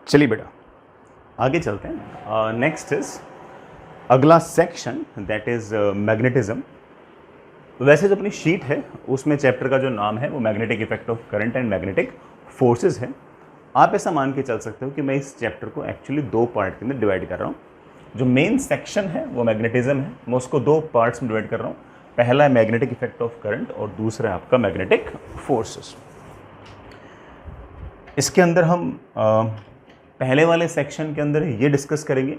चलिए बेटा आगे चलते हैं। नेक्स्ट इज अगला सेक्शन दैट इज मैग्नेटिज्म। वैसे जो अपनी शीट है उसमें चैप्टर का जो नाम है वो magnetic effect of current and magnetic forces है। आप ऐसा मान के चल सकते हो कि मैं इस चैप्टर को एक्चुअली दो पार्ट के अंदर डिवाइड कर रहा हूँ। जो मेन सेक्शन है वो मैग्नेटिज्म है, मैं उसको दो पार्ट्स में डिवाइड कर रहा हूँ। पहला है मैग्नेटिक इफेक्ट ऑफ करंट और दूसरा है आपका मैग्नेटिक फोर्सेस। इसके अंदर हम पहले वाले सेक्शन के अंदर ये डिस्कस करेंगे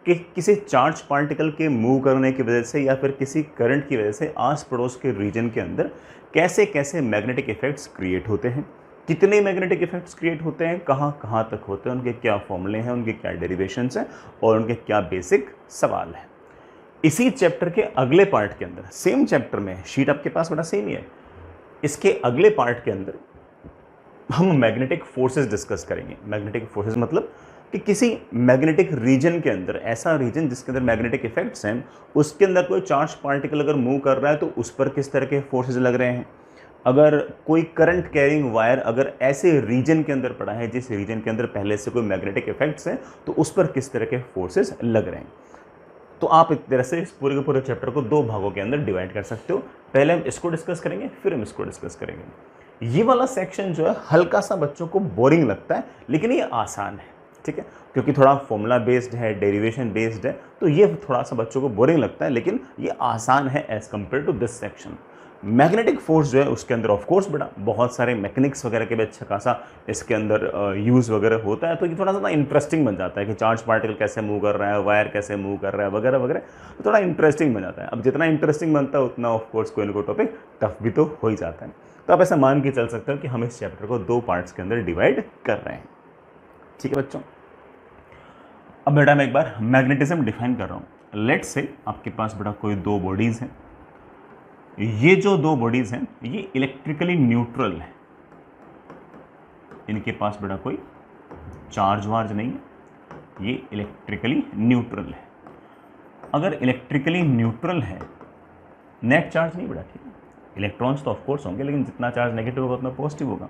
कि किसी चार्ज पार्टिकल के मूव करने की वजह से या फिर किसी करंट की वजह से आस पड़ोस के रीजन के अंदर कैसे कैसे मैग्नेटिक इफेक्ट्स क्रिएट होते हैं, कितने मैग्नेटिक इफेक्ट्स क्रिएट होते हैं, कहाँ कहाँ तक होते हैं, उनके क्या फॉर्मूले हैं, उनके क्या डेरिवेशंस हैं और उनके क्या बेसिक सवाल हैं। इसी चैप्टर के अगले पार्ट के अंदर, सेम चैप्टर में, शीट आपके पास बड़ा सेम ही है, इसके अगले पार्ट के अंदर हम मैग्नेटिक फोर्सेस डिस्कस करेंगे। मैग्नेटिक फोर्सेस मतलब कि किसी मैग्नेटिक रीजन के अंदर, ऐसा रीजन जिसके अंदर मैग्नेटिक इफेक्ट्स हैं, उसके अंदर कोई चार्ज पार्टिकल अगर मूव कर रहा है तो उस पर किस तरह के फोर्सेस लग रहे हैं। अगर कोई करंट कैरिंग वायर अगर ऐसे रीजन के अंदर पड़ा है जिस रीजन के अंदर पहले से कोई मैग्नेटिक इफेक्ट्स हैं तो उस पर किस तरह के फोर्सेस लग रहे हैं। तो आप एक तरह से इस पूरे के पूरे चैप्टर को दो भागों के अंदर डिवाइड कर सकते हो। पहले हम इसको डिस्कस करेंगे, फिर हम इसको डिस्कस करेंगे। ये वाला सेक्शन जो है हल्का सा बच्चों को बोरिंग लगता है, लेकिन ये आसान है, ठीक है, क्योंकि थोड़ा फॉर्मूला बेस्ड है, डेरिवेशन बेस्ड है, तो ये थोड़ा सा बच्चों को बोरिंग लगता है, लेकिन ये आसान है as compare to this section. Magnetic force जो है उसके अंदर ऑफ कोर्स बड़ा बहुत सारे मैकेनिक्स वगैरह के भी अच्छा खासा इसके अंदर यूज़ वगैरह होता है, तो ये थोड़ा सा इंटरेस्टिंग बन जाता है कि चार्ज पार्टिकल कैसे मूव कर रहा है, वायर कैसे मूव कर रहा है वगैरह वगैरह, तो थोड़ा इंटरेस्टिंग बन जाता है। अब जितना इंटरेस्टिंग बनता है उतना ऑफ कोर्स कोई ना कोई टॉपिक टफ भी तो हो ही जाता है। तो आप ऐसा मान के चल सकते हो कि हम इस चैप्टर को दो पार्ट्स के अंदर डिवाइड कर रहे हैं, ठीक है बच्चों। अब बेटा मैं एक बार मैग्नेटिज्म डिफाइन कर रहा हूँ। लेट्स से आपके पास बेटा कोई दो बॉडीज़ हैं, ये जो दो बॉडीज़ हैं ये इलेक्ट्रिकली न्यूट्रल है, इनके पास बेटा कोई चार्ज वार्ज नहीं है, ये इलेक्ट्रिकली न्यूट्रल है। अगर इलेक्ट्रिकली न्यूट्रल है, नेट चार्ज नहीं बेटा, ठीक है, इलेक्ट्रॉन्स तो ऑफकोर्स होंगे लेकिन जितना चार्ज नेगेटिव होगा उतना पॉजिटिव होगा।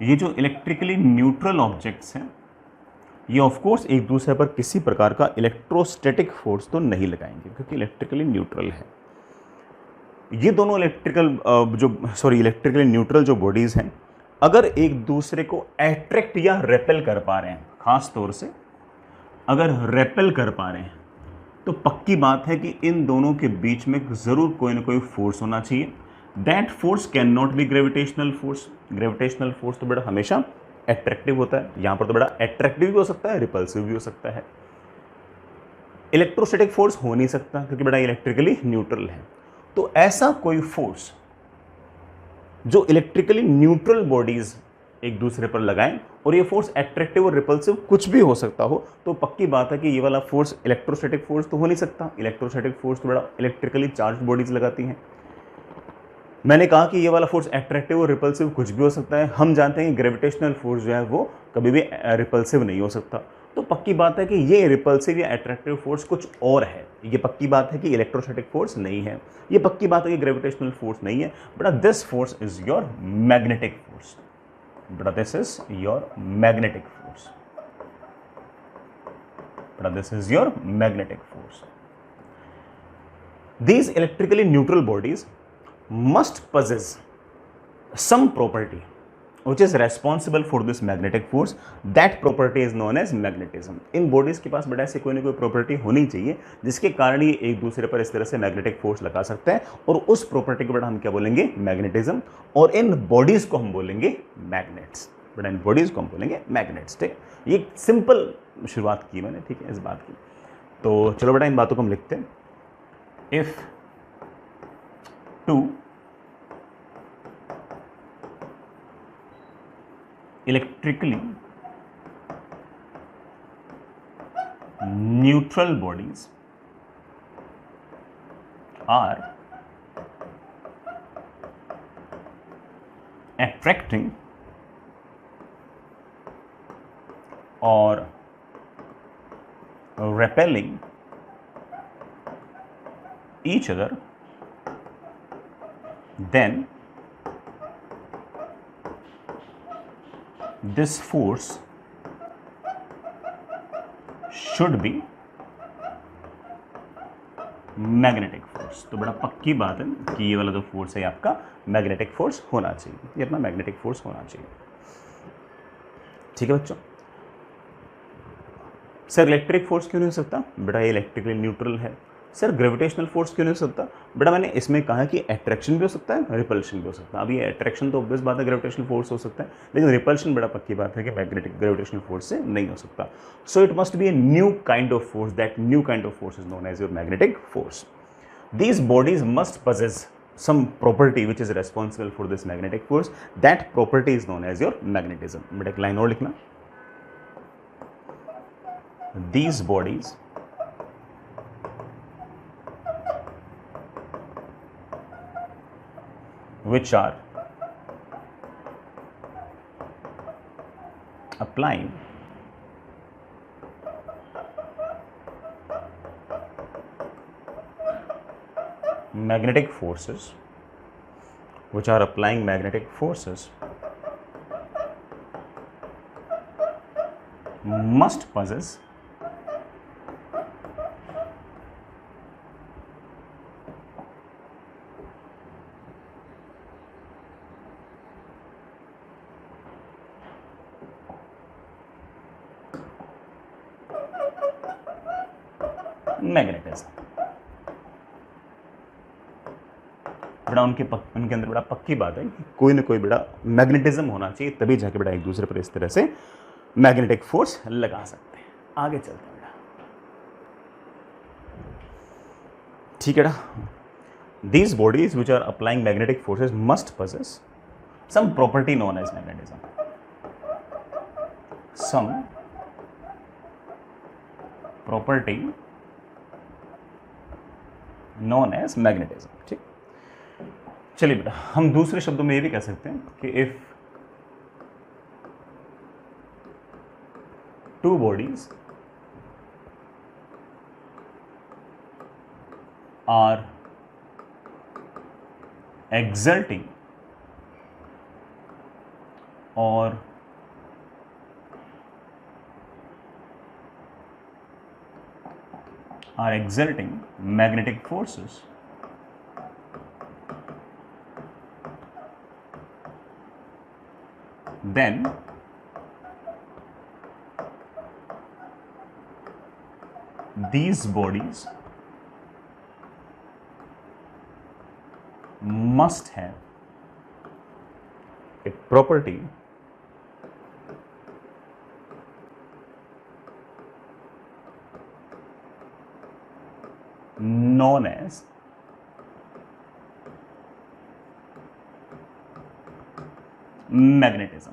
ये जो इलेक्ट्रिकली न्यूट्रल ऑब्जेक्ट्स हैं ये ऑफकोर्स एक दूसरे पर किसी प्रकार का इलेक्ट्रोस्टैटिक फोर्स तो नहीं लगाएंगे क्योंकि इलेक्ट्रिकली न्यूट्रल है। ये दोनों इलेक्ट्रिकली न्यूट्रल जो बॉडीज़ हैं अगर एक दूसरे को अट्रैक्ट या रेपेल कर पा रहे हैं, खास तौर से अगर रेपेल कर पा रहे हैं, तो पक्की बात है कि इन दोनों के बीच में ज़रूर कोई ना कोई फोर्स होना चाहिए। That force can not be gravitational force. Gravitational force तो बड़ा हमेशा एट्रैक्टिव होता है, यहाँ पर तो बड़ा एट्रैक्टिव भी हो सकता है, रिपल्सिव भी हो सकता है। इलेक्ट्रोस्टैटिक फोर्स हो नहीं सकता क्योंकि बड़ा इलेक्ट्रिकली न्यूट्रल है। तो ऐसा कोई फोर्स जो इलेक्ट्रिकली न्यूट्रल बॉडीज एक दूसरे पर लगाएं और ये फोर्स एट्रैक्टिव और रिपल्सिव कुछ भी हो सकता हो, तो पक्की बात है कि ये वाला फोर्स इलेक्ट्रोस्टैटिक फोर्स तो हो नहीं सकता। इलेक्ट्रोस्टैटिक फोर्स तो बड़ा इलेक्ट्रिकली चार्ज बॉडीज लगाती हैं। मैंने कहा कि ये वाला फोर्स एट्रैक्टिव और रिपल्सिव कुछ भी हो सकता है। हम जानते हैं कि ग्रेविटेशनल फोर्स जो है वो कभी भी रिपल्सिव नहीं हो सकता। तो पक्की बात है कि ये रिपल्सिव या एट्रैक्टिव फोर्स कुछ और है। ये पक्की बात है कि इलेक्ट्रोस्टैटिक फोर्स नहीं है, ये पक्की बात है कि ग्रेविटेशनल फोर्स नहीं है। But this force is your magnetic force. But this is your magnetic force. But this is your magnetic force. These electrically neutral bodies must possess some property which is responsible for this magnetic force. That property is known as magnetism. In bodies के पास बड़ा ऐसी कोई ना कोई property होनी चाहिए जिसके कारण ये एक दूसरे पर इस तरह से magnetic force लगा सकते हैं, और उस property को बड़ा हम क्या बोलेंगे, magnetism, और इन bodies को हम बोलेंगे magnets। बड़ा इन bodies को हम बोलेंगे magnets। ठीक, ये सिंपल शुरुआत की मैंने, ठीक है, इस बात की। तो चलो बेटा इन बातों को हम लिखते हैं। If two electrically neutral bodies are attracting or repelling each other, then this force should be magnetic force. तो बड़ा पक्की बात है कि ये वाला जो फोर्स है आपका मैग्नेटिक फोर्स होना चाहिए, ये अपना मैग्नेटिक फोर्स होना चाहिए। ठीक है बच्चों। सर इलेक्ट्रिक फोर्स क्यों नहीं हो सकता? बेटा ये इलेक्ट्रिकली न्यूट्रल है। सर ग्रेविटेशनल फोर्स क्यों नहीं हो सकता? बेटा मैंने इसमें कहा कि अट्रैक्शन भी हो सकता है, रिपल्शन भी हो सकता है। अब ये अट्रैक्शन तो ऑब्वियस बात है ग्रेविटेशनल फोर्स हो सकता है, लेकिन रिपल्शन बड़ा पक्की बात है कि मैग्नेटिक ग्रेविटेशनल फोर्स से नहीं हो सकता। So it must be a new kind of force, that new kind of force is known as your magnetic force. These bodies must possess some property which is responsible for this magnetic force. That property is known as your magnetism. बेटा एक line और लिखना, these bodies which are applying magnetic forces, which are applying magnetic forces, must possess magnetism। बड़ा उनके अंदर बड़ा पक्की बात है कि कोई ना कोई बड़ा मैग्नेटिज्म होना चाहिए, तभी जाके बड़ा एक दूसरे पर इस तरह से मैग्नेटिक फोर्स लगा सकते हैं। आगे चलते हैं बेटा, ठीक है बेटा। These bodies which are applying magnetic forces must possess some property known as magnetism, some property known as magnetism। ठीक, चलिए बेटा हम दूसरे शब्दों में ये भी कह सकते हैं कि if two bodies are exerting or magnetic forces, then these bodies must have a property known as magnetism.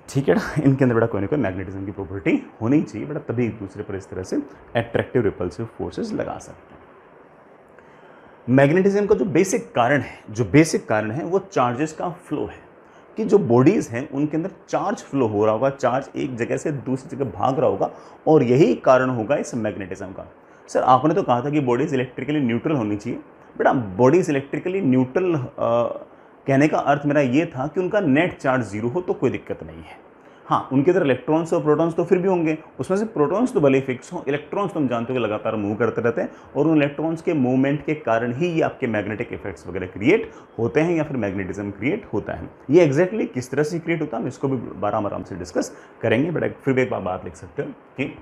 ठीक है ना, इनके अंदर बड़ा कोई ना कोई मैग्नेटिज्म की प्रॉपर्टी होनी चाहिए बेटा, तभी एक दूसरे पर इस तरह से अट्रैक्टिव रिपल्सिव फोर्सेस लगा सकते हैं। मैग्नेटिज्म का जो बेसिक कारण है वो चार्जेस का फ्लो है, कि जो बॉडीज हैं उनके अंदर चार्ज फ्लो हो रहा होगा, चार्ज एक जगह से दूसरी जगह भाग रहा होगा, और यही कारण होगा इस मैग्नेटिज्म का। सर आपने तो कहा था कि बॉडीज इलेक्ट्रिकली न्यूट्रल होनी चाहिए। बेटा बॉडीज इलेक्ट्रिकली न्यूट्रल कहने का अर्थ मेरा ये था कि उनका नेट चार्ज जीरो हो तो कोई दिक्कत नहीं है। हाँ, उनके अंदर इलेक्ट्रॉन्स और प्रोटॉन्स तो फिर भी होंगे, उसमें से प्रोटॉन्स तो भले फिक्स हों, इलेक्ट्रॉन्स तो हम जानते हो कि लगातार मूव करते रहते हैं, और उन इलेक्ट्रॉन्स के मूवमेंट के कारण ही ये आपके मैग्नेटिक इफेक्ट्स वगैरह क्रिएट होते हैं या फिर मैग्नेटिज्म क्रिएट होता है। ये एग्जैक्टली किस तरह से क्रिएट होता है हम इसको भी आराम से डिस्कस करेंगे। बट फिर भी एक बात लिख सकते हो कि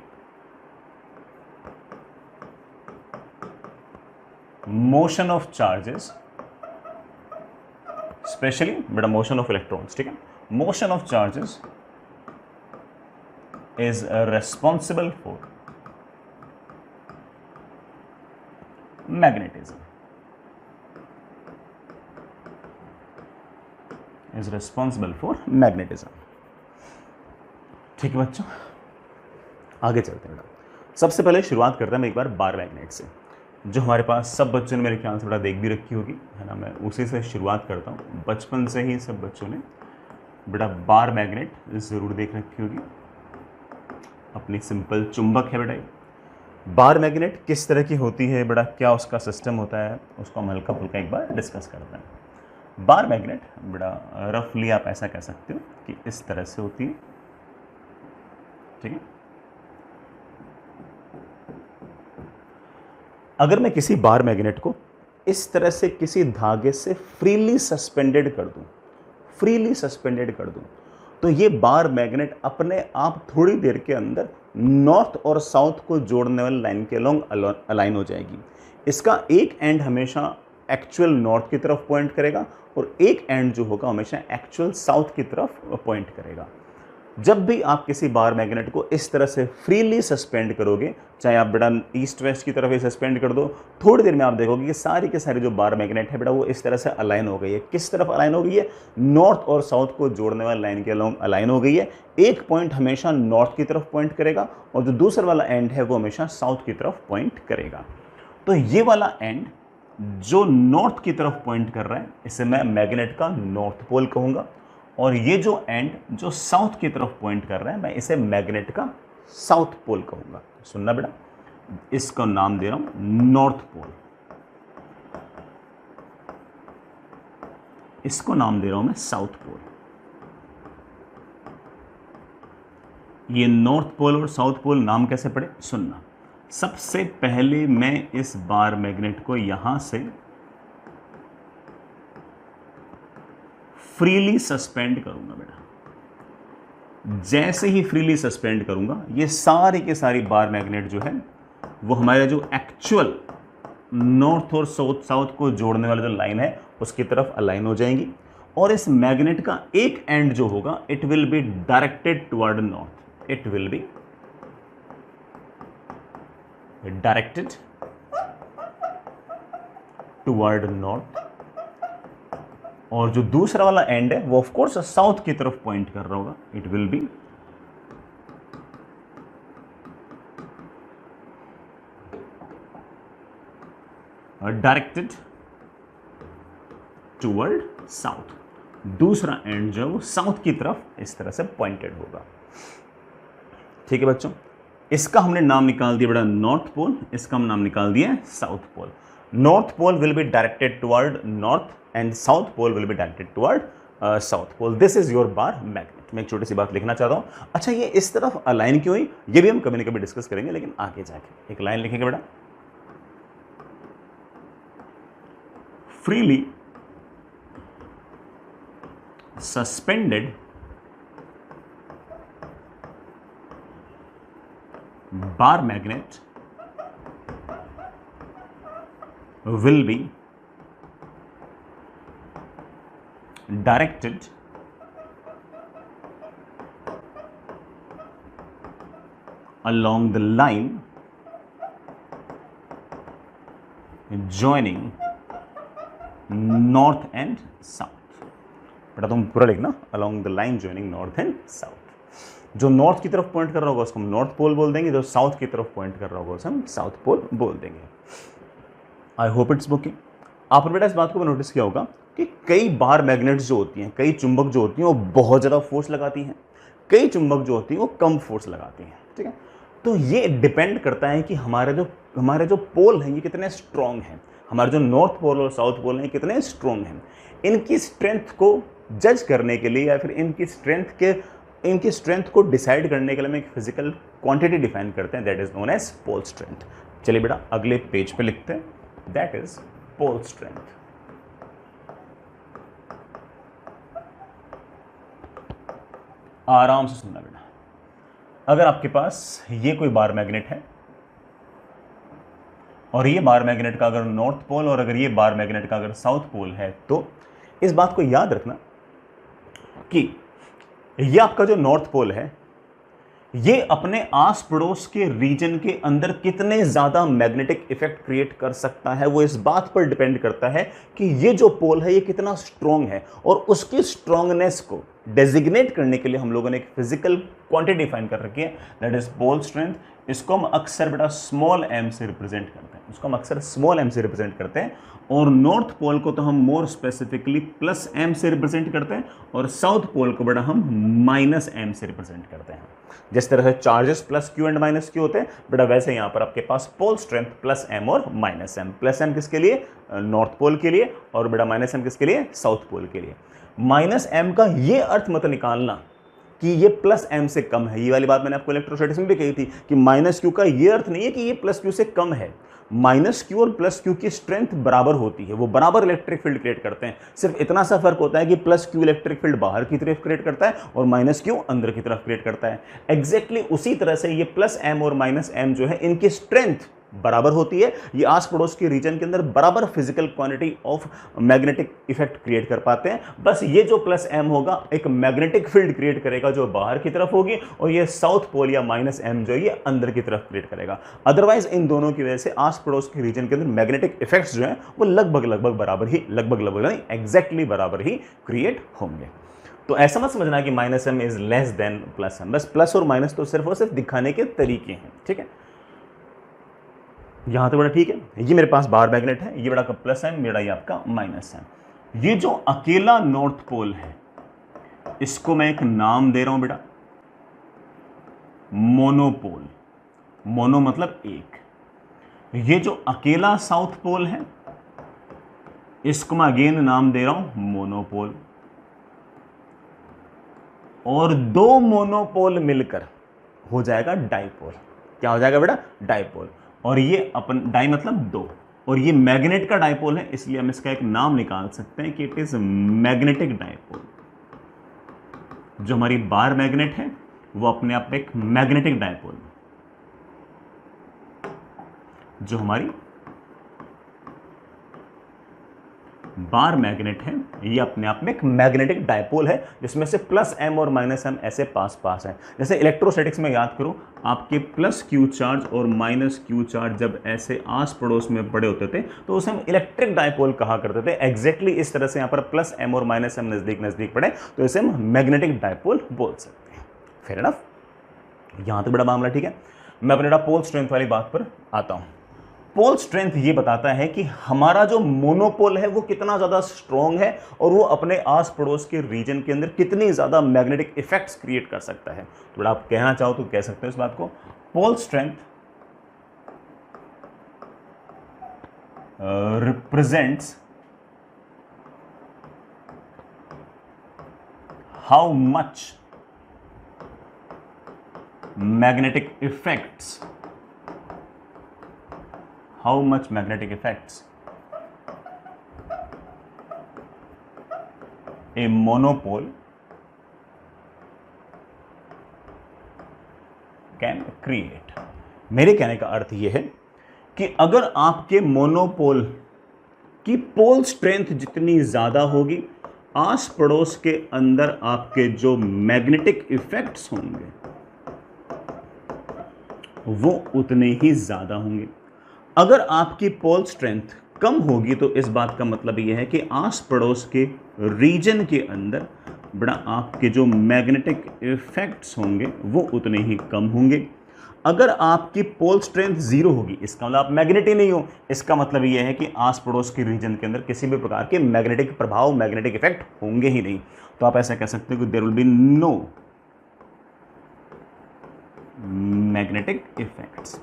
मोशन ऑफ चार्जेस, स्पेशली बेटा मोशन ऑफ इलेक्ट्रॉन्स, ठीक है, motion of charges is responsible for magnetism, is responsible for magnetism। ठीक है बच्चों, आगे चलते हैं बेटा। सबसे पहले शुरुआत करते हैं मैं एक बार बार मैग्नेट से, जो हमारे पास सब बच्चों ने मेरे ख्याल से बड़ा देख भी रखी होगी, है ना। मैं उसी से शुरुआत करता हूँ। बचपन से ही सब बच्चों ने बेटा बार मैग्नेट ज़रूर देख रखी होगी। अपनी सिंपल चुंबक है बेटा। बार मैग्नेट किस तरह की होती है बेटा, क्या उसका सिस्टम होता है, उसको हम हल्का फुल्का एक बार डिस्कस करते हैं। बार मैग्नेट बेटा रफली आप ऐसा कह सकते हो कि इस तरह से होती है। ठीक है। अगर मैं किसी बार मैग्नेट को इस तरह से किसी धागे से फ्रीली सस्पेंडेड कर दूं, फ्रीली सस्पेंडेड कर दूं, तो ये बार मैग्नेट अपने आप थोड़ी देर के अंदर नॉर्थ और साउथ को जोड़ने वाली लाइन के अलोंग अलाइन हो जाएगी। इसका एक एंड हमेशा एक्चुअल नॉर्थ की तरफ पॉइंट करेगा और एक एंड जो होगा हमेशा एक्चुअल साउथ की तरफ पॉइंट करेगा। जब भी आप किसी बार मैग्नेट को इस तरह से फ्रीली सस्पेंड करोगे, चाहे आप बेटा ईस्ट वेस्ट की तरफ ही सस्पेंड कर दो, थोड़ी देर में आप देखोगे कि सारी के सारी जो बार मैग्नेट है बेटा वो इस तरह से अलाइन हो गई है। किस तरफ अलाइन हो गई है? नॉर्थ और साउथ को जोड़ने वाली लाइन के अलोंग अलाइन हो गई है। एक पॉइंट हमेशा नॉर्थ की तरफ पॉइंट करेगा और जो दूसरा वाला एंड है वो हमेशा साउथ की तरफ पॉइंट करेगा। तो ये वाला एंड जो नॉर्थ की तरफ पॉइंट कर रहा है इसे मैं मैग्नेट का नॉर्थ पोल कहूंगा, और ये जो एंड जो साउथ की तरफ पॉइंट कर रहा है मैं इसे मैग्नेट का साउथ पोल कहूंगा। सुनना बेटा, इसका नाम दे रहा हूं नॉर्थ पोल, इसको नाम दे रहा हूं मैं साउथ पोल। ये नॉर्थ पोल और साउथ पोल नाम कैसे पड़े सुनना। सबसे पहले मैं इस बार मैग्नेट को यहां से फ्रीली सस्पेंड करूंगा बेटा। जैसे ही फ्रीली सस्पेंड करूंगा ये सारी के सारी बार मैग्नेट जो है वो हमारे जो एक्चुअल नॉर्थ और साउथ को जोड़ने वाली जो लाइन है उसकी तरफ अलाइन हो जाएंगी, और इस मैग्नेट का एक एंड जो होगा it will be directed toward north, it will be directed toward north, और जो दूसरा वाला एंड है वो ऑफ कोर्स साउथ की तरफ पॉइंट कर रहा होगा, it will be directed toward south. दूसरा एंड जो है वो साउथ की तरफ इस तरह से पॉइंटेड होगा। ठीक है बच्चों, इसका हमने नाम निकाल दिया बेटा नॉर्थ पोल, इसका हम नाम निकाल दिया south pole. North pole will be directed toward north and south pole will be directed toward south pole. This is your bar magnet. मैं एक छोटी सी बात लिखना चाहता हूं। अच्छा, ये इस तरफ अलाइन क्यों हुई ये भी हम कभी ना कभी डिस्कस करेंगे, लेकिन आगे जाके एक लाइन लिखेंगे बेटा, freely suspended bar magnet will be directed along the line joining north and south। बेटा तुम पूरा लिखना, along the line joining north and south। जो नॉर्थ की तरफ पॉइंट कर रहा होगा उसको हम नॉर्थ पोल बोल देंगे, जो साउथ की तरफ पॉइंट कर रहा होगा उसे हम साउथ पोल बोल देंगे। I hope it's booking. आपने बेटा इस बात को नोटिस किया होगा कि कई बार मैग्नेट्स जो होती हैं, कई चुंबक जो होती हैं वो बहुत ज़्यादा फोर्स लगाती हैं, कई चुंबक जो होती हैं वो कम फोर्स लगाती हैं। ठीक है, तो ये डिपेंड करता है कि हमारे जो पोल हैं ये कितने स्ट्रॉन्ग हैं, हमारे जो नॉर्थ पोल और साउथ पोल हैं कितने स्ट्रॉन्ग हैं। इनकी स्ट्रेंथ को जज करने के लिए या फिर इनकी स्ट्रेंथ को डिसाइड करने के लिए हम एक फिजिकल क्वांटिटी डिफाइन करते हैं, that is known as pole strength. चलिए बेटा अगले पेज पे लिखते हैं, दैट इज पोल स्ट्रेंथ। आराम से सुनना बेटा, अगर आपके पास ये कोई बार मैग्नेट है और ये बार मैग्नेट का अगर नॉर्थ पोल और अगर ये बार मैग्नेट का अगर साउथ पोल है, तो इस बात को याद रखना कि ये आपका जो नॉर्थ पोल है ये अपने आस पड़ोस के रीजन के अंदर कितने ज़्यादा मैग्नेटिक इफेक्ट क्रिएट कर सकता है, वो इस बात पर डिपेंड करता है कि ये जो पोल है ये कितना स्ट्रॉन्ग है। और उसकी स्ट्रॉन्गनेस को डेजिग्नेट करने के लिए हम लोगों ने एक फिजिकल क्वांटिटी डिफाइन कर रखी है, दैट इज पोल स्ट्रेंथ। इसको हम अक्सर बेटा स्मॉल एम से रिप्रेजेंट करते हैं, इसको हम अक्सर स्मॉल एम से रिप्रेजेंट करते हैं। और नॉर्थ पोल को तो हम मोर स्पेसिफिकली प्लस एम से रिप्रेजेंट करते हैं, और साउथ पोल को बेटा हम माइनस एम से रिप्रेजेंट करते हैं। जिस तरह से charges plus Q and minus Q होते हैं बेटा, वैसे यहाँ पर आपके पास पोल स्ट्रेंथ प्लस एम और माइनस एम। प्लस एम किसके लिए? नॉर्थ पोल के लिए, और बेटा माइनस एम किसके लिए? साउथ पोल के लिए। माइनस एम का ये अर्थ मत निकालना कि ये प्लस एम से कम है। ये वाली बात मैंने आपको इलेक्ट्रोस्टैटिक्स में भी कही थी कि माइनस क्यू का ये अर्थ नहीं है कि ये प्लस क्यू से कम है। माइनस क्यू और प्लस क्यू की स्ट्रेंथ बराबर होती है, वो बराबर इलेक्ट्रिक फील्ड क्रिएट करते हैं। सिर्फ इतना सा फर्क होता है कि प्लस क्यू इलेक्ट्रिक फील्ड बाहर की तरफ क्रिएट करता है और माइनस क्यू अंदर की तरफ क्रिएट करता है। एग्जैक्टली उसी तरह से ये प्लस एम और माइनस एम जो है, इनकी स्ट्रेंथ बराबर होती है। ये आस पड़ोस के रीजन के अंदर बराबर physical quantity of magnetic effect create कर पाते हैं। बस ये जो प्लस एम होगा एक मैग्नेटिक फील्ड क्रिएट करेगा जो बाहर की तरफ होगी, और ये साउथ पोल या माइनस एम जो ये अंदर की तरफ क्रिएट करेगा। अदरवाइज इन दोनों की वजह से आस पड़ोस के रीजन के अंदर मैग्नेटिक इफेक्ट्स जो है वो लगभग बराबर ही, लगभग नहीं, एग्जैक्टली बराबर ही क्रिएट होंगे। तो ऐसा मत समझना कि minus M is less than plus M. बस प्लस और माइनस तो सिर्फ और सिर्फ दिखाने के तरीके हैं, ठीक है। यहां तो बड़ा ठीक है। ये मेरे पास बार मैग्नेट है, ये बड़ा का प्लस है, मेरा ये आपका माइनस है। ये जो अकेला नॉर्थ पोल है इसको मैं एक नाम दे रहा हूं बेटा, मोनोपोल। मोनो मतलब एक। ये जो अकेला साउथ पोल है इसको मैं अगेन नाम दे रहा हूं मोनोपोल। और दो मोनोपोल मिलकर हो जाएगा डाइपोल। क्या हो जाएगा बेटा? डाइपोल। और ये अपन डाई मतलब दो, और ये मैग्नेट का डाइपोल है, इसलिए हम इसका एक नाम निकाल सकते हैं कि इट इज मैग्नेटिक डाइपोल। जो हमारी बार मैग्नेट है वो अपने आप में एक मैग्नेटिक डाइपोल, जो हमारी बार मैग्नेट है ये अपने आप में एक मैग्नेटिक डाइपोल है, जिसमें से प्लस एम और माइनस एम ऐसे पास पास है। जैसे इलेक्ट्रोस्टैटिक्स में याद करो, आपके प्लस क्यू चार्ज और माइनस क्यू चार्ज जब ऐसे आस पड़ोस में पड़े होते थे तो उसे हम इलेक्ट्रिक डाइपोल कहा करते थे। एग्जैक्टली इस तरह से यहाँ पर प्लस एम और माइनस एम नजदीक नजदीक पड़े तो इसे हम मैग्नेटिक डाइपोल बोल सकते हैं। फेयर इनफ, यहां तो बड़ा मामला ठीक है। मैं अपने पोल स्ट्रेंथ वाली बात पर आता हूं। पोल स्ट्रेंथ ये बताता है कि हमारा जो मोनोपोल है वो कितना ज्यादा स्ट्रॉन्ग है और वो अपने आस पड़ोस के रीजन के अंदर कितनी ज्यादा मैग्नेटिक इफेक्ट्स क्रिएट कर सकता है। तो आप कहना चाहो तो कह सकते हो इस बात को, pole strength represents how much magnetic effects how much magnetic effects a monopole can create। मेरे कहने का अर्थ यह है कि अगर आपके मोनोपोल की पोल स्ट्रेंथ जितनी ज्यादा होगी, आस पड़ोस के अंदर आपके जो मैग्नेटिक इफेक्ट्स होंगे वो उतने ही ज्यादा होंगे। अगर आपकी पोल स्ट्रेंथ कम होगी तो इस बात का मतलब यह है कि आस पड़ोस के रीजन के अंदर बड़ा आपके जो मैग्नेटिक इफेक्ट्स होंगे वो उतने ही कम होंगे। अगर आपकी पोल स्ट्रेंथ जीरो होगी, इसका मतलब आप मैग्नेट ही नहीं हो, इसका मतलब यह है कि आस पड़ोस के रीजन के अंदर किसी भी प्रकार के मैग्नेटिक प्रभाव, मैग्नेटिक इफेक्ट होंगे ही नहीं। तो आप ऐसा कह सकते हो कि there will be no magnetic effects.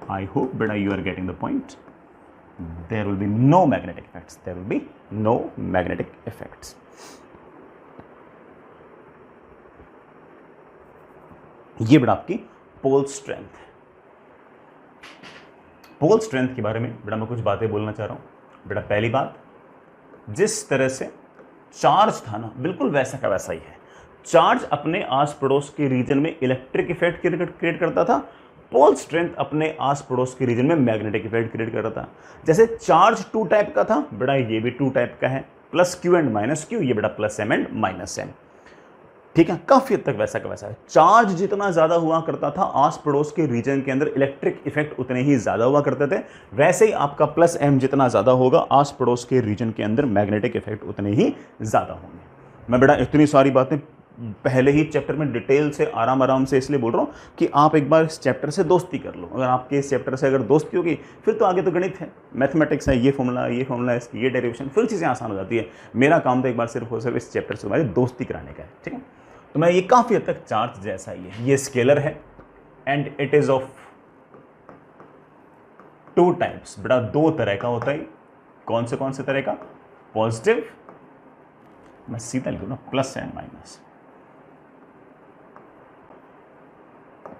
I hope beta you are getting the point. There will be no magnetic effects. There will be no magnetic effects. ये बड़ा आपकी पोल स्ट्रेंथ। पोल स्ट्रेंथ के बारे में बड़ा मैं कुछ बातें बोलना चाह रहा हूं। बेटा पहली बात, जिस तरह से चार्ज था ना बिल्कुल वैसा का वैसा ही है। चार्ज अपने आस पड़ोस के रीजन में इलेक्ट्रिक इफेक्ट क्रिएट करता था, पोल स्ट्रेंथ अपने आस पड़ोस के रीजन में मैग्नेटिक इफेक्ट क्रिएट कर रहा था। जैसे चार्ज टू टाइप का था बेटा, ये भी टू टाइप का है, plus Q and minus Q, ये बेटा plus M and minus M. ठीक है, काफी हद तक वैसा का वैसा है। चार्ज जितना ज्यादा हुआ करता था आस पड़ोस के रीजन के अंदर इलेक्ट्रिक इफेक्ट उतने ही ज्यादा हुआ करते थे। वैसे ही आपका प्लस एम जितना ज्यादा होगा आस पड़ोस के रीजन के अंदर मैग्नेटिक इफेक्ट उतने ही ज्यादा होंगे। मैं बेटा इतनी सारी बातें पहले ही चैप्टर में डिटेल से आराम से इसलिए बोल रहा हूँ कि आप एक बार इस चैप्टर से दोस्ती कर लो। अगर आपके इस चैप्टर से अगर दोस्ती होगी फिर तो आगे तो गणित है, मैथमेटिक्स है, ये फॉर्मूला है, इसकी ये डेरिवेशन, फिर चीज़ें आसान हो जाती है। मेरा काम तो एक बार सिर्फ और सिर्फ इस चैप्टर से हमारी दोस्ती कराने का है, ठीक है। तो मैं ये काफ़ी हद तक चार्ज जैसा ही है। ये स्केलर है and it is of two types. बेटा दो तरह का होता है। कौन से तरह का? पॉजिटिव, मैं सीधा लिखूँ ना, plus and minus.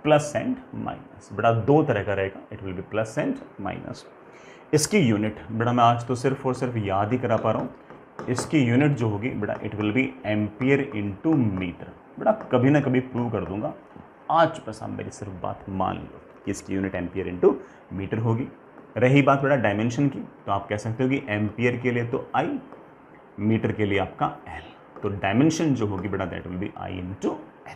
Plus and minus. बेटा दो तरह का रहेगा, it will B plus and minus. इसकी यूनिट बेटा मैं आज तो सिर्फ और सिर्फ याद ही करा पा रहा हूँ। इसकी यूनिट जो होगी बेटा it will be ampere into metre. बेटा कभी ना कभी प्रूव कर दूंगा, आज बस आप मेरी सिर्फ बात मान लो कि इसकी यूनिट एम्पियर इंटू मीटर होगी। रही बात बेटा डायमेंशन की, तो आप कह सकते हो कि एम्पियर के लिए तो आई, मीटर के लिए आपका एल। तो डायमेंशन जो होगी बेटा that will be I into l.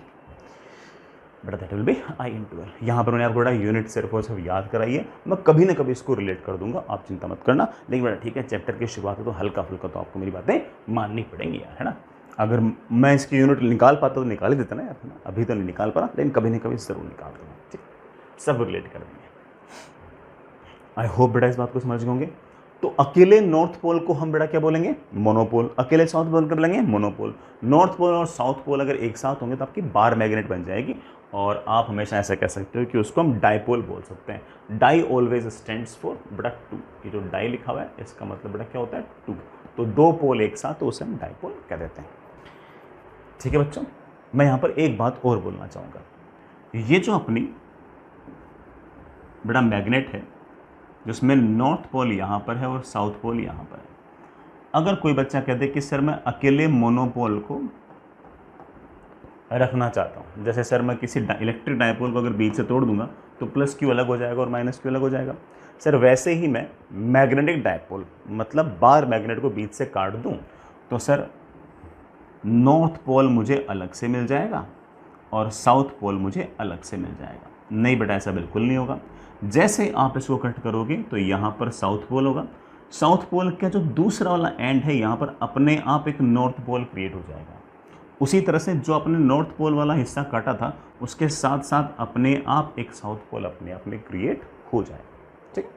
बेटा that will be I into l. यहाँ पर मैंने आपको बेटा यूनिट सिर्फ और सिर्फ याद कराई है, मैं कभी ना कभी इसको रिलेट कर दूंगा, आप चिंता मत करना। लेकिन बेटा ठीक है, चैप्टर की शुरुआत है तो हल्का फुल्का तो आपको मेरी बातें माननी पड़ेंगी यार, है ना। अगर मैं इसकी यूनिट निकाल पाता तो निकाल ही देता ना यार, है ना। अभी तो नहीं निकाल पा रहा, लेकिन कभी ना कभी ज़रूर निकाल दूंगा, ठीक, सब रिलेट कर देंगे। आई होप बेटा इस बात को समझ गए होंगे। तो अकेले नॉर्थ पोल को हम बेटा क्या बोलेंगे, मोनोपोल। अकेले साउथ पोल को बोलेंगे मोनोपोल। नॉर्थ पोल और साउथ पोल अगर एक साथ होंगे तो आपकी बार मैग्नेट बन जाएगी, और आप हमेशा ऐसा कह सकते हो कि उसको हम डाइपोल बोल सकते हैं। डाई ऑलवेज स्टैंड्स फॉर बेटा टू। ये जो डाई लिखा हुआ है इसका मतलब बेटा क्या होता है, टू। तो दो पोल एक साथ, तो उसे हम डाइपोल कह देते हैं। ठीक है बच्चों, मैं यहाँ पर एक बात और बोलना चाहूँगा। ये जो अपनी बेटा मैग्नेट है जिसमें नॉर्थ पोल यहाँ पर है और साउथ पोल यहाँ पर है, अगर कोई बच्चा कह दे कि सर मैं अकेले मोनोपोल को रखना चाहता हूँ, जैसे सर मैं किसी इलेक्ट्रिक डायपोल को अगर बीच से तोड़ दूंगा तो प्लस क्यू अलग हो जाएगा और माइनस क्यू अलग हो जाएगा, सर वैसे ही मैं मैग्नेटिक डायपोल मतलब बार मैग्नेट को बीच से काट दूँ तो सर नॉर्थ पोल मुझे अलग से मिल जाएगा और साउथ पोल मुझे अलग से मिल जाएगा। नहीं बेटा, ऐसा बिल्कुल नहीं होगा। जैसे आप इसको कट करोगे तो यहाँ पर साउथ पोल होगा, साउथ पोल का जो दूसरा वाला एंड है यहाँ पर अपने आप एक नॉर्थ पोल क्रिएट हो जाएगा। उसी तरह से जो अपने नॉर्थ पोल वाला हिस्सा काटा था उसके साथ साथ अपने आप एक साउथ पोल अपने आप में क्रिएट हो जाएगा, ठीक,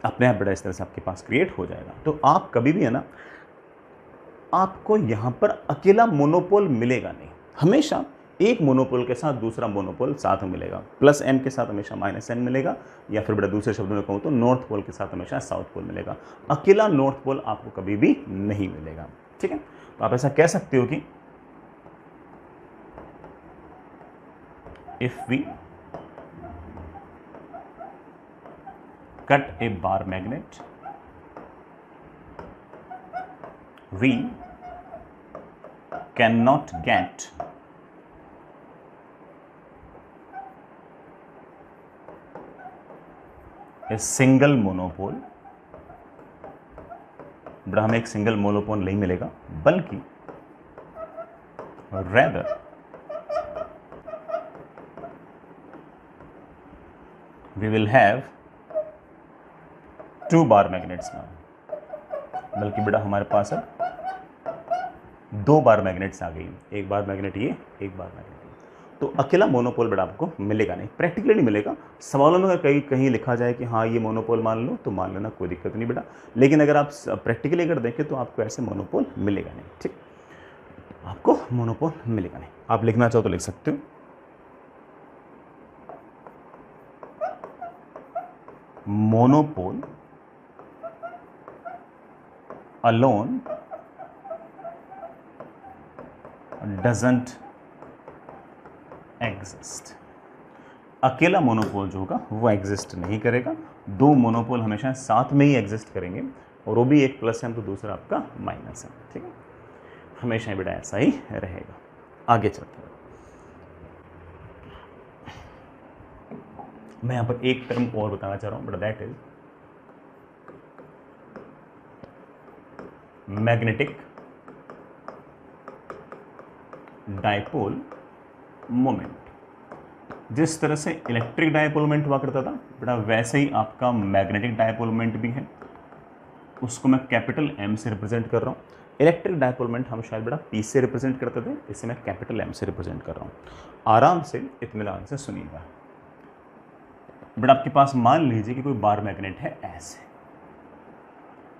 अपने आप बेटा इस तरह से आपके पास क्रिएट हो जाएगा। तो आप कभी भी है ना, आपको यहाँ पर अकेला मोनोपोल मिलेगा नहीं, हमेशा एक मोनोपोल के साथ दूसरा मोनोपोल साथ में मिलेगा। प्लस एम के साथ हमेशा माइनस एम मिलेगा, या फिर बेटा दूसरे शब्दों में कहूँ तो नॉर्थ पोल के साथ हमेशा साउथ पोल मिलेगा। अकेला नॉर्थ पोल आपको कभी भी नहीं मिलेगा, ठीक है। तो आप ऐसा कह सकते हो कि if we cut a bar magnet we can not get a single monopole. बड़ा हमें एक सिंगल मोनोपोल नहीं मिलेगा, बल्कि rather we will have two bar magnets now. बल्कि बेटा हमारे पास अब दो बार मैग्नेट्स आ गई, एक बार मैग्नेट ये, एक बार मैग्नेट ये। तो अकेला मोनोपोल बेटा आपको मिलेगा नहीं, प्रैक्टिकली नहीं मिलेगा। सवालों में अगर कहीं कहीं लिखा जाए कि हाँ ये मोनोपोल मान लो तो मान लेना, कोई दिक्कत नहीं बेटा। लेकिन अगर आप प्रैक्टिकली अगर देखें तो आपको ऐसे मोनोपोल मिलेगा नहीं, ठीक, आपको मोनोपोल मिलेगा नहीं। आप लिखना चाहो तो लिख सकते हो, मोनोपोल alone doesn't exist। अकेला मोनोपोल जो होगा वो एग्जिस्ट नहीं करेगा, दो मोनोपोल हमेशा साथ में ही एग्जिस्ट करेंगे, और वो भी एक प्लस है तो दूसरा आपका माइनस है, ठीक है। हमेशा बेटा ऐसा ही रहेगा। आगे चलते हैं, मैं यहां पर एक टर्म और बताना चाह रहा हूं बेटा, that is magnetic dipole moment. जिस तरह से इलेक्ट्रिक डायपोल मोमेंट हुआ करता था बेटा, वैसे ही आपका मैग्नेटिक डायपोल मोमेंट भी है। उसको मैं कैपिटल एम से रिप्रेजेंट कर रहा हूँ। इलेक्ट्रिक डायपोल मोमेंट हम शायद बेटा पी से रिप्रेजेंट करते थे, इसे मैं कैपिटल एम से रिप्रेजेंट कर रहा हूँ। आराम से इत्मीनान से सुनिएगा बेटा। आपके पास मान लीजिए कि कोई बार मैग्नेट है ऐसे,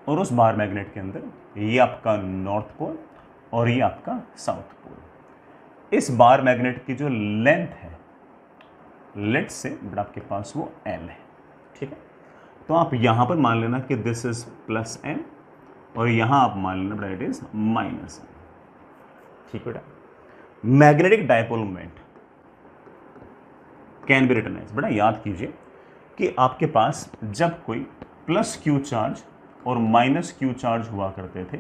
और उस बार मैग्नेट के अंदर ये आपका नॉर्थ पोल और ये आपका साउथ पोल। इस बार मैग्नेट की जो लेंथ है, लेट से बेटा आपके पास वो एल है, ठीक है। तो आप यहां पर मान लेना कि दिस इज प्लस एम, और यहां आप मान लेना बेटा इट इज माइनस एम, ठीक बेटा। Magnetic dipole moment can be written as, बड़ा याद कीजिए कि आपके पास जब कोई प्लस क्यू चार्ज और माइनस क्यू चार्ज हुआ करते थे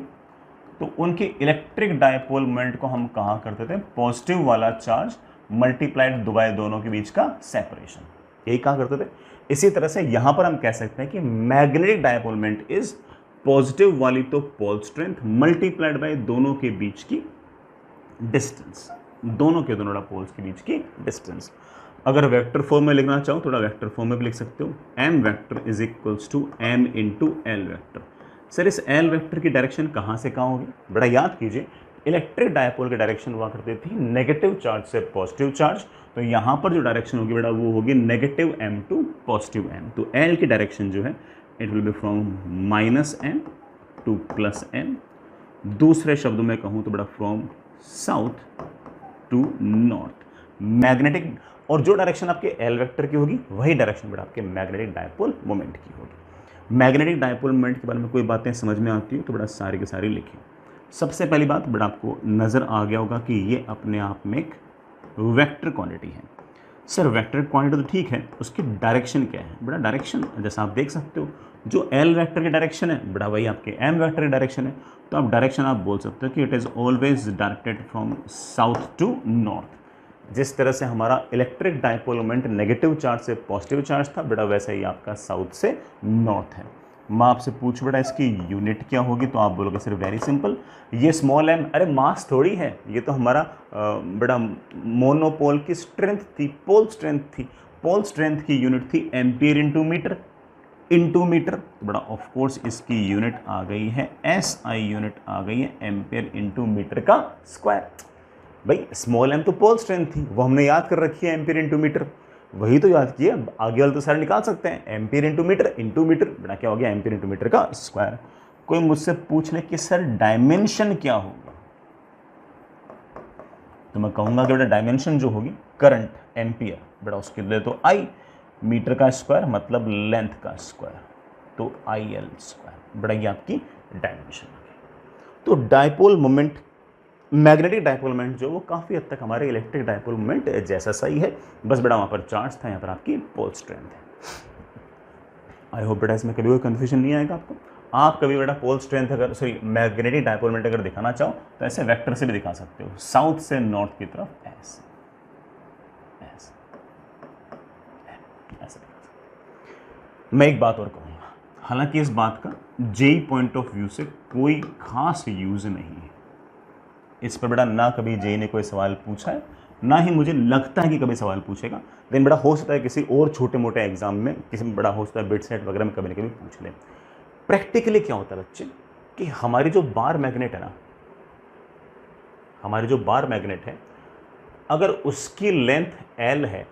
तो उनके इलेक्ट्रिक डायपोल मोमेंट को हम कहा करते थे पॉजिटिव वाला चार्ज मल्टीप्लाइड बाय दोनों के बीच का सेपरेशन, यही कहा करते थे। इसी तरह से यहां पर हम कह सकते हैं कि magnetic dipole moment is positive वाली तो पोल स्ट्रेंथ मल्टीप्लाइड बाय दोनों के बीच की डिस्टेंस, दोनों पोल्स के बीच की डिस्टेंस। अगर वेक्टर फॉर्म में लिखना चाहो थोड़ा वेक्टर फॉर्म में भी लिख सकते हो, M vector is equals to M into L vector. Sir इस एल वेक्टर की डायरेक्शन कहाँ से कहाँ होगी, बड़ा याद कीजिए इलेक्ट्रिक डायपोल की डायरेक्शन हुआ करती थी नेगेटिव चार्ज से पॉजिटिव चार्ज, तो यहाँ पर जो डायरेक्शन होगी बेटा वो होगी negative M to positive M. तो एल की डायरेक्शन जो है it will be from minus M to plus M, दूसरे शब्दों में कहूँ तो बेटा from south to north. Magnetic और जो डायरेक्शन आपके एल वेक्टर की होगी वही डायरेक्शन बेटा आपके मैग्नेटिक डायपोल मोमेंट की होगी। मैग्नेटिक डायपोल मोमेंट के बारे में कोई बातें समझ में आती है तो बेटा सारी की सारी लिखिए। सबसे पहली बात बेटा आपको नज़र आ गया होगा कि ये अपने आप में एक वेक्टर क्वांटिटी है। सर वेक्टर क्वांटिटी तो ठीक है, उसकी डायरेक्शन क्या है बेटा, डायरेक्शन जैसा आप देख सकते हो जो एल वेक्टर की डायरेक्शन है बेटा वही आपके एम वेक्टर की डायरेक्शन है, तो आप डायरेक्शन आप बोल सकते हो कि it is always directed from south to north. जिस तरह से हमारा electric dipole moment negative charge से पॉजिटिव चार्ज था बेटा वैसे ही आपका साउथ से नॉर्थ है। मैं आपसे पूछ बेटा इसकी यूनिट क्या होगी तो आप बोलोगे सर वेरी सिंपल, ये स्मॉल एम, अरे मास थोड़ी है, ये तो हमारा बेटा मोनोपोल की स्ट्रेंथ थी, पोल स्ट्रेंथ थी। पोल स्ट्रेंथ की यूनिट थी एम्पियर इंटू मीटर, तो बड़ा ऑफ कोर्स इसकी यूनिट आ गई है SI यूनिट आ गई है एम्पियर इंटू मीटर का स्क्वायर। भाई स्मॉल एम तो पोल स्ट्रेंथ थी वो हमने याद कर रखी है एम्पियर इंटू मीटर, वही तो याद किए, आगे वाले तो सारे निकाल सकते हैं। एम्पियर इंटू मीटर बड़ा क्या हो गया एम्पियर इंटू मीटर का स्क्वायर। कोई मुझसे पूछ ले कि सर डायमेंशन क्या होगा तो मैं कहूंगा कि बेटा डायमेंशन जो होगी करंट एम्पियर बेटा उसके लिए तो I, मीटर का स्क्वायर मतलब लेंथ का स्क्वायर तो IL स्क्वायर, बड़ा ये आपकी डायमेंशन होगी। तो dipole moment magnetic dipole moment जो वो काफ़ी हद तक हमारे इलेक्ट्रिक डायपोल मोमेंट जैसा सही है, बस बेटा वहाँ पर चार्ज था, यहाँ पर आपकी पोल स्ट्रेंथ है। आई होप बेटा इसमें कभी कोई कन्फ्यूजन नहीं आएगा आपको। आप कभी बेटा पोल स्ट्रेंथ अगर मैग्नेटिक डायपोल मोमेंट अगर दिखाना चाहो तो ऐसे वेक्टर से भी दिखा सकते हो, साउथ से नॉर्थ की तरफ ऐसे मैं एक बात और कहूँगा, हालांकि इस बात का जेई पॉइंट ऑफ व्यू से कोई खास यूज़ नहीं है, इस पर बेटा ना कभी जेई ने कोई सवाल पूछा है ना ही मुझे लगता है कि कभी सवाल पूछेगा, लेकिन बड़ा हो सकता है किसी और छोटे मोटे एग्जाम में, किसी में बड़ा हो सकता है बिट सेट वगैरह में कभी ना कभी पूछ ले। प्रैक्टिकली क्या होता है बच्चे कि हमारी जो बार मैग्नेट है ना, हमारी जो बार मैग्नेट है अगर उसकी लेंथ L है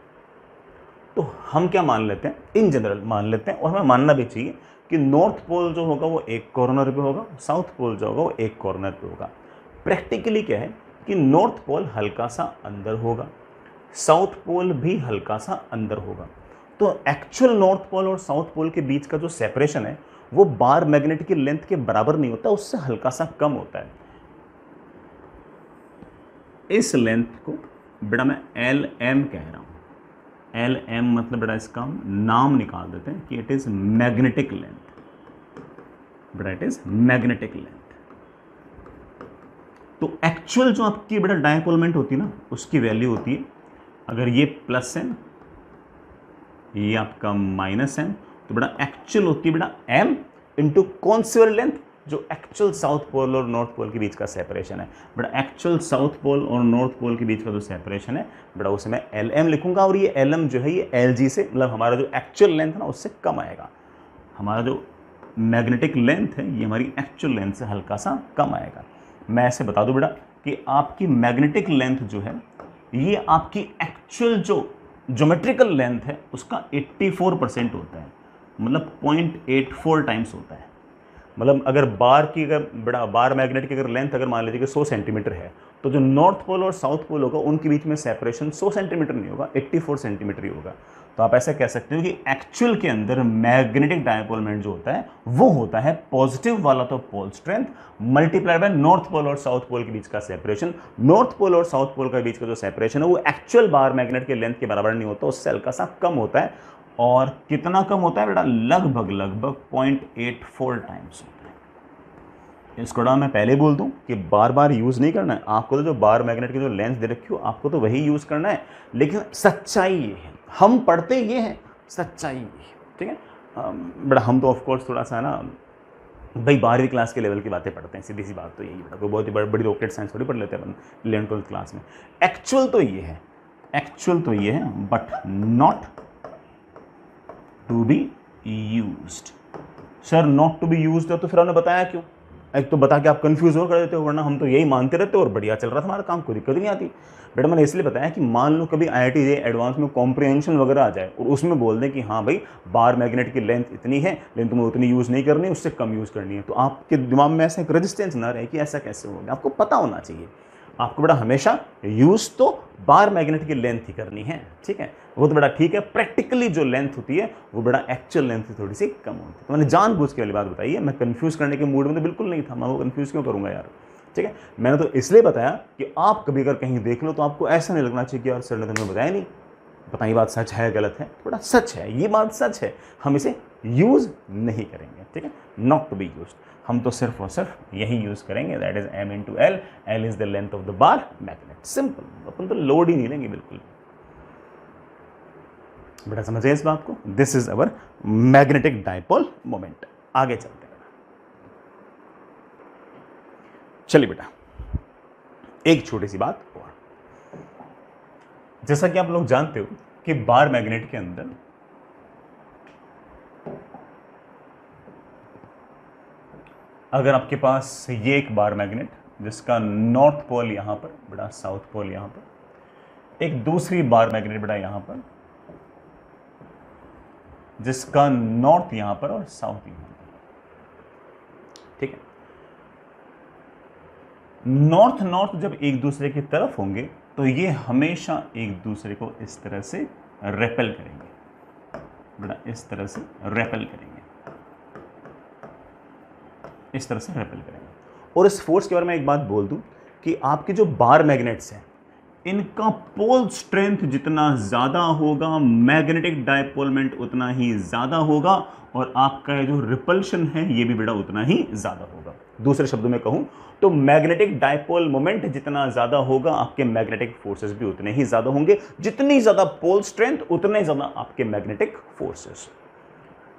तो हम क्या मान लेते हैं, इन जनरल मान लेते हैं और हमें मानना भी चाहिए कि नॉर्थ पोल जो होगा वो एक कॉर्नर पे होगा, साउथ पोल जो होगा वो एक कॉर्नर पे होगा। प्रैक्टिकली क्या है कि नॉर्थ पोल हल्का सा अंदर होगा, साउथ पोल भी हल्का सा अंदर होगा, तो एक्चुअल नॉर्थ पोल और साउथ पोल के बीच का जो सेपरेशन है वो बार मैग्नेट की लेंथ के बराबर नहीं होता, उससे हल्का सा कम होता है। इस लेंथ को बेटा मैं LM कह रहा हूं, LM मतलब बेटा इसका हम नाम निकाल देते हैं कि इट इज मैग्नेटिक लेंथ, बेटा इट इज मैग्नेटिक लेंथ। तो एक्चुअल जो आपकी बेटा डायपोल मोमेंट होती है ना उसकी वैल्यू होती है, अगर ये +M ये आपका -M तो बेटा एक्चुअल होती है बेटा M इंटू कौन सी वाली लेंथ, जो एक्चुअल साउथ पोल और नॉर्थ पोल के बीच का सेपरेशन है। बेटा एक्चुअल साउथ पोल और नॉर्थ पोल के बीच का जो सेपरेशन है बेटा उसे मैं LM लिखूंगा और ये LM जो है ये LG से मतलब हमारा जो एक्चुअल लेंथ है ना उससे कम आएगा। हमारा जो मैग्नेटिक लेंथ है ये हमारी एक्चुअल लेंथ से हल्का सा कम आएगा। मैं ऐसे बता दूं बेटा कि आपकी मैग्नेटिक लेंथ जो है ये आपकी एक्चुअल जो ज्योमेट्रिकल लेंथ है उसका 84% होता है, मतलब 0.84 टाइम्स होता है। मतलब अगर बार की अगर बड़ा बार मैग्नेट की अगर लेंथ अगर मान लीजिए कि 100 सेंटीमीटर है तो जो नॉर्थ पोल और साउथ पोल होगा उनके बीच में सेपरेशन 100 सेंटीमीटर नहीं होगा, 84 सेंटीमीटर ही होगा। तो आप ऐसा कह सकते हो कि एक्चुअल के अंदर मैग्नेटिक डायपोल मोमेंट जो होता है वो होता है पॉजिटिव वाला तो pole strength multiply by north pole और साउथ पोल के बीच का सेपरेशन। नॉर्थ पोल और साउथ पोल के बीच का जो सेपरेशन है वो एक्चुअल बार मैग्नेट के लेंथ के बराबर नहीं होता, उससे हल्का सा कम होता है। और कितना कम होता है बेटा? लगभग 0.84 टाइम्स होता है। इसको मैं पहले बोल दूं कि बार बार यूज नहीं करना है आपको, तो जो बार मैग्नेट की जो लेंथ दे रखी हो आपको तो वही यूज करना है, लेकिन सच्चाई ये है, हम पढ़ते ये हैं, सच्चाई ये है, ठीक है। बेटा हम तो ऑफकोर्स थोड़ा सा ना भाई 12वीं क्लास के लेवल की बातें पढ़ते हैं, सीधी सी बात तो यही बेटा, कोई बहुत ही बड़ी रॉकेट साइंस थोड़ी पढ़ लेते हैं अपन 11th-12th क्लास में। एक्चुअल तो ये है, एक्चुअल तो ये है, but not to be used. Sir not to be used है तो फिर हमने बताया क्यों? एक तो बता के आप कंफ्यूज हो कर देते हो, वरना हम तो यही मानते रहते हो और बढ़िया चल रहा था हमारा काम, कोई दिक्कत नहीं आती। बेटा मैंने इसलिए बताया कि मान लो कभी IIT जे एडवांस में कॉम्प्रिहेंशन वगैरह आ जाए और उसमें बोल दें कि हाँ भाई बार मैग्नेट की लेंथ इतनी है लेकिन तुम्हें उतनी यूज़ नहीं करनी, उससे कम यूज़ करनी है, तो आपके दिमाग में ऐसा एक रेजिस्टेंस ना रहे कि ऐसा कैसे होगा। आपको पता होना चाहिए, आपको बेटा हमेशा यूज़ तो बार मैग्नेट की लेंथ ही करनी है, ठीक है। वो तो बड़ा ठीक है, प्रैक्टिकली जो लेंथ होती है वो बड़ा एक्चुअल लेंथ से थोड़ी सी कम होती है। तो मैंने जानबूझ के वाली बात बताई है, मैं कंफ्यूज करने के मूड में तो बिल्कुल नहीं था, मैं वो कंफ्यूज क्यों करूंगा यार, ठीक है। मैंने तो इसलिए बताया कि आप कभी अगर कहीं देख लो तो आपको ऐसा नहीं लगना चाहिए कि यार सर ने तो हमें बताया नहीं, पता नहीं बात सच है गलत है, थोड़ा सच है, ये बात सच है, हम इसे यूज़ नहीं करेंगे, ठीक है, नॉट टू बी यूज्ड। हम तो सिर्फ और सिर्फ यही यूज़ करेंगे, that is m into l, l is the length of the bar magnet, simple. अपन तो लोड ही नहीं लेंगे बिल्कुल। बेटा समझे इस बात को? This is our magnetic dipole moment. आगे चलते हैं, चलिए बेटा एक छोटी सी बात और, जैसा कि आप लोग जानते हो कि बार मैग्नेट के अंदर अगर आपके पास ये एक बार मैग्नेट जिसका नॉर्थ पोल यहां पर, बेटा साउथ पोल यहां पर, एक दूसरी बार मैग्नेट बेटा यहां पर जिसका नॉर्थ यहां पर और साउथ यहां पर, ठीक है। नॉर्थ नॉर्थ जब एक दूसरे की तरफ होंगे तो ये हमेशा एक दूसरे को इस तरह से रेपेल करेंगे, बेटा इस तरह से रेपेल करेंगे, इस तरह से रेपेल करेंगे। और इस फोर्स के बारे में एक बात बोल दूं कि आपके जो बार मैग्नेट्स हैं इनका पोल स्ट्रेंथ जितना ज्यादा होगा मैग्नेटिक डायपोलमेंट उतना ही ज्यादा होगा, और आपका जो रिपल्शन है ये भी बेटा उतना ही ज्यादा होगा। दूसरे शब्दों में कहूं तो मैग्नेटिक डायपोल मोमेंट जितना ज्यादा होगा आपके मैग्नेटिक फोर्सेस भी उतने ही ज्यादा होंगे। जितनी ज्यादा पोल स्ट्रेंथ उतने ज्यादा आपके मैग्नेटिक फोर्सेस।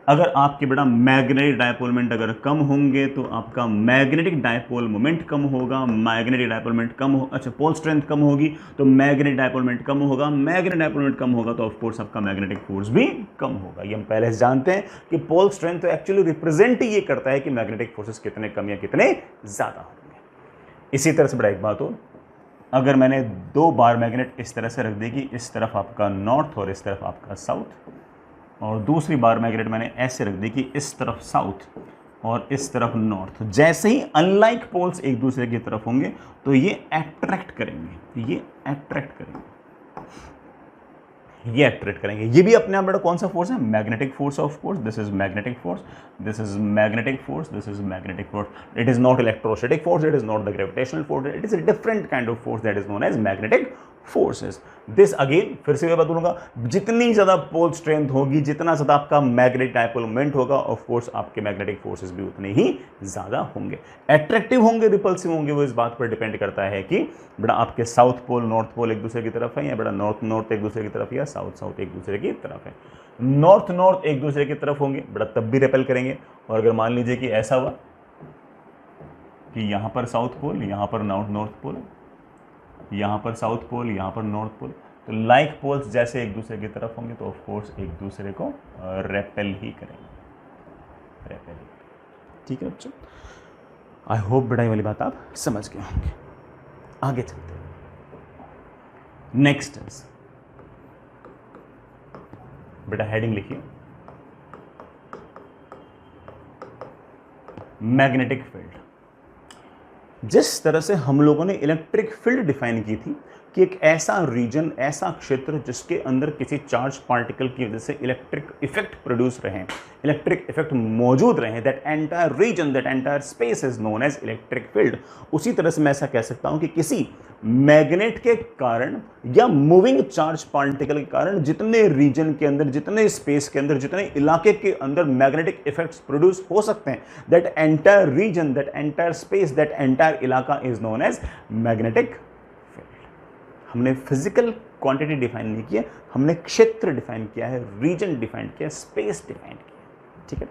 अगर आपके बेटा मैग्नेटिक डायपोल मोमेंट अगर कम होंगे तो आपका मैग्नेटिक डायपोल मोमेंट कम होगा, मैग्नेटिक डायपोल मोमेंट कम हो, अच्छा पोल स्ट्रेंथ कम होगी तो मैग्नेटिक डायपोल मोमेंट कम होगा, मैग्नेटिक डायपोल मोमेंट कम होगा तो ऑफ कोर्स आपका मैग्नेटिक फोर्स भी कम होगा। ये हम पहले से जानते हैं कि पोल स्ट्रेंथ तो एक्चुअली रिप्रेजेंट ये करता है कि मैग्नेटिक फोर्सेस कितने कम या कितने ज्यादा होंगे। इसी तरह से बड़ा एक बात हो, अगर मैंने दो बार मैग्नेट इस तरह से रख दी कि इस तरफ आपका नॉर्थ और इस तरफ आपका साउथ, और दूसरी बार मैग्नेट मैंने ऐसे रख दी कि इस तरफ साउथ और इस तरफ नॉर्थ, जैसे ही अनलाइक पोल्स एक दूसरे की तरफ होंगे तो ये अट्रैक्ट करेंगे, ये अट्रैक्ट करेंगे, ये अट्रैक्ट करेंगे। ये भी अपने आप बेटा कौन सा फोर्स है? Magnetic force of course. This is magnetic force, this is magnetic force, this is magnetic force. It is not electrostatic force, it is not the gravitational force, it is a different kind of force that is known as magnetic forces. This again फिर से मैं बताऊंगा, जितनी ज्यादा pole strength होगी, जितना ज्यादा आपका मैग्नेटिक डायपोल मोमेंट होगा, ऑफ कोर्स आपके मैग्नेटिक फोर्सेस भी उतने ही ज्यादा होंगे। अट्रैक्टिव होंगे, रिपल्सिव होंगे, वो इस बात पर डिपेंड करता है कि बेटा आपके साउथ पोल नॉर्थ पोल एक दूसरे की तरफ है या बेटा नॉर्थ नॉर्थ एक दूसरे की तरफ या साउथ साउथ एक दूसरे की तरफ है। नॉर्थ नॉर्थ एक दूसरे की तरफ होंगे बेटा तब भी रेपेल करेंगे। और अगर मान लीजिए कि ऐसा हुआ कि यहां पर साउथ पोल, यहां पर नॉर्थ पोल, यहाँ पर साउथ पोल, यहाँ पर नॉर्थ पोल, तो लाइक पोल्स जैसे एक दूसरे की तरफ होंगे तो ऑफ कोर्स एक दूसरे को रेपेल ही करेंगे, रेपेल। ठीक है बच्चों, आई होप बेटा ये वाली बात आप समझ गए होंगे। आगे चलते हैं, नेक्स्ट इज बेटा हेडिंग लिखिए मैग्नेटिक फील्ड। जिस तरह से हम लोगों ने इलेक्ट्रिक फील्ड डिफाइन की थी कि एक ऐसा रीजन, ऐसा क्षेत्र जिसके अंदर किसी चार्ज पार्टिकल की वजह से इलेक्ट्रिक इफेक्ट प्रोड्यूस रहे, इलेक्ट्रिक इफेक्ट मौजूद रहे, that entire region, that entire space is known as electric field. उसी तरह से मैं ऐसा कह सकता हूं कि किसी मैग्नेट के कारण या मूविंग चार्ज पार्टिकल के कारण जितने रीजन के अंदर, जितने स्पेस के अंदर, जितने इलाके के अंदर मैग्नेटिक इफेक्ट्स प्रोड्यूस हो सकते हैं, that entire region, that entire space, that entire इलाका is known as magnetic field. हमने फिजिकल क्वांटिटी डिफाइन नहीं किया, हमने क्षेत्र डिफाइन किया है, रीजन डिफाइन किया, स्पेस डिफाइन किया। ठीक है,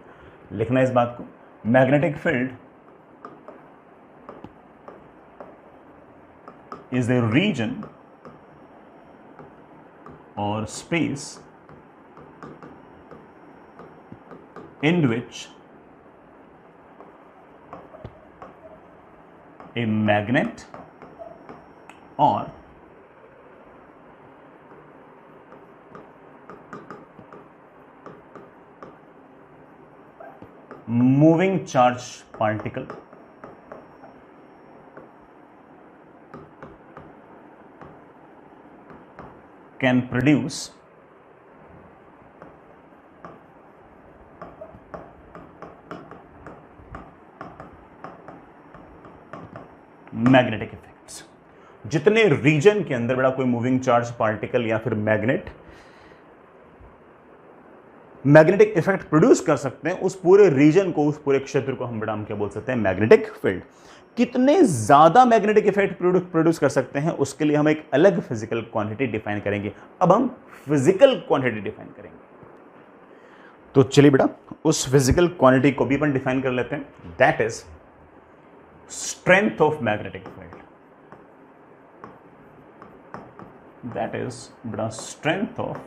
लिखना इस बात को, magnetic field is a region or space in which a magnet or moving charge particle can produce magnetic effects. जितने रीजन के अंदर बड़ा कोई मूविंग चार्ज पार्टिकल या फिर मैग्नेट मैग्नेटिक इफेक्ट प्रोड्यूस कर सकते हैं, उस पूरे रीजन को, उस पूरे क्षेत्र को हम बड़ा हम क्या बोल सकते हैं, मैग्नेटिक फील्ड। कितने ज्यादा मैग्नेटिक इफेक्ट प्रोड्यूस कर सकते हैं, उसके लिए हम एक अलग फिजिकल क्वांटिटी डिफाइन करेंगे। अब हम फिजिकल क्वांटिटी डिफाइन करेंगे, तो चलिए बेटा उस फिजिकल क्वांटिटी को भी अपन डिफाइन कर लेते हैं। That is strength of magnetic field. That is बेटा स्ट्रेंथ ऑफ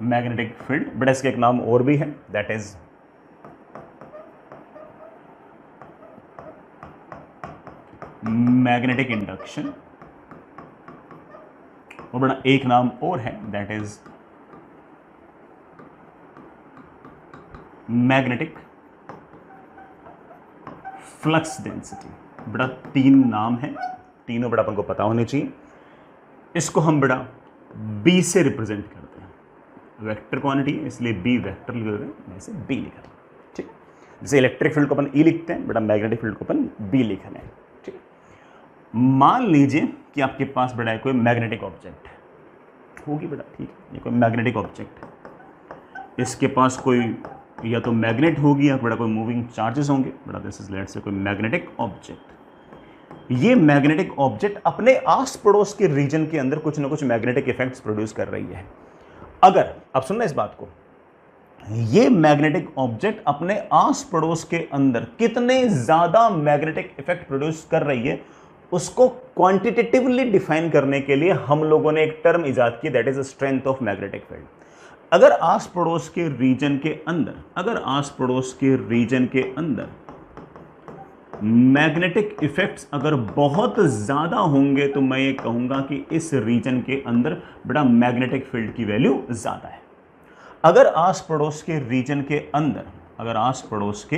मैग्नेटिक फील्ड। बेटा इसका एक नाम और भी है, दैट इज मैग्नेटिक इंडक्शन। और बड़ा एक नाम और है, that is magnetic flux density. बड़ा तीन नाम है, तीनों बड़ा अपन को पता होने चाहिए। इसको हम बड़ा बी से रिप्रेजेंट करते हैं, वेक्टर क्वांटिटी है इसलिए बी वेक्टर लिख रहे हैं, ऐसे बी लिखा है। ठीक, जैसे इलेक्ट्रिक फील्ड को अपन ई लिखते हैं, बड़ा मैग्नेटिक फील्ड को अपन बी लिखा है। ठीक, मान लीजिए कि आपके पास बड़ा है कोई मैग्नेटिक ऑब्जेक्ट होगी बेटा, ठीक है, ये कोई मैग्नेटिक ऑब्जेक्ट है, इसके पास कोई या तो मैग्नेट होगी या बड़ा कोई मूविंग चार्जेस होंगे। बड़ा दिस इज लेट्स से कोई मैग्नेटिक ऑब्जेक्ट। ये मैग्नेटिक ऑब्जेक्ट अपने आस पड़ोस के रीजन के अंदर कुछ ना कुछ मैग्नेटिक इफेक्ट्स प्रोड्यूस कर रही है। अगर, अब सुनना इस बात को, ये मैग्नेटिक ऑब्जेक्ट अपने आस पड़ोस के अंदर कितने ज्यादा मैग्नेटिक इफेक्ट प्रोड्यूस कर रही है, उसको क्वांटिटेटिवली डिफाइन करने के लिए हम लोगों ने एक टर्म इजाद की, that is strength of magnetic field. अगर आस पड़ोस के रीजन के अंदर, अगर आस पड़ोस के रीजन के अंदर मैग्नेटिक इफेक्ट्स अगर बहुत ज्यादा होंगे, तो मैं ये कहूंगा कि इस रीजन के अंदर बड़ा मैग्नेटिक फील्ड की वैल्यू ज्यादा है। अगर आस पड़ोस के रीजन के अंदर, अगर आस पड़ोस के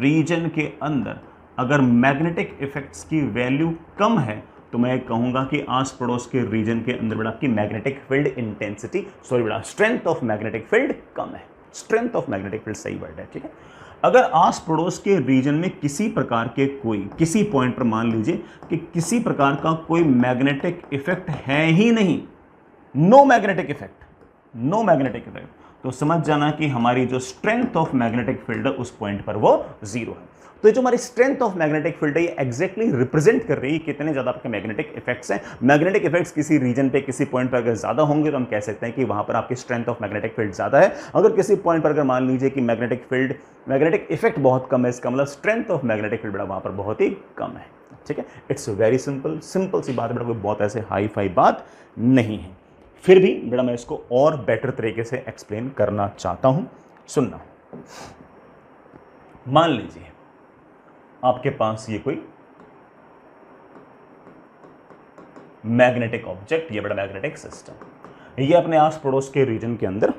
रीजन के अंदर अगर मैग्नेटिक इफेक्ट्स की वैल्यू कम है, तो मैं कहूंगा कि आस पड़ोस के रीजन के अंदर बड़ा की मैग्नेटिक फील्ड इंटेंसिटी, सॉरी बड़ा स्ट्रेंथ ऑफ मैग्नेटिक फील्ड कम है। स्ट्रेंथ ऑफ मैग्नेटिक फील्ड सही वर्ड है, ठीक है। अगर आस पड़ोस के रीजन में किसी प्रकार के कोई, किसी पॉइंट पर मान लीजिए कि किसी प्रकार का कोई मैग्नेटिक इफेक्ट है ही नहीं, no magnetic effect, no magnetic effect, तो समझ जाना कि हमारी जो स्ट्रेंथ ऑफ मैग्नेटिक फील्ड है उस पॉइंट पर वो जीरो है। तो ये जो हमारी स्ट्रेंथ ऑफ मैग्नेटिक फील्ड है, ये एग्जैक्टली रिप्रेजेंट कर रही है कितने ज्यादा आपके मैग्नेटिक इफेक्ट्स हैं। मैग्नेटिक इफेक्ट्स किसी रीजन पे, किसी पॉइंट पर अगर ज्यादा होंगे तो हम कह सकते हैं कि वहां पर आपकी स्ट्रेंथ ऑफ मैग्नेटिक फील्ड ज्यादा है। अगर किसी पॉइंट पर अगर मान लीजिए कि मैग्नेटिक फील्ड, मैग्नेटिक इफेक्ट बहुत कम है, इसका मतलब स्ट्रेंथ ऑफ मैग्नेटिक फील्ड वहां पर बहुत ही कम है, ठीक है। इट्स वेरी सिंपल, सिंपल सी बात है, कोई बहुत ऐसे हाई फाई बात नहीं है। फिर भी बेटा मैं इसको और बेटर तरीके से एक्सप्लेन करना चाहता हूं, सुनना। मान लीजिए आपके पास ये कोई मैग्नेटिक ऑब्जेक्ट, ये बड़ा मैग्नेटिक सिस्टम, ये अपने आस पड़ोस के रीजन के अंदर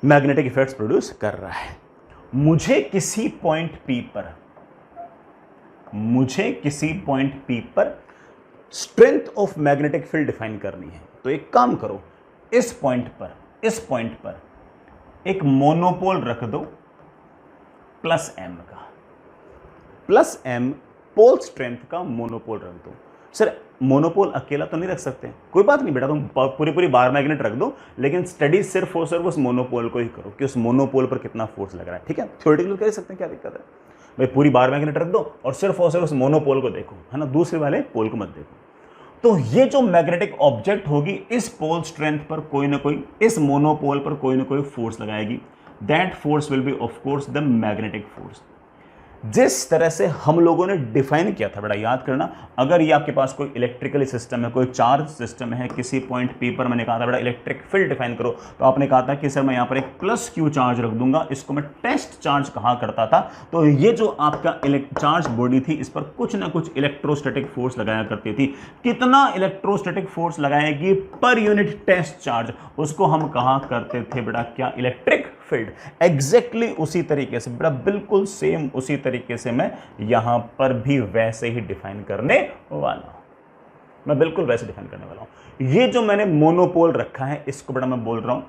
मैग्नेटिक इफेक्ट्स प्रोड्यूस कर रहा है। मुझे किसी पॉइंट P पर strength of magnetic field define करनी है, तो एक काम करो, इस पॉइंट पर एक मोनोपोल रख दो प्लस m पोल स्ट्रेंथ का मोनोपोल रख दो। सर मोनोपोल अकेला तो नहीं रख सकते, कोई बात नहीं बेटा, तुम पूरी बार मैग्नेट रख दो, लेकिन स्टडी सिर्फ और सिर्फ उस मोनोपोल को ही करो कि उस मोनोपोल पर कितना फोर्स लग रहा है। ठीक है, थ्योरेटिकल कर सकते हैं, क्या दिक्कत है भाई, पूरी बार मैग्नेट रख दो और सिर्फ उस मोनोपोल को देखो, है ना, दूसरे वाले पोल को मत देखो। तो ये जो मैग्नेटिक ऑब्जेक्ट होगी, इस पोल स्ट्रेंथ पर कोई ना कोई, इस मोनोपोल पर कोई ना कोई फोर्स लगाएगी। That force will be of course the magnetic force. जिस तरह से हम लोगों ने डिफाइन किया था, बड़ा याद करना, अगर ये आपके पास कोई इलेक्ट्रिकल सिस्टम है, कोई चार्ज सिस्टम है, किसी पॉइंट P पर मैंने कहा था बड़ा इलेक्ट्रिक फील्ड डिफाइन करो, तो आपने कहा था कि सर मैं यहां पर एक प्लस Q चार्ज रख दूंगा, इसको मैं टेस्ट चार्ज कहा करता था। तो ये जो आपका चार्ज बॉडी थी, इस पर कुछ ना कुछ इलेक्ट्रोस्टैटिक फोर्स लगाया करती थी। कितना इलेक्ट्रोस्टैटिक फोर्स लगाएगी पर यूनिट टेस्ट चार्ज, उसको हम कहा करते थे बेटा क्या, इलेक्ट्रिक फील्ड। एग्जैक्टली उसी तरीके से बेटा, बिल्कुल सेम उसी तरीके से मैं यहां पर भी वैसे ही डिफाइन करने वाला हूं, मैं बिल्कुल वैसे डिफाइन करने वाला हूं। ये जो मैंने मोनोपोल रखा है, इसको बेटा मैं बोल रहा हूं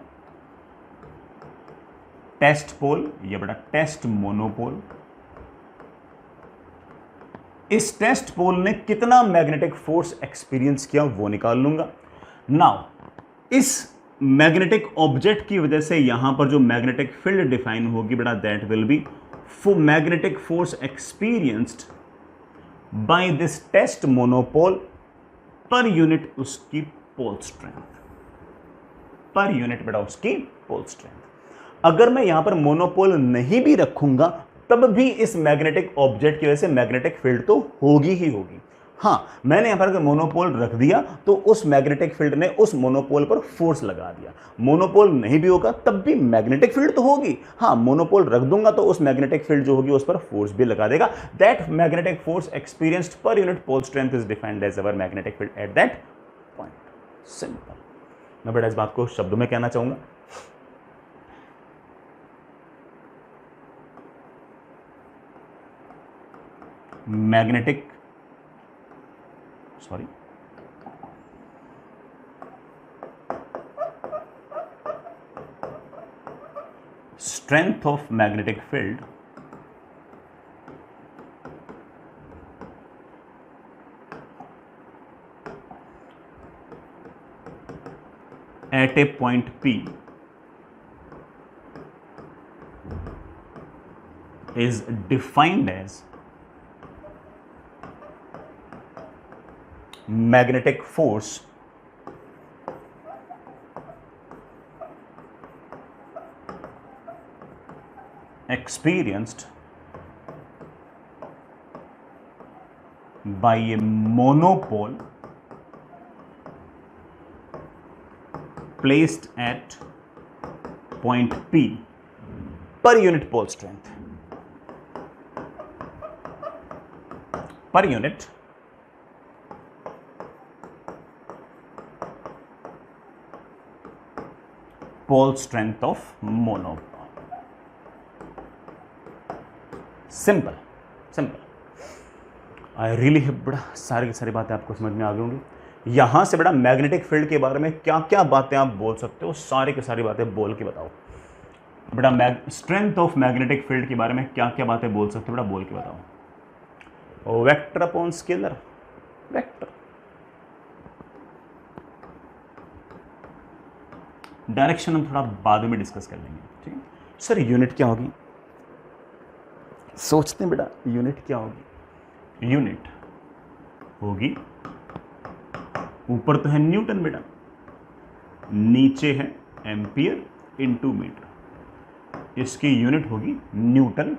टेस्ट पोल, ये बेटा टेस्ट मोनोपोल। इस टेस्ट पोल ने कितना मैग्नेटिक फोर्स एक्सपीरियंस किया वो निकाल लूंगा। नाउ इस मैग्नेटिक ऑब्जेक्ट की वजह से यहां पर जो मैग्नेटिक फील्ड डिफाइन होगी बेटा, that will be for magnetic force experienced by this test monopole per unit उसकी पोल स्ट्रेंथ, पर यूनिट बेटा उसकी पोल स्ट्रेंथ। अगर मैं यहां पर मोनोपोल नहीं भी रखूंगा, तब भी इस मैग्नेटिक ऑब्जेक्ट की वजह से मैग्नेटिक फील्ड तो होगी ही होगी। हां, मैंने यहां पर अगर मोनोपोल रख दिया तो उस मैग्नेटिक फील्ड ने उस मोनोपोल पर फोर्स लगा दिया। मोनोपोल नहीं भी होगा तब भी मैग्नेटिक फील्ड तो होगी। हां, मोनोपोल रख दूंगा तो उस मैग्नेटिक फील्ड जो होगी उस पर फोर्स भी लगा देगा। That magnetic force experienced per unit pole strength is defined as our magnetic field at that point. Simple. मैं बेटा इस बात को शब्दों में कहना चाहूंगा, magnetic strength of magnetic field at a point P is defined as magnetic force experienced by a monopole placed at point P per unit pole strength, per unit pole strength of monopole. Simple simple. I really hope बड़ा सारी की सारी बातें आपको समझ में आ गई होंगी। यहां से बड़ा मैग्नेटिक फील्ड के बारे में क्या क्या बातें आप बोल सकते हो, सारी की सारी बातें बोल के बताओ बेटा। स्ट्रेंथ ऑफ मैग्नेटिक फील्ड के बारे में क्या क्या बातें बोल सकते हो बेटा, बोल के बताओ। Vector upon scalar, vector. Direction हम थोड़ा बाद में डिस्कस कर लेंगे, ठीक है। सर यूनिट क्या होगी, सोचते हैं बेटा यूनिट क्या होगी। यूनिट होगी, ऊपर तो है न्यूटन बेटा, नीचे है एम्पियर इनटू मीटर। इसकी यूनिट होगी Newton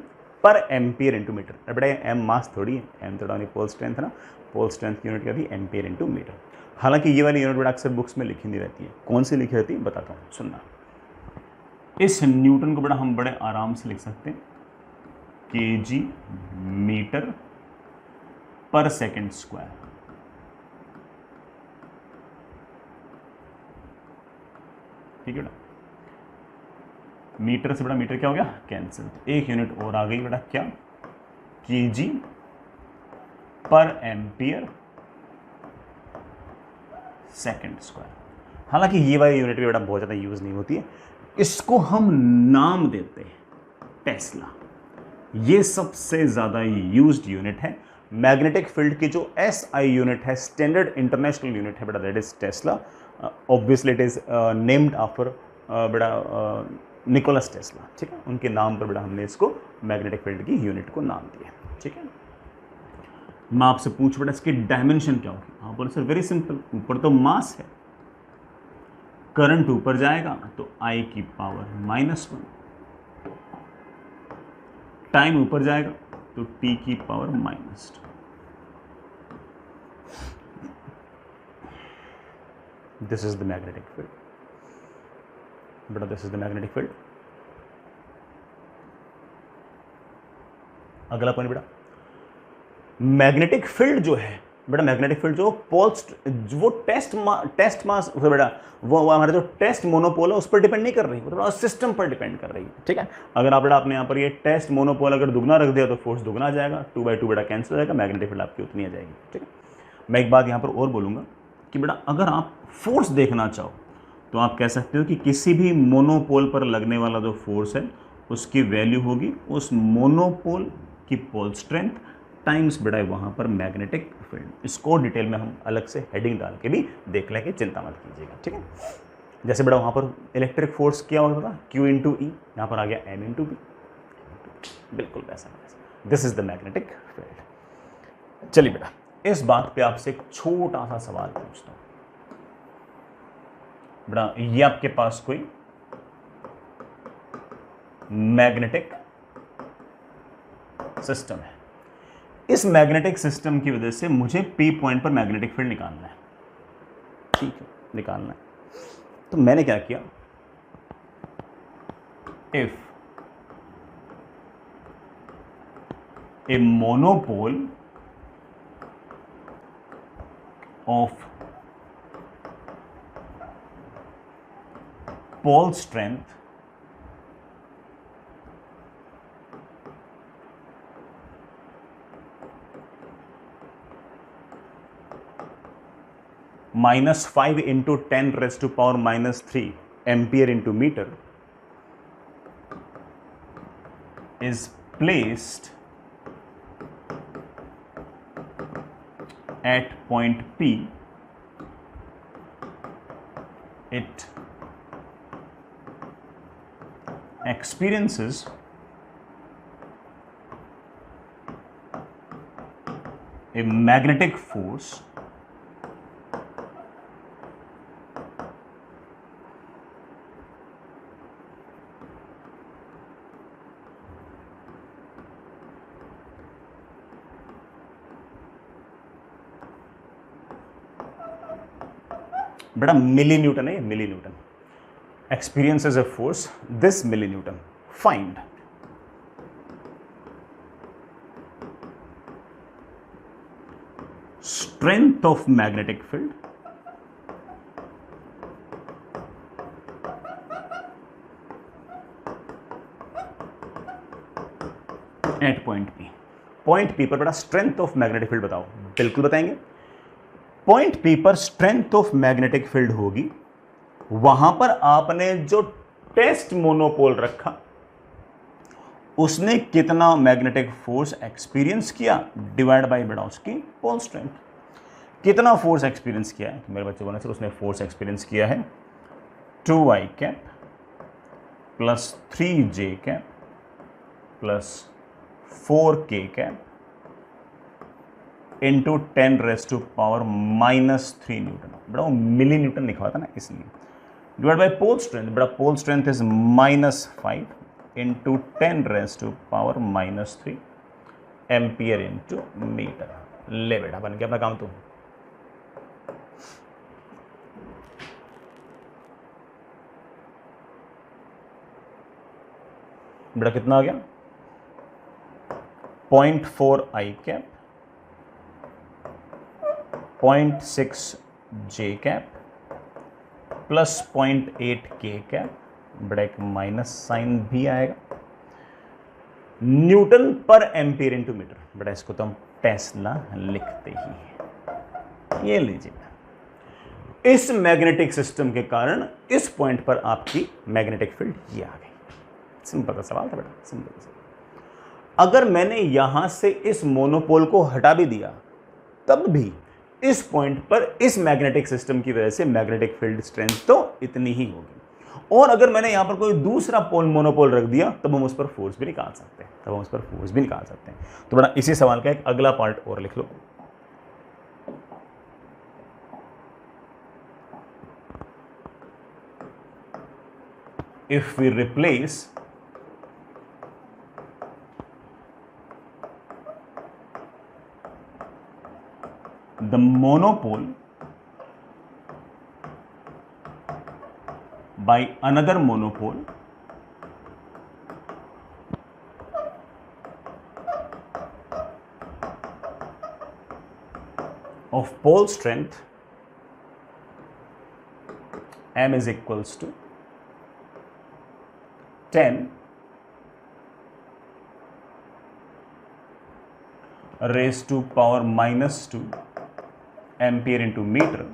per ampere into metre. अब बेटा एम मास थोड़ी है, एम थोड़ा नहीं पोल स्ट्रेंथ है ना, पोल स्ट्रेंथ की यूनिट क्या थी, एम्पियर इनटू मीटर। हालांकि ये वाली यूनिट बेटा अक्सर बुक्स में लिखी नहीं रहती है, कौन सी लिखी रहती है बताता हूँ, सुनना। इस न्यूटन को बेटा हम बड़े आराम से लिख सकते हैं kg मीटर पर सेकेंड स्क्वायर। ठीक है ना, मीटर से बड़ा मीटर क्या हो गया, कैंसिल। एक यूनिट और आ गई बेटा, क्या, केजी पर एम्पियर सेकंड स्क्वायर। हालांकि ये वाली यूनिट भी बेटा बहुत ज़्यादा यूज़ नहीं होती है, इसको हम नाम देते हैं टेस्ला। ये सबसे ज़्यादा यूज्ड यूनिट है। मैग्नेटिक फील्ड की जो एसआई यूनिट है, स्टैंडर्ड इंटरनेशनल यूनिट है बेटा, that is Tesla. Obviously it is named after बेटा निकोलस टेस्ला, ठीक है, उनके नाम पर बेटा हमने इसको मैग्नेटिक फील्ड की यूनिट को नाम दिया, ठीक है। मैं आपसे पूछ बेटा इसकी डायमेंशन क्या होगी, आप बोले सर वेरी सिंपल, ऊपर तो मास है, करंट ऊपर जाएगा तो I की पावर -1, टाइम ऊपर जाएगा तो T की power -2। This is the magnetic field बेटा, this is the magnetic field. अगला पॉइंट बेटा, मैग्नेटिक फील्ड जो है बेटा, मैग्नेटिक फील्ड जो वो टेस्ट मास बेटा, वो हमारा जो टेस्ट मोनोपोल है उस पर डिपेंड नहीं कर रही, वो सिस्टम पर डिपेंड कर रही है, ठीक है। अगर आप बेटा आपने यहाँ पर ये टेस्ट मोनोपोल अगर दुगना रख दिया तो फोर्स दुगना आ जाएगा, 2/2 बेटा कैंसिल हो जाएगा, मैग्नेटिक फील्ड आपकी उतनी आ जाएगी, ठीक है। मैं एक बात यहाँ पर और बोलूँगा कि बेटा अगर आप फोर्स देखना चाहो तो आप कह सकते हो कि किसी भी मोनोपोल पर लगने वाला जो फोर्स है उसकी वैल्यू होगी उस मोनोपोल की पोल स्ट्रेंथ टाइम्स बेटा वहाँ पर मैग्नेटिक फील्ड। इसको डिटेल में हम अलग से हेडिंग डाल के भी देख लेंगे, चिंता मत कीजिएगा, ठीक है। जैसे बेटा वहाँ पर इलेक्ट्रिक फोर्स क्या होता था, Q × E, यहाँ पर आ गया M × B, बिल्कुल वैसा। This is the magnetic field. चलिए बेटा इस बात पे आपसे एक छोटा सा सवाल पूछता हूँ बेटा, ये आपके पास कोई मैग्नेटिक सिस्टम है, इस मैग्नेटिक सिस्टम की वजह से मुझे P पॉइंट पर मैग्नेटिक फील्ड निकालना है, ठीक है, निकालना है। तो मैंने क्या किया, if a monopole of pole strength -5 × 10⁻³ ampere × metre is placed at point P, it experiences a magnetic force बेटा मिली न्यूटन है, ये मिली Newton, experiences a force this millinewton, find strength of magnetic field at point P। Point P पर बेटा strength of magnetic field बताओ, बिल्कुल बताएंगे। Point P पर strength of magnetic field होगी, वहां पर आपने जो टेस्ट मोनोपोल रखा उसने कितना मैग्नेटिक फोर्स एक्सपीरियंस किया डिवाइड बाय बेटा उसकी पोल स्ट्रेंथ। कितना फोर्स एक्सपीरियंस किया है, तो मेरे बच्चे बोले सर उसने फोर्स एक्सपीरियंस किया है 2I cap plus 3J cap plus 4K cap into 10⁻³ -3 Newton. बेटा वो मिली न्यूटन लिखा हुआ था ना, इसलिए डिवाइड बाय पोल स्ट्रेंथ, बेटा pole strength is -5 into 10⁻³ ampere into metre. ले बेटा बन गया अपना काम। तो बेटा कितना आ गया, 0.4I cap 0.6J cap plus 0.8K cap बड़ा एक माइनस साइन भी आएगा। Newton per ampere into metre, बड़ा इसको तो हम टेस्ला लिखते ही हैं। ये लीजिए, इस मैग्नेटिक सिस्टम के कारण इस पॉइंट पर आपकी मैग्नेटिक फील्ड ये आ गई। सिंपल सा सवाल था बेटा, सिंपल सा। अगर मैंने यहां से इस मोनोपोल को हटा भी दिया तब भी इस पॉइंट पर इस मैग्नेटिक सिस्टम की वजह से मैग्नेटिक फील्ड स्ट्रेंथ तो इतनी ही होगी। और अगर मैंने यहां पर कोई दूसरा पोल मोनोपोल रख दिया तब हम उस पर फोर्स भी निकाल सकते हैं, तो बड़ा इसी सवाल का एक अगला पार्ट और लिख लो। If we replace the monopole by another monopole of pole strength M is equals to 10 raised to power minus 2 ampere into meter,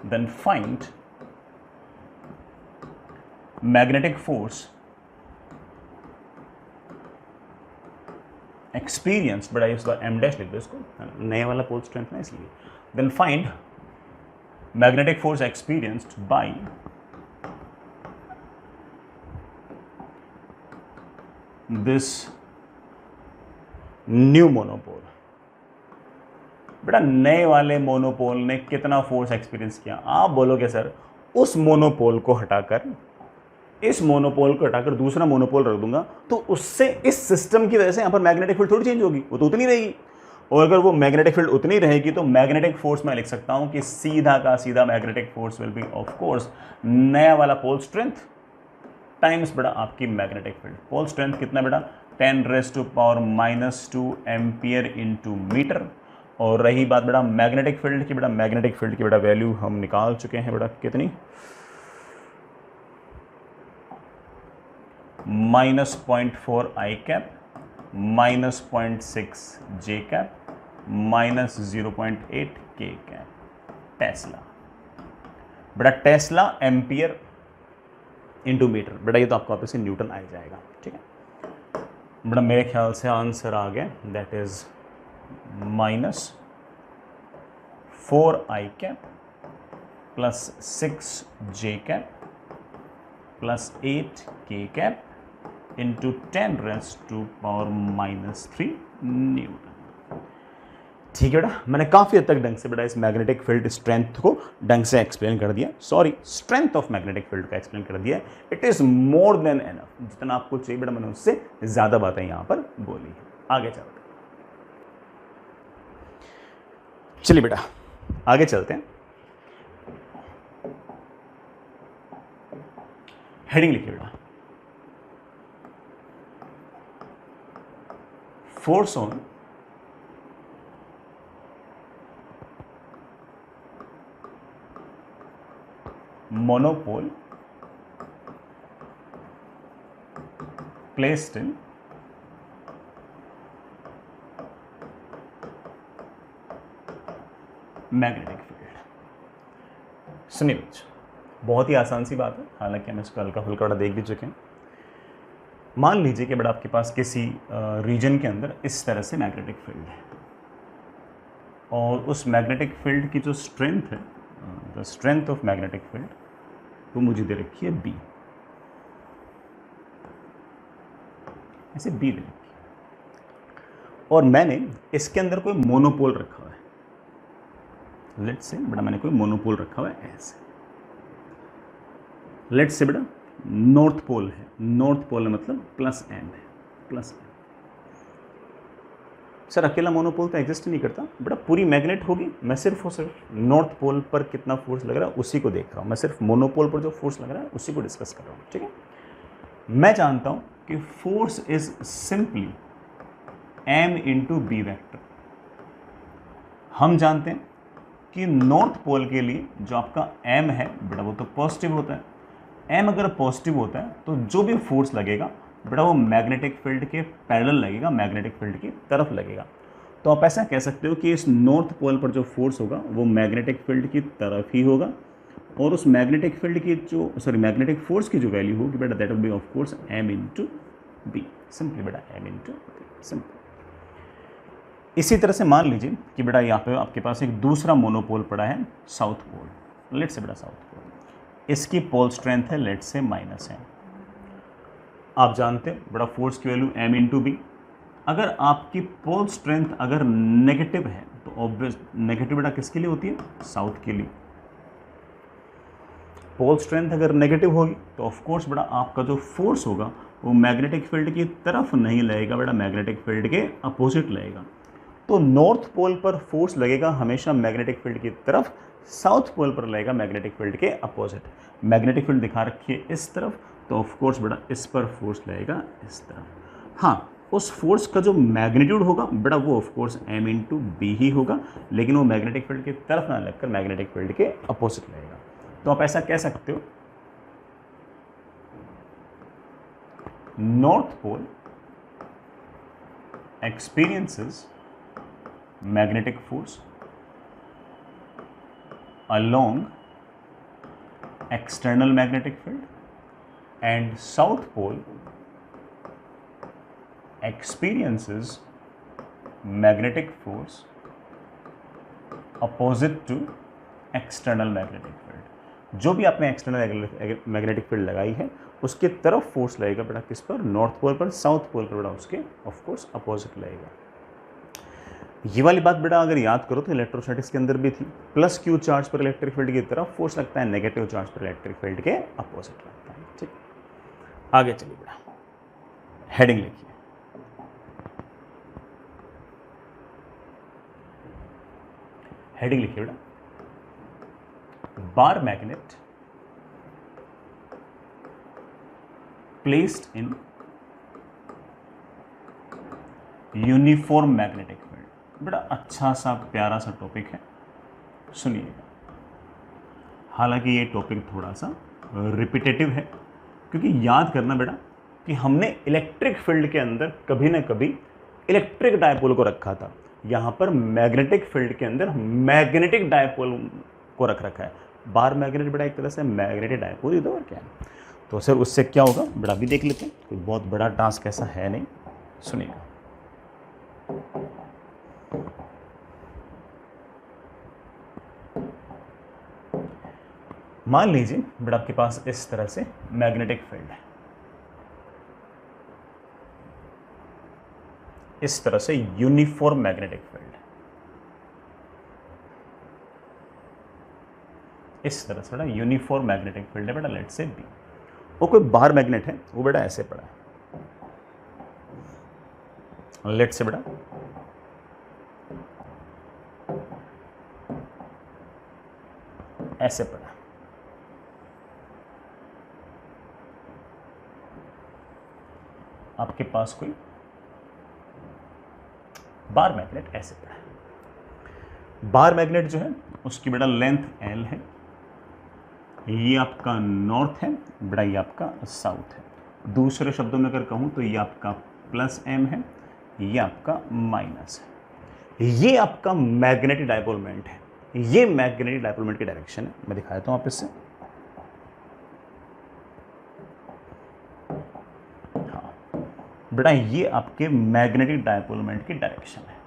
then find magnetic force experienced, बड़ा इस बार m डैश लिख दो इसको, नया वाला पोल स्ट्रेंथ ना इसलिए, then find magnetic force experienced by this new monopole. बेटा नए वाले मोनोपोल ने कितना फोर्स एक्सपीरियंस किया? आप बोलोगे सर उस मोनोपोल को हटाकर, इस मोनोपोल को हटाकर दूसरा मोनोपोल रख दूंगा तो उससे इस सिस्टम की वजह से यहां पर मैग्नेटिक फील्ड थोड़ी चेंज होगी, वो तो उतनी रहेगी। और अगर वो मैग्नेटिक फील्ड उतनी रहेगी तो मैग्नेटिक फोर्स मैं लिख सकता हूं कि सीधा का सीधा magnetic force will be of course नया वाला पोल स्ट्रेंथ टाइम्स बेटा आपकी मैग्नेटिक फील्ड। पोल स्ट्रेंथ कितना बेटा? 10 raise to power minus 2 ampere into metre. और रही बात बेटा मैग्नेटिक फील्ड की, बेटा मैग्नेटिक फील्ड की बेटा वैल्यू हम निकाल चुके हैं बेटा, कितनी? -0.4 आई कैप, -0.6 जे कैप, -0.8 के कैप। टेस्ला बेटा, टेस्ला एम्पियर इंटू मीटर, बेटा ये तो आपको वापस से न्यूटन आ जाएगा। ठीक है बेटा, मेरे ख्याल से आंसर आ गया, that is -4 I cap plus 6 J cap plus 8 K cap into 10 raise to power -3 newton. ठीक है बेटा, मैंने काफ़ी हद तक ढंग से बेटा इस मैग्नेटिक फील्ड स्ट्रेंथ को ढंग से एक्सप्लेन कर दिया, sorry strength of magnetic field का एक्सप्लेन कर दिया। It is more than enough, जितना आपको चाहिए बेटा मैंने उससे ज़्यादा बातें यहाँ पर बोली है। आगे चलते हैं, चलिए बेटा आगे चलते हैं। हेडिंग लिखिए बेटा, force on monopole placed in magnetic field. सुनिए बच्चों, बहुत ही आसान सी बात है, हालांकि हम इसको हल्का फुल्का देख भी चुके हैं। मान लीजिए कि बेटा आपके पास किसी रीजन के अंदर इस तरह से मैग्नेटिक फील्ड है और उस मैग्नेटिक फील्ड की जो स्ट्रेंथ है, the strength of magnetic field, वो मुझे दे रखी है बी, ऐसे बी दे रखी है और मैंने इसके अंदर कोई मोनोपोल रखा हुआ है। लेट्स से बेटा मैंने कोई मोनोपोल रखा हुआ है ऐसे। लेट्स से बेटा नॉर्थ पोल है, नॉर्थ पोल मतलब प्लस एम है, प्लस एम। सर अकेला मोनोपोल तो एग्जिस्ट नहीं करता बेटा, पूरी मैग्नेट होगी, मैं सिर्फ नॉर्थ पोल पर कितना फोर्स लग रहा है उसी को देख रहा हूँ, मैं सिर्फ मोनोपोल पर जो फोर्स लग रहा है उसी को डिस्कस कर रहा हूँ। ठीक है, मैं जानता हूँ कि force is simply m into B vector. हम जानते हैं कि नॉर्थ पोल के लिए जो आपका m है बेटा वो तो पॉजिटिव होता है। m अगर पॉजिटिव होता है तो जो भी फोर्स लगेगा बेटा वो मैग्नेटिक फील्ड के पैरेलल लगेगा, मैग्नेटिक फील्ड की तरफ लगेगा। तो आप ऐसा कह सकते हो कि इस नॉर्थ पोल पर जो फोर्स होगा वो मैग्नेटिक फील्ड की तरफ ही होगा, और उस मैग्नेटिक फील्ड की जो मैग्नेटिक फोर्स की जो वैल्यू होगी बेटा that will be of course m into B, simply बेटा m इंटू बी, सिंपल। इसी तरह से मान लीजिए कि बेटा यहाँ पे आपके पास एक दूसरा मोनोपोल पड़ा है साउथ पोल, लेट से बेटा साउथ पोल, इसकी पोल स्ट्रेंथ है लेट से माइनस है। आप जानते हैं बेटा फोर्स की वैल्यू m इंटू बी। अगर आपकी पोल स्ट्रेंथ अगर नेगेटिव है तो ऑब्वियस नेगेटिव बेटा किसके लिए होती है, साउथ के लिए। पोल स्ट्रेंथ अगर नेगेटिव होगी तो ऑफ कोर्स बेटा आपका जो फोर्स होगा वो मैग्नेटिक फील्ड की तरफ नहीं लगेगा बेटा, मैग्नेटिक फील्ड के अपोजिट लगेगा। तो नॉर्थ पोल पर फोर्स लगेगा हमेशा मैग्नेटिक फील्ड की तरफ, साउथ पोल पर लगेगा मैग्नेटिक फील्ड के अपोजिट। मैग्नेटिक फील्ड दिखा रखी है इस तरफ, तो ऑफ कोर्स बेटा इस पर फोर्स लगेगा इस तरफ। हाँ, उस फोर्स का जो मैग्नीट्यूड होगा बेटा वो of course m into b ही होगा, लेकिन वो मैग्नेटिक फील्ड की तरफ ना लगकर मैग्नेटिक फील्ड के अपोजिट लगेगा। तो आप ऐसा कह सकते हो north pole experiences magnetic force along external magnetic field and south pole experiences magnetic force opposite to external magnetic field। जो भी आपने एक्सटर्नल मैग्नेटिक फील्ड लगाई है उसके तरफ फोर्स लगेगा बेटा किस पर, नॉर्थ पोल पर, साउथ पोल पर बेटा उसके ऑफ कोर्स अपोजिट लगेगा। ये वाली बात बेटा अगर याद करो तो इलेक्ट्रोस्टैटिक्स के अंदर भी थी, प्लस क्यू चार्ज पर इलेक्ट्रिक फील्ड की तरफ फोर्स लगता है, नेगेटिव चार्ज पर इलेक्ट्रिक फील्ड के अपोजिट लगता है। ठीक, आगे चलिए बेटा, हेडिंग लिखिए। हेडिंग लिखिए बेटा, bar magnet placed in uniform magnetic field. बड़ा अच्छा सा प्यारा सा टॉपिक है, सुनिएगा। हालांकि ये टॉपिक थोड़ा सा रिपीटेटिव है, क्योंकि याद करना बेटा कि हमने इलेक्ट्रिक फील्ड के अंदर कभी ना कभी इलेक्ट्रिक डायपोल को रखा था, यहाँ पर मैग्नेटिक फील्ड के अंदर मैग्नेटिक डायपोल को रख रखा है। बार मैग्नेट बेटा एक तरह से मैग्नेटिक डायपोल ही तो, और क्या है। तो सर उससे क्या होगा बड़ा भी देख लेते हैं, कोई बहुत बड़ा टास्क ऐसा है नहीं, सुनिएगा। मान लीजिए बेटा आपके पास इस तरह से मैग्नेटिक फील्ड है, इस तरह से यूनिफॉर्म मैग्नेटिक फील्ड, इस तरह से बेटा यूनिफॉर्म मैग्नेटिक फील्ड है बेटा, लेट से बी। वो कोई बाहर मैग्नेट है, वो बेटा ऐसे पड़ा है, लेट से बेटा ऐसे पड़ा। आपके पास कोई बार मैग्नेट ऐसे पड़ा है। बार मैग्नेट जो है उसकी बेटा लेंथ L है, ये आपका नॉर्थ है बेटा, ये आपका साउथ है। दूसरे शब्दों में अगर कहूँ तो ये आपका प्लस m है, ये आपका माइनस है। ये आपका मैग्नेटिक डायपोल मोमेंट है, ये मैग्नेटिक डायपोल मोमेंट की डायरेक्शन है। मैं दिखा देता हूँ आप इससे, हाँ बेटा ये आपके मैग्नेटिक डायपोल मोमेंट की डायरेक्शन है।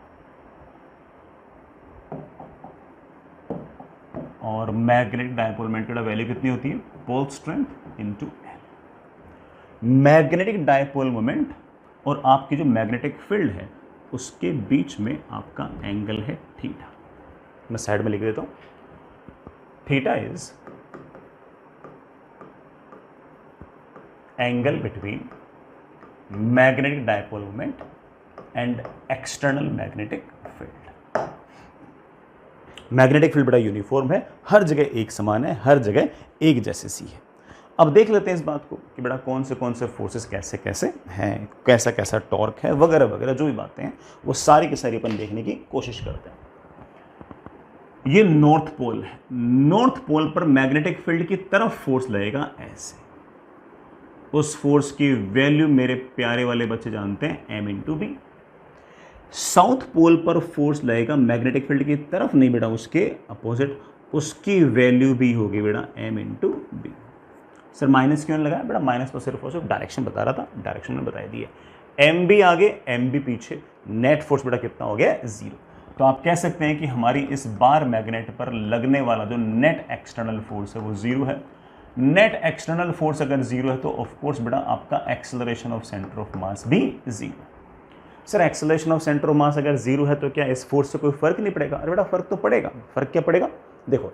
और मैग्नेटिक डायपोल मोमेंट की वैल्यू कितनी होती है, pole strength into L। Magnetic dipole moment और आपकी जो मैग्नेटिक फील्ड है उसके बीच में आपका एंगल है थीटा। मैं साइड में लिख देता हूं, theta is angle between magnetic dipole moment and external magnetic field. Magnetic field बड़ा यूनिफॉर्म है, हर जगह एक समान है, हर जगह एक जैसे सी है। अब देख लेते हैं इस बात को कि बेटा कौन से फोर्सेस कैसे कैसे हैं, कैसा कैसा टॉर्क है, वगैरह वगैरह जो भी बातें हैं वो सारी की सारी अपन देखने की कोशिश करते हैं। ये नॉर्थ पोल है, नॉर्थ पोल पर मैग्नेटिक फील्ड की तरफ फोर्स लगेगा ऐसे, उस फोर्स की वैल्यू मेरे प्यारे वाले बच्चे जानते हैं m into B. South pole पर फोर्स लगेगा मैग्नेटिक फील्ड की तरफ नहीं बेटा, उसके अपोजिट, उसकी वैल्यू भी होगी बेटा m into B. Sir minus क्यों लगाया बेटा, माइनस तो सिर्फ और सिर्फ डायरेक्शन बता रहा था, डायरेक्शन में बता दिया, एम बी आगे एम बी पीछे, नेट फोर्स बेटा कितना हो गया, जीरो। तो आप कह सकते हैं कि हमारी इस बार मैग्नेट पर लगने वाला जो नेट एक्सटर्नल फोर्स है वो जीरो है। नेट एक्सटर्नल फोर्स अगर जीरो है तो ऑफ कोर्स बेटा आपका acceleration of centre of mass भी zero. Sir acceleration of centre of mass अगर जीरो है तो क्या इस फोर्स से कोई फर्क नहीं पड़ेगा? अरे बेटा फर्क तो पड़ेगा। फर्क क्या पड़ेगा? देखो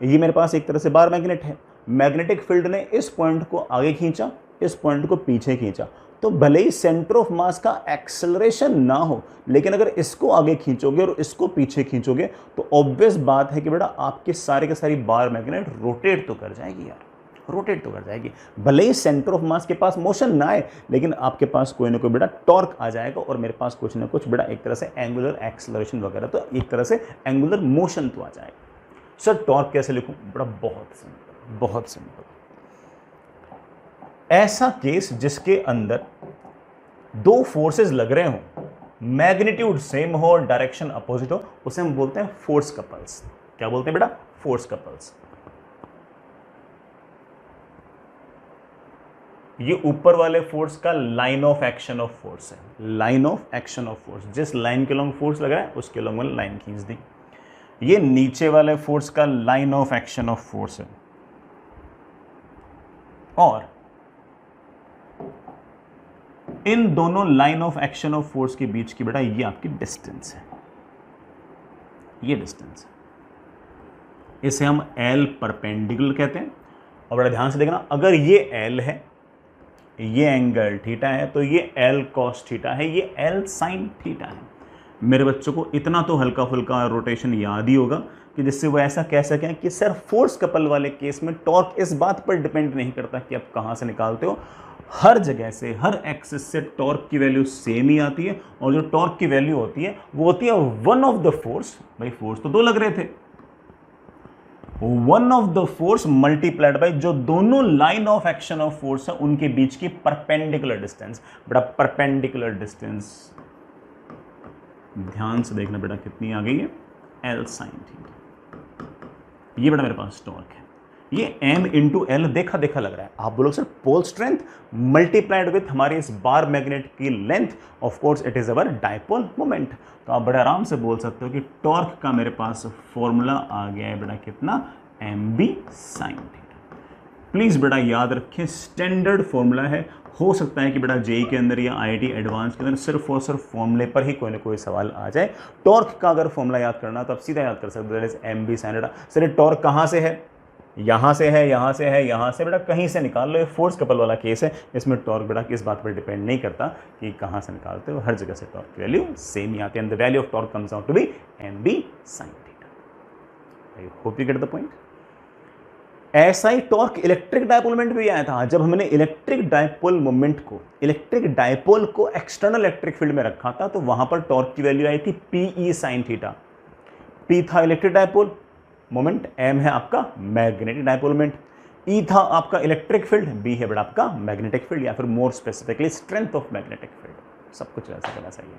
ये मेरे पास एक तरह से बार मैग्नेट है, मैग्नेटिक फील्ड ने इस पॉइंट को आगे खींचा, इस पॉइंट को पीछे खींचा, तो भले ही सेंटर ऑफ मास का एक्सेलरेशन ना हो, लेकिन अगर इसको आगे खींचोगे और इसको पीछे खींचोगे तो ऑब्वियस बात है कि बेटा आपके सारे के सारी बार मैग्नेट रोटेट तो कर जाएगी यार, रोटेट तो कर जाएगी। भले ही सेंटर ऑफ मास के पास मोशन ना आए, लेकिन आपके पास कोई ना कोई बेटा टॉर्क आ जाएगा और मेरे पास कुछ ना कुछ बेटा एक तरह से एंगुलर एक्सेलरेशन वगैरह, तो एक तरह से एंगुलर मोशन तो आ जाएगा। सर टॉर्क कैसे लिखूं? बेटा बहुत सिंपल, बहुत सिंपल। ऐसा केस जिसके अंदर दो फोर्सेस लग रहे हो, मैग्नीट्यूड सेम हो और डायरेक्शन अपोजिट हो, उसे हम बोलते हैं फोर्स कपल्स। क्या बोलते हैं बेटा? Force couples. ये ऊपर वाले फोर्स का line of action of force है, line of action of force, जिस लाइन के लॉन्ग फोर्स लग रहा है उसके लॉन्ग वाली लाइन खींच दी। ये नीचे वाले फोर्स का line of action of force है, और इन दोनों line of action of force के बीच की बेटा ये आपकी डिस्टेंस है, ये डिस्टेंस है, इसे हम L परपेंडिकुलर कहते हैं। और बड़ा ध्यान से देखना, अगर ये L है, ये एंगल थीटा है, तो ये L cos थीटा है, ये L sin थीटा है। मेरे बच्चों को इतना तो हल्का फुल्का रोटेशन याद ही होगा कि जिससे वो ऐसा कह सकें कि सर फोर्स कपल वाले केस में टॉर्क इस बात पर डिपेंड नहीं करता कि आप कहाँ से निकालते हो, हर जगह से, हर एक्सिस से टॉर्क की वैल्यू सेम ही आती है, और जो टॉर्क की वैल्यू होती है वो होती है वन ऑफ द फोर्स, भाई फोर्स तो दो लग रहे थे, one of the force multiplied by जो दोनों line of action of force है उनके बीच की परपेंडिकुलर डिस्टेंस। बेटा परपेंडिकुलर डिस्टेंस ध्यान से देखना बेटा कितनी आ गई है, L sin थीटा। ये बेटा मेरे पास टॉर्क है, ये M इंटू एल देखा देखा लग रहा है। आप बोलोगे sir pole strength multiplied with हमारे इस बार मैग्नेट की length, of course it is our dipole moment. तो आप बड़े आराम से बोल सकते हो कि टॉर्क का मेरे पास फॉर्मूला आ गया है बेटा कितना, MB sin थीटा। प्लीज बेटा याद रखें स्टैंडर्ड फॉर्मूला है, हो सकता है कि बेटा जेई के अंदर या IIT एडवांस के अंदर सिर्फ और सिर्फ फॉर्मूले पर ही कोई ना कोई सवाल आ जाए। टॉर्क का अगर फॉर्मूला याद करना तो आप सीधा याद कर सकते हो, MB sin theta. Sir torque कहाँ से है? यहाँ से है, यहाँ से है, यहाँ से, बेटा कहीं से निकाल लो। ये फोर्स कपल वाला केस है, इसमें टॉर्क बेटा किस बात पर डिपेंड नहीं करता कि कहाँ से निकालते हो, हर जगह से टॉर्क की वैल्यू सेम ही आती है, and the value of torque comes out to be MB sin theta. I hope you get the point. ऐसा ही टॉर्क इलेक्ट्रिक डायपोल मोमेंट भी आया था, जब हमने इलेक्ट्रिक डायपोल मोमेंट को, इलेक्ट्रिक डायपोल को एक्सटर्नल इलेक्ट्रिक फील्ड में रखा था, तो वहां पर टॉर्क की वैल्यू आई थी PE sin थीटा। P था इलेक्ट्रिक डायपोल मोमेंट, M है आपका मैग्नेटिक डायपोल मोमेंट, E था आपका इलेक्ट्रिक फील्ड, B है बेटा आपका मैग्नेटिक फील्ड, या फिर more specifically strength of magnetic field. सब कुछ वैसा करना चाहिए।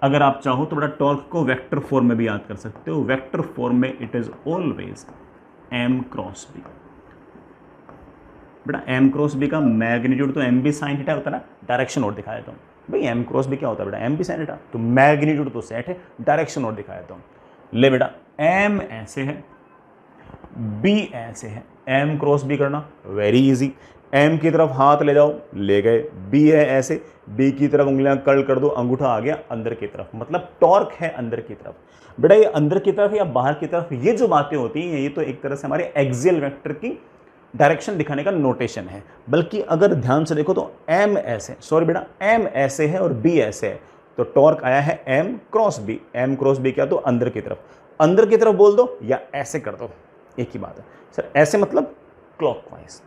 अगर आप चाहो तो बेटा टॉर्क को वेक्टर फॉर्म में भी याद कर सकते हो। वेक्टर फॉर्म में it is always M cross B। बेटा M क्रॉस B का मैग्नीट्यूड तो MB sin थीटा होता है ना, डायरेक्शन और दिखा देता हूँ भाई। M क्रॉस B क्या होता है बेटा, MB sin थीटा, तो मैग्नीट्यूड तो सेट है, डायरेक्शन और दिखा देता हूँ। ले बेटा M ऐसे है, B ऐसे है, M क्रॉस B करना वेरी इजी। M की तरफ हाथ ले जाओ, ले गए, B है ऐसे, B की तरफ उंगलियां कर्ल कर दो, अंगूठा आ गया अंदर की तरफ, मतलब टॉर्क है अंदर की तरफ। बेटा ये अंदर की तरफ या बाहर की तरफ, ये जो बातें होती हैं ये तो एक तरह से हमारे एक्सियल वेक्टर की डायरेक्शन दिखाने का नोटेशन है। बल्कि अगर ध्यान से देखो तो M ऐसे, सॉरी बेटा M ऐसे है और B ऐसे है, तो टॉर्क आया है M cross B। M cross B क्या, तो अंदर की तरफ, अंदर की तरफ बोल दो या ऐसे कर दो, एक ही बात है। सर ऐसे मतलब क्लॉकवाइज,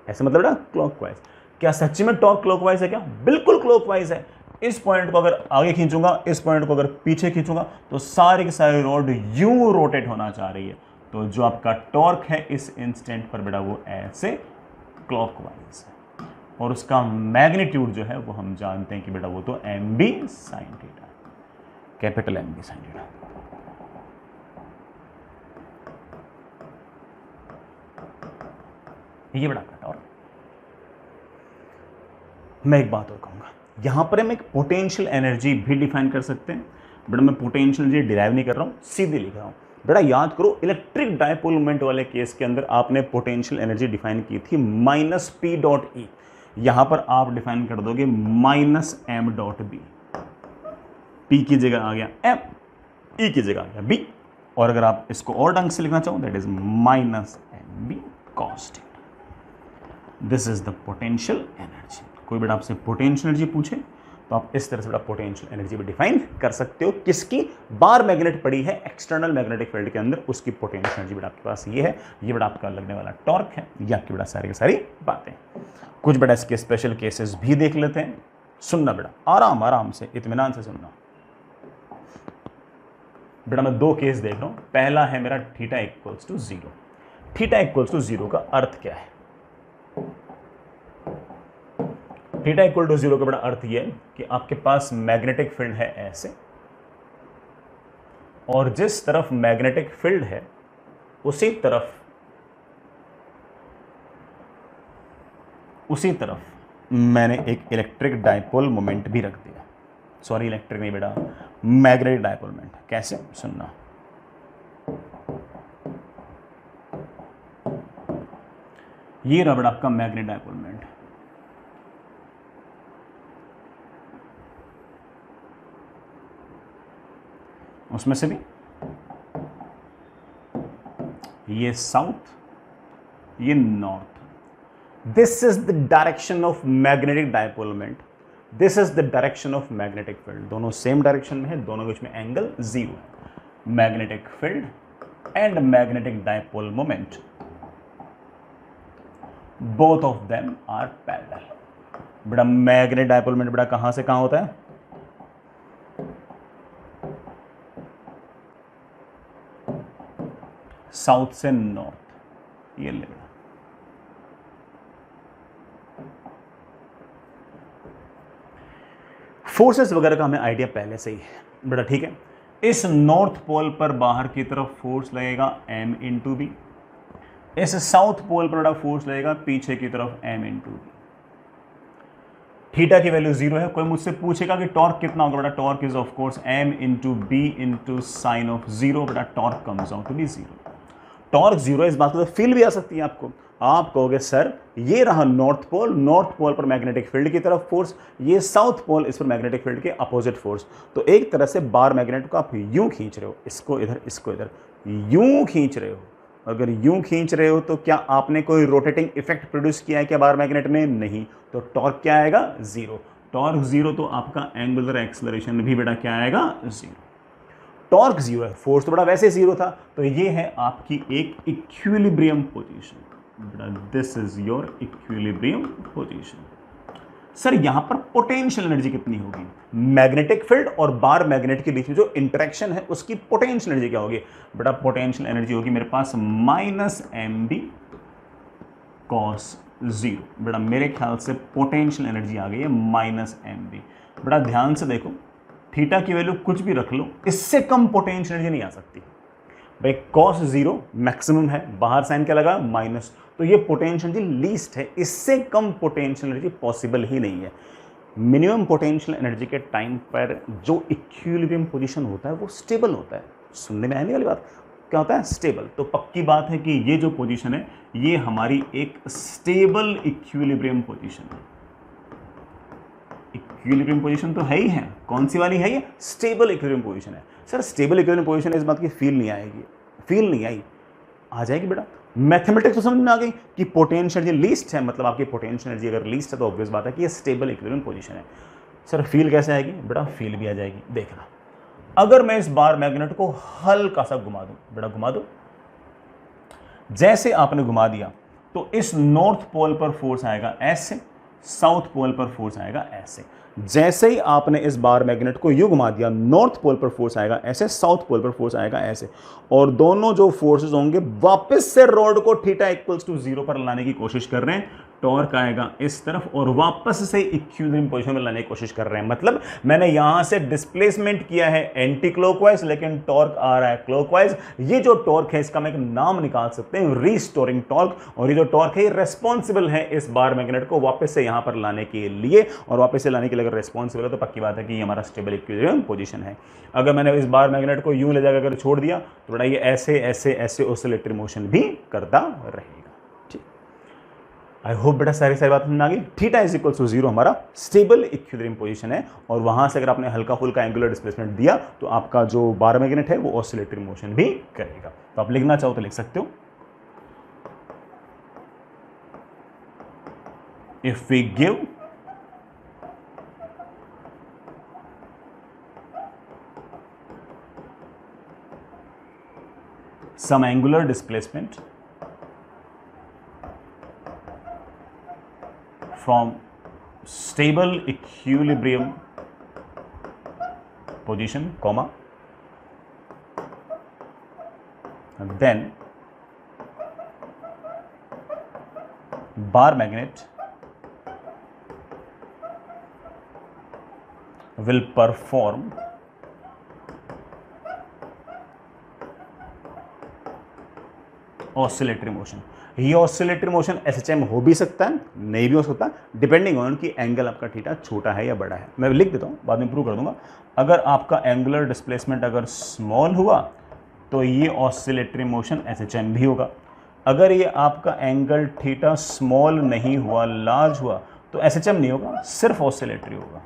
ऐसे मतलब बेटा क्लॉकवाइज। क्या सच्ची में टॉर्क क्लॉकवाइज है क्या? बिल्कुल क्लॉकवाइज है। इस पॉइंट को अगर आगे खींचूंगा, इस पॉइंट को अगर पीछे खींचूंगा, तो सारी की सारी रॉड यूं रोटेट होना चाह रही है। तो जो आपका टॉर्क है इस इंस्टेंट पर बेटा वो ऐसे क्लॉकवाइज है, और उसका मैग्नीट्यूड जो है वो हम जानते हैं कि बेटा वो तो M B sine theta, capital M B sine theta. ये बड़ा आपका टॉर्क। मैं एक बात और कहूंगा, यहां पर हम एक पोटेंशियल एनर्जी भी डिफाइन कर सकते हैं। बेटा मैं पोटेंशियल एनर्जी डिराइव नहीं कर रहा हूं, सीधे लिख रहा हूं। बेटा याद करो, इलेक्ट्रिक डायपोल मोमेंट वाले केस के अंदर आपने पोटेंशियल एनर्जी डिफाइन की थी माइनस पी डॉट ई। यहां पर आप डिफाइन कर दोगे minus M dot B. P की जगह आ गया एम, ई की जगह आ गया बी, और अगर आप इसको और ढंग से लिखना चाहो that is minus M B cos theta. This is the potential energy. कोई बेटा आपसे पोटेंशियल एनर्जी पूछे तो आप इस तरह से बेटा पोटेंशियल एनर्जी भी डिफाइन कर सकते हो। किसकी? बार मैग्नेट पड़ी है एक्सटर्नल मैग्नेटिक फील्ड के अंदर, उसकी पोटेंशियल एनर्जी बेटा आपके पास ये है। ये बेटा आपका लगने वाला टॉर्क है। ये आपकी बेटा सारी की सारी बातें। कुछ बेटा इसके स्पेशल केसेस भी देख लेते हैं। सुनना बेटा, आराम आराम से, इत्मीनान से सुनना बेटा। मैं दो केस देख रहा हूं। पहला है मेरा theta equals to zero. Theta equals to zero का अर्थ क्या है? थीटा इक्वल टू जीरो का बड़ा अर्थ यह है कि आपके पास मैग्नेटिक फील्ड है ऐसे, और जिस तरफ मैग्नेटिक फील्ड है उसी तरफ मैंने एक इलेक्ट्रिक डायपोल मोमेंट भी रख दिया। सॉरी, इलेक्ट्रिक नहीं बेटा, मैग्नेटिक डायपोल मोमेंट। कैसे? सुनना, ये रहा बेटा आपका मैग्नेटिक डायपोल मोमेंट। उसमें से भी ये साउथ, ये north. This is the direction of magnetic dipole moment, this is the direction of magnetic field. दोनों सेम डायरेक्शन में है, दोनों के बीच में एंगल जीरो है। Magnetic field and magnetic dipole moment, both of them are parallel. बेटा magnetic dipole moment बेटा कहां से कहां होता है? साउथ से नॉर्थ। ये ले फोर्सेस वगैरह का हमें आइडिया पहले से ही है बेटा, ठीक है। इस नॉर्थ पोल पर बाहर की तरफ फोर्स लगेगा m इंटू बी, इस साउथ पोल पर बेटा फोर्स लगेगा पीछे की तरफ m इंटू बी। थीटा की वैल्यू जीरो है। कोई मुझसे पूछेगा कि टॉर्क कितना होगा बेटा, torque is of course m into b into sine of zero. बेटा torque comes out to be zero. Torque zero, इस बात को तो फील भी आ सकती है आपको। आप कहोगे सर ये रहा नॉर्थ पोल, नॉर्थ पोल पर मैग्नेटिक फील्ड की तरफ फोर्स, ये साउथ पोल, इस पर मैग्नेटिक फील्ड के अपोजिट फोर्स। तो एक तरह से बार मैग्नेट को आप यूं खींच रहे हो, इसको इधर इसको इधर, यूं खींच रहे हो। अगर यूं खींच रहे हो तो क्या आपने कोई रोटेटिंग इफेक्ट प्रोड्यूस किया है क्या बार मैग्नेट में? नहीं। तो टॉर्क क्या आएगा? जीरो। टॉर्क जीरो, तो आपका एंगुलर एक्सेलरेशन भी बेटा क्या आएगा? जीरो। टॉर्क जीरो है, फोर्स तो बड़ा वैसे जीरो था। तो ये है आपकी एक इक्विलिब्रियम पोजीशन। बेटा this is your equilibrium position. Sir यहां पर पोटेंशियल एनर्जी कितनी होगी? मैग्नेटिक फील्ड और बार मैग्नेट के बीच में जो इंटरेक्शन है उसकी पोटेंशियल एनर्जी क्या होगी? बेटा पोटेंशियल एनर्जी होगी मेरे पास minus M B cos zero. बेटा मेरे ख्याल से पोटेंशियल एनर्जी आ गई है माइनस एम बी। बेटा ध्यान से देखो, थीटा की वैल्यू कुछ भी रख लो, इससे कम पोटेंशियल एनर्जी नहीं आ सकती भाई। कॉस जीरो मैक्सिमम है, बाहर साइन क्या लगा? माइनस। तो ये पोटेंशियल एनर्जी लीस्ट है, इससे कम पोटेंशियल एनर्जी पॉसिबल ही नहीं है। मिनिमम पोटेंशियल एनर्जी के टाइम पर जो इक्विलिब्रियम पोजीशन होता है वो स्टेबल होता है। सुनने में आने वाली बात क्या होता है? स्टेबल। तो पक्की बात है कि ये जो पोजीशन है ये हमारी एक स्टेबल इक्विलिब्रियम पोजीशन है। इक्विलिब्रियम पोजीशन तो है ही है। कौन सी वाली है ये? स्टेबल इक्विलिब्रियम पोजीशन है। सर स्टेबल इक्विलिब्रियम पोजीशन इस बात की फील नहीं आएगी, फील नहीं आई, आ जाएगी बेटा। मैथमेटिक्स तो समझ में आ गई कि पोटेंशियल एनर्जी लीस्ट है, मतलब आपकी पोटेंशियल एनर्जी अगर लीस्ट है तो ऑब्वियस बात है कि ये स्टेबल इक्विलिब्रियम पोजीशन है। सर फील कैसे आएगी? बेटा फील भी आ जाएगी। देखना, अगर मैं इस बार मैग्नेट को हल्का सा घुमा दूं, बेटा घुमा दो, जैसे आपने घुमा दिया तो इस नॉर्थ पोल पर फोर्स आएगा ऐसे, साउथ पोल पर फोर्स आएगा ऐसे। जैसे ही आपने इस बार मैग्नेट को यूं घुमा दिया, नॉर्थ पोल पर फोर्स आएगा ऐसे, साउथ पोल पर फोर्स आएगा ऐसे, और दोनों जो फोर्सेस होंगे वापस से रॉड को थीटा इक्वल्स टू 0 पर लाने की कोशिश कर रहे हैं। टॉर्क आएगा इस तरफ और वापस से इक्विलिब्रियम पोजीशन में लाने की कोशिश कर रहे हैं। मतलब मैंने यहां से डिस्प्लेसमेंट किया है एंटी क्लॉकवाइज, लेकिन टॉर्क आ रहा है क्लॉकवाइज। ये जो टॉर्क है इसका मैं एक नाम निकाल सकते हैं, रीस्टोरिंग टॉर्क। और ये जो टॉर्क है ये रेस्पॉन्सिबल है इस बार मैग्नेट को वापस से यहां पर लाने के लिए, और वापस से लाने के लिए अगर रेस्पॉन्सिबल है तो पक्की बात है कि ये हमारा स्टेबल इक्विलिब्रियम पोजीशन है। अगर मैंने इस बार मैग्नेट को यूं ले जाकर अगर छोड़ दिया तो बड़ा ये ऐसे ऐसे ऐसे ऑसिलेटरी मोशन भी करता रहेगा। आई होप बेटा सारी बात समझ में आ गई। थीटा इज इक्वल टू 0 हमारा स्टेबल इक्विलिब्रियम पोजीशन है, और वहां से अगर आपने हल्का फुल्का एंगुलर डिस्प्लेसमेंट दिया तो आपका जो बार मैग्नेट है वो ऑसिलेटरी मोशन भी करेगा। तो आप लिखना चाहो तो लिख सकते हो, if we give some angular displacement from stable equilibrium position, comma, and then bar magnet will perform oscillatory motion. ये ऑसिलेटरी मोशन एसएचएम हो भी सकता है, नहीं भी हो सकता, डिपेंडिंग ऑन कि एंगल आपका थीटा छोटा है या बड़ा है। मैं लिख देता हूं, बाद में प्रूव कर दूंगा। अगर आपका एंगुलर डिस्प्लेसमेंट अगर स्मॉल हुआ तो ये ऑसिलेटरी मोशन एसएचएम भी होगा। अगर ये आपका एंगल थीटा स्मॉल नहीं हुआ, लार्ज हुआ, तो एसएचएम नहीं होगा, सिर्फ ऑसिलेटरी होगा।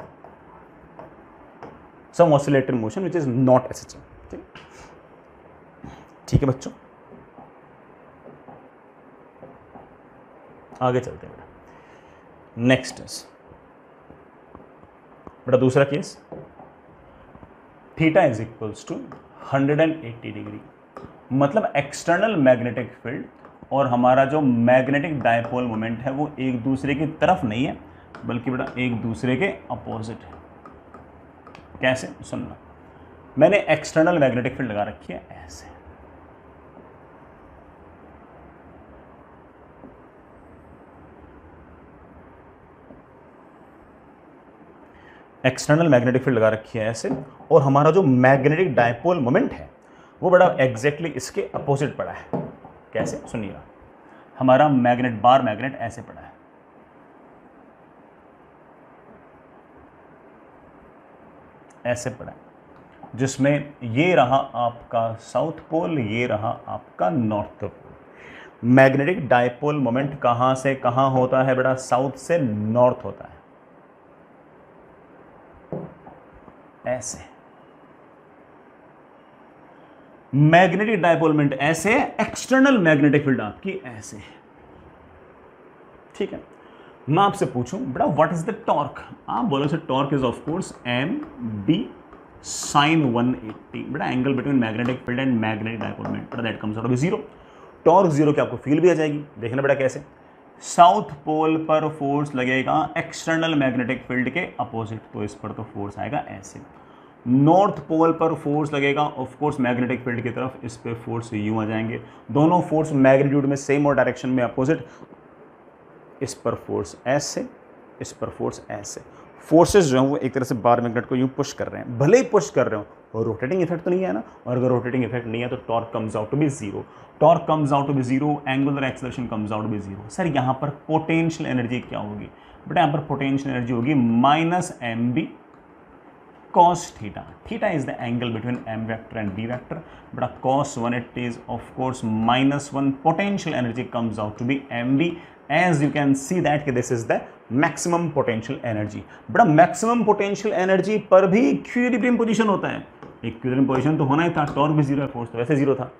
Some oscillatory motion which is not SHM. ठीक है बच्चों, आगे चलते हैं बेटा। नेक्स्ट इज बेटा दूसरा case, theta is equals to 180 degree. मतलब एक्सटर्नल मैग्नेटिक फील्ड और हमारा जो मैग्नेटिक डायपोल मोमेंट है वो एक दूसरे की तरफ नहीं है, बल्कि बेटा एक दूसरे के अपोजिट है। कैसे सुनना, मैंने एक्सटर्नल मैग्नेटिक फील्ड लगा रखी है ऐसे, एक्सटर्नल मैग्नेटिक फील्ड लगा रखी है ऐसे, और हमारा जो मैग्नेटिक डायपोल मोमेंट है वो बड़ा एग्जैक्टली इसके अपोजिट पड़ा है। कैसे सुनिएगा, हमारा मैग्नेट बार मैग्नेट ऐसे पड़ा है, ऐसे पड़ा है, जिसमें ये रहा आपका साउथ पोल, ये रहा आपका north pole. Magnetic dipole moment कहां से कहां होता है बेटा? साउथ से नॉर्थ होता है, ऐसे। मैग्नेटिक डायपोल मोमेंट ऐसे, एक्सटर्नल मैग्नेटिक फील्ड आपकी ऐसे, ठीक है। मैं आपसे पूछूं बेटा व्हाट इज द टॉर्क? आप बोलो से torque is of course M B sine 180। बेटा angle between magnetic field and magnetic dipole moment, बेटा that comes out to 0। Torque 0 की आपको फील भी आ जाएगी। देखना बेटा कैसे, साउथ पोल पर फोर्स लगेगा एक्सटर्नल मैग्नेटिक फील्ड के अपोजिट, तो इस पर तो फोर्स आएगा ऐसे। नॉर्थ पोल पर फोर्स लगेगा ऑफ कोर्स मैग्नेटिक फील्ड की तरफ, इस पे फोर्स यूं आ जाएंगे। दोनों फोर्स मैग्नीट्यूड में सेम और डायरेक्शन में अपोजिट, इस पर फोर्स ऐसे, इस पर फोर्स ऐसे। फोर्सेस जो हैं वो एक तरह से बार मैग्नेट को यूं पुश कर रहे हैं, भले ही पुश कर रहे हो, और रोटेटिंग इफेक्ट तो नहीं है ना, और अगर रोटेटिंग इफेक्ट नहीं है तो torque comes out to be 0। Torque comes out to be 0, angular acceleration comes out to be 0। Sir यहाँ पर पोटेंशियल एनर्जी क्या होगी? बेटा यहाँ पर पोटेंशियल एनर्जी होगी minus M B cos theta. Theta is the angle between m vector and b vector. But cos 180 is of course -1. Potential energy comes out to be mb. As you can see that this is the maximum potential energy. बड़ा maximum potential energy पर भी equilibrium position होता है। equilibrium position तो होना ही था, torque भी 0 है, फोर्स तो वैसे 0 था।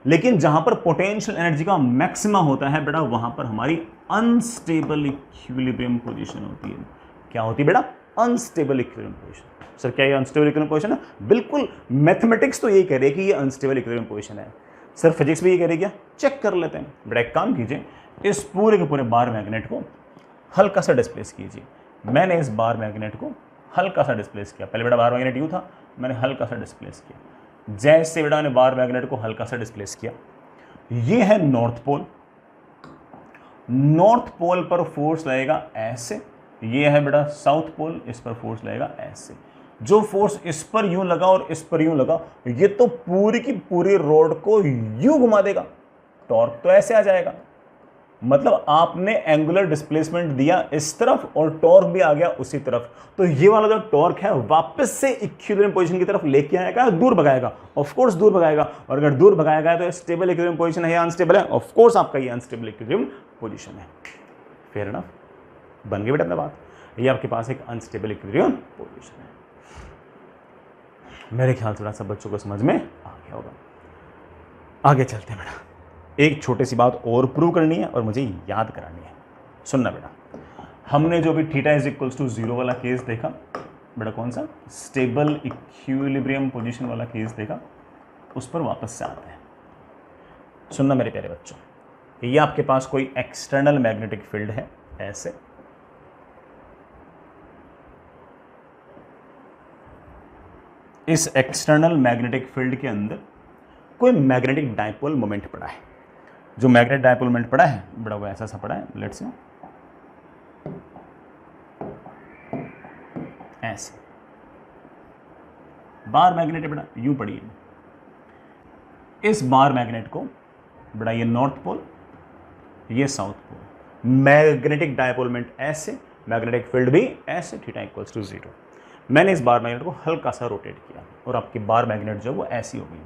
लेकिन जहां पर पोटेंशियल एनर्जी का मैक्सिमा होता है बेटा, वहां पर हमारी अनस्टेबल इक्विलिब्रियम पोजीशन होती है। क्या होती है बेटा? Unstable equilibrium position. सर क्या ये अनस्टेबल इक्विलिब्रियम पोजीशन है? बिल्कुल, मैथमेटिक्स तो यही कह रही है कि ये अनस्टेबल इक्विलिब्रियम पोजीशन है। सर फिजिक्स भी ये कह रही है क्या? चेक कर लेते हैं बेटा। एक काम कीजिए, इस पूरे के पूरे बार मैग्नेट को हल्का सा डिस्प्लेस कीजिए। मैंने इस बार मैग्नेट को हल्का सा डिस्प्लेस किया। पहले बेटा बार मैग्नेट यू था, मैंने हल्का सा डिस्प्लेस किया। जैसे बेटा ने बार मैग्नेट को हल्का सा डिस्प्लेस किया, ये है नॉर्थ पोल। नॉर्थ पोल पर फोर्स लगेगा ऐसे, ये है बेटा साउथ पोल, इस पर फोर्स लगेगा ऐसे। जो फोर्स इस पर यूं लगा और इस पर यूं लगा, ये तो पूरी की पूरी रोड को यूं घुमा देगा। टॉर्क तो ऐसे आ जाएगा। मतलब आपने एंगुलर डिस्प्लेसमेंट दिया इस तरफ और टॉर्क भी आ गया उसी तरफ, तो ये वाला जो टॉर्क है वापस से इक्विलिब्रियम पोजीशन की तरफ लेके आएगा, दूर भगाएगा। ऑफ कोर्स दूर भगाएगा, और अगर दूर भगाएगा तो स्टेबल इक्विलिब्रियम पोजीशन है या अनस्टेबल है? ऑफ कोर्स आपका ये अनस्टेबल इक्विलिब्रियम पोजीशन है। फेयर इनफ, बन गई बेटा अपना बात। ये आपके पास एक अनस्टेबल इक्विलिब्रियम पोजीशन है। मेरे ख्याल से सब बच्चों को समझ में आ गया होगा। आगे चलते हैं बेटा, एक छोटी सी बात और प्रूव करनी है और मुझे याद करानी है। सुनना बेटा, हमने जो भी थीटा इज इक्वल्स टू 0 वाला केस देखा बेटा, कौन सा? स्टेबल इक्विलिब्रियम पोजीशन वाला केस देखा, उस पर वापस से आते हैं। सुनना मेरे प्यारे बच्चों, ये आपके पास कोई एक्सटर्नल मैग्नेटिक फील्ड है ऐसे, इस एक्सटर्नल मैग्नेटिक फील्ड के अंदर कोई मैग्नेटिक डायपोल मोमेंट पड़ा है। जो मैग्नेटिक डायपोल मोमेंट पड़ा है बड़ा वो ऐसा सा पड़ा है, लेट्स से ऐसे। बार मैग्नेट है बड़ा, यूं पड़ी है। इस बार मैग्नेट को बड़ा, ये नॉर्थ पोल, ये south pole, magnetic dipole moment ऐसे, मैग्नेटिक फील्ड भी ऐसे, थीटा इक्वल्स टू 0। मैंने इस बार मैग्नेट को हल्का सा रोटेट किया और आपकी बार मैग्नेट जो वो ऐसी हो गई,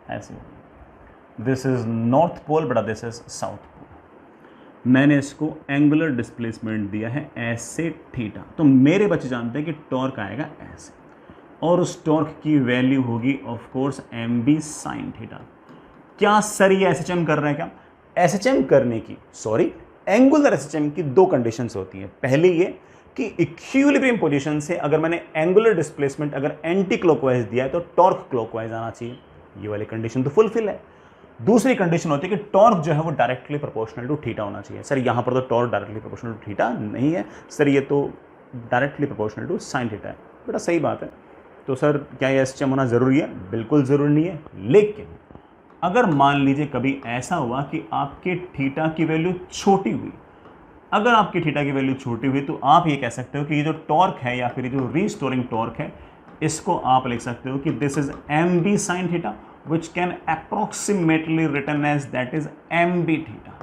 ऐसे हो गई। दिस इज नॉर्थ पोल बड़ा, दिस इज साउथ पोल। मैंने इसको एंगुलर डिस्प्लेसमेंट दिया है ऐसे थीटा, तो मेरे बच्चे जानते हैं कि टॉर्क आएगा ऐसे, और उस टॉर्क की वैल्यू होगी of course M B sine theta. क्या सर ये एसएचएम कर रहे हैं? क्या एसएचएम करने की, सॉरी एंगुलर एसएचएम की दो कंडीशंस होती हैं। पहली ये कि इक्विलिब्रियम पोजीशन से अगर मैंने एंगुलर डिस्प्लेसमेंट अगर एंटी क्लॉकवाइज दिया है तो टॉर्क क्लॉकवाइज आना चाहिए, ये वाली कंडीशन तो फुलफिल है। दूसरी कंडीशन होती है कि टॉर्क जो है वो डायरेक्टली प्रोपोर्शनल टू थीटा होना चाहिए। सर यहाँ पर तो torque directly proportional to theta नहीं है सर, ये तो directly proportional to sine theta है। बेटा सही बात है, तो सर क्या ये एसएचएम होना ज़रूरी है? बिल्कुल ज़रूरी नहीं है, लेकिन अगर मान लीजिए कभी ऐसा हुआ कि आपके थीटा की वैल्यू छोटी हुई, अगर आपकी थीटा की वैल्यू छोटी हुई तो आप ये कह सकते हो कि ये जो टॉर्क है या फिर ये जो रीस्टोरिंग टॉर्क है, इसको आप लिख सकते हो कि this is M B sine theta which can approximately written as that is mb theta।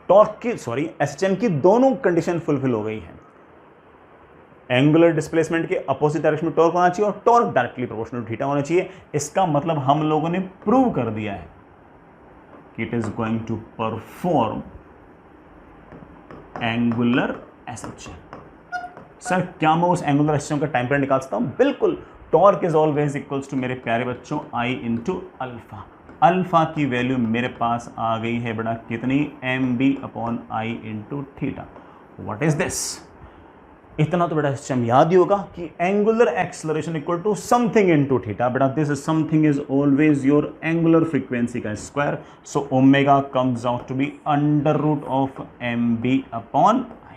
Torque की एसएचएम की दोनों कंडीशन फुलफिल हो गई है। एंगुलर डिस्प्लेसमेंट के अपोजिट डायरेक्शन में टॉर्क होना चाहिए और torque directly proportional to theta होना चाहिए। इसका मतलब हम लोगों ने प्रूव कर दिया है कि it is going to perform angular SHM. Sir क्या मैं उस एंगुलर एसएचएम का टाइम पीरियड निकाल सकता हूं? बिल्कुल। Torque is always equals to मेरे प्यारे बच्चों आई इंटू अल्फा। अल्फा की वैल्यू मेरे पास आ गई है बड़ा कितनी? M B upon I into theta. What is this? इतना तो बेटा एसएचएम याद ही होगा कि angular acceleration equal to something into theta. बेटा this is something is always your angular frequency का square, so omega comes out to be under root of m B upon I.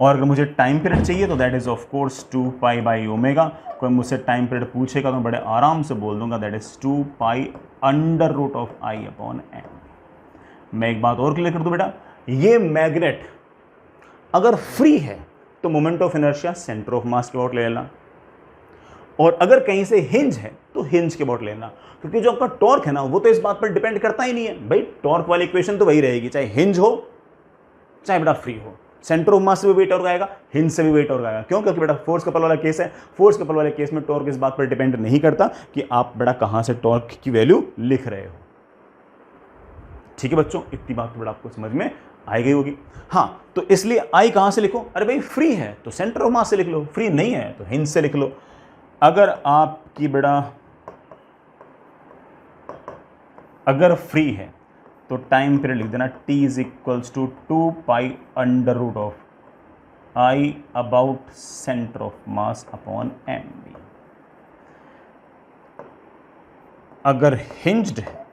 और अगर मुझे टाइम पीरियड चाहिए तो that is of course 2 pi by omega. कोई मुझसे time period पूछेगा तो बड़े आराम से बोल दूंगा that is 2 pi under root of I upon M. मैं एक बात और क्लियर कर दूं बेटा, ये मैग्नेट अगर फ्री है तो moment of inertia centre of मास के अबाउट ले लेना, और अगर कहीं से हिंज है तो हिंज के अबाउट लेना, क्योंकि जो आपका टॉर्क है ना वो तो इस बात पर डिपेंड करता ही नहीं है भाई। टॉर्क वाली इक्वेशन तो वही रहेगी, चाहे हिंज हो चाहे बेटा फ्री हो। सेंटर ऑफ मास से भी वेट और आएगा, हिंज से भी वेट और आएगा। क्यों? क्योंकि बेटा फोर्स कपल वाला केस है। फोर्स कपल वाले केस में टॉर्क इस बात पर डिपेंड नहीं करता कि आप बेटा कहां से टॉर्क की वैल्यू लिख रहे हो। ठीक है बच्चों, इतनी बात तो बेटा आपको समझ में आई गई होगी। हाँ, तो इसलिए आई कहां से लिखो? अरे भाई फ्री है तो सेंटर ऑफ मास से लिख लो, फ्री नहीं है तो हिंज से लिख लो। अगर आपकी बेटा अगर फ्री है तो टाइम पीरियड लिख देना t is equals to 2 pi under root of I about centre of mass upon M B. अगर हिंज्ड है,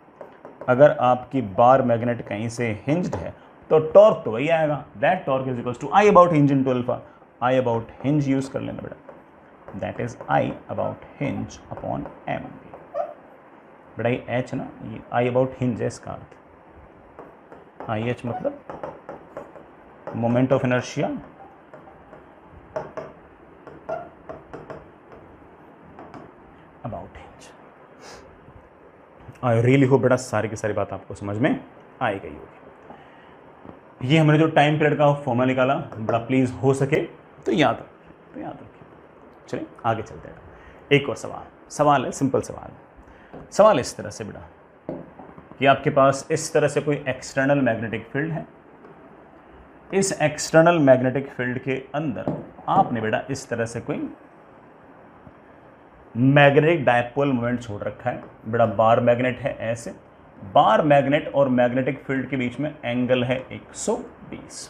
अगर आपकी बार मैग्नेट कहीं से हिंज्ड है तो टॉर्क तो वही आएगा, that torque is equals to I about hinge into alpha. I about hinge use कर लेना बेटा, that is I about hinge upon M. बेटा ये एच ना, ये आई अबाउट हिंज है, इसका अर्थ आई एच मतलब moment of inertia about hinge. I really hope बेटा सारी की सारी बात आपको समझ में आई गई होगी। ये हमने जो टाइम पीरियड का फॉर्मूला निकाला बड़ा प्लीज हो सके तो याद रखिए, चलिए आगे चलते हैं। एक और सवाल है, सिंपल सवाल इस तरह से बेटा कि आपके पास इस तरह से कोई एक्सटर्नल मैग्नेटिक फील्ड है, इस एक्सटर्नल मैग्नेटिक फील्ड के अंदर आपने बेटा इस तरह से कोई मैग्नेटिक डायपोल मोमेंट छोड़ रखा है। बेटा बार मैग्नेट है ऐसे, बार मैग्नेट और मैग्नेटिक फील्ड के बीच में एंगल है 120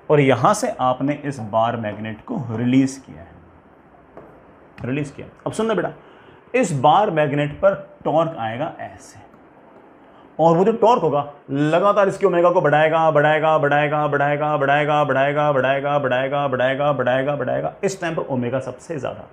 और यहां से आपने इस बार मैग्नेट को रिलीज किया। अब सुनना बेटा, इस बार मैग्नेट पर टॉर्क आएगा ऐसे, और वो जो टॉर्क होगा लगातार इसके ओमेगा को बढ़ाएगा बढ़ाएगा बढ़ाएगा बढ़ाएगा बढ़ाएगा बढ़ाएगा बढ़ाएगा बढ़ाएगा बढ़ाएगा बढ़ाएगा बढ़ाएगा। इस टाइम पर ओमेगा सबसे ज्यादा।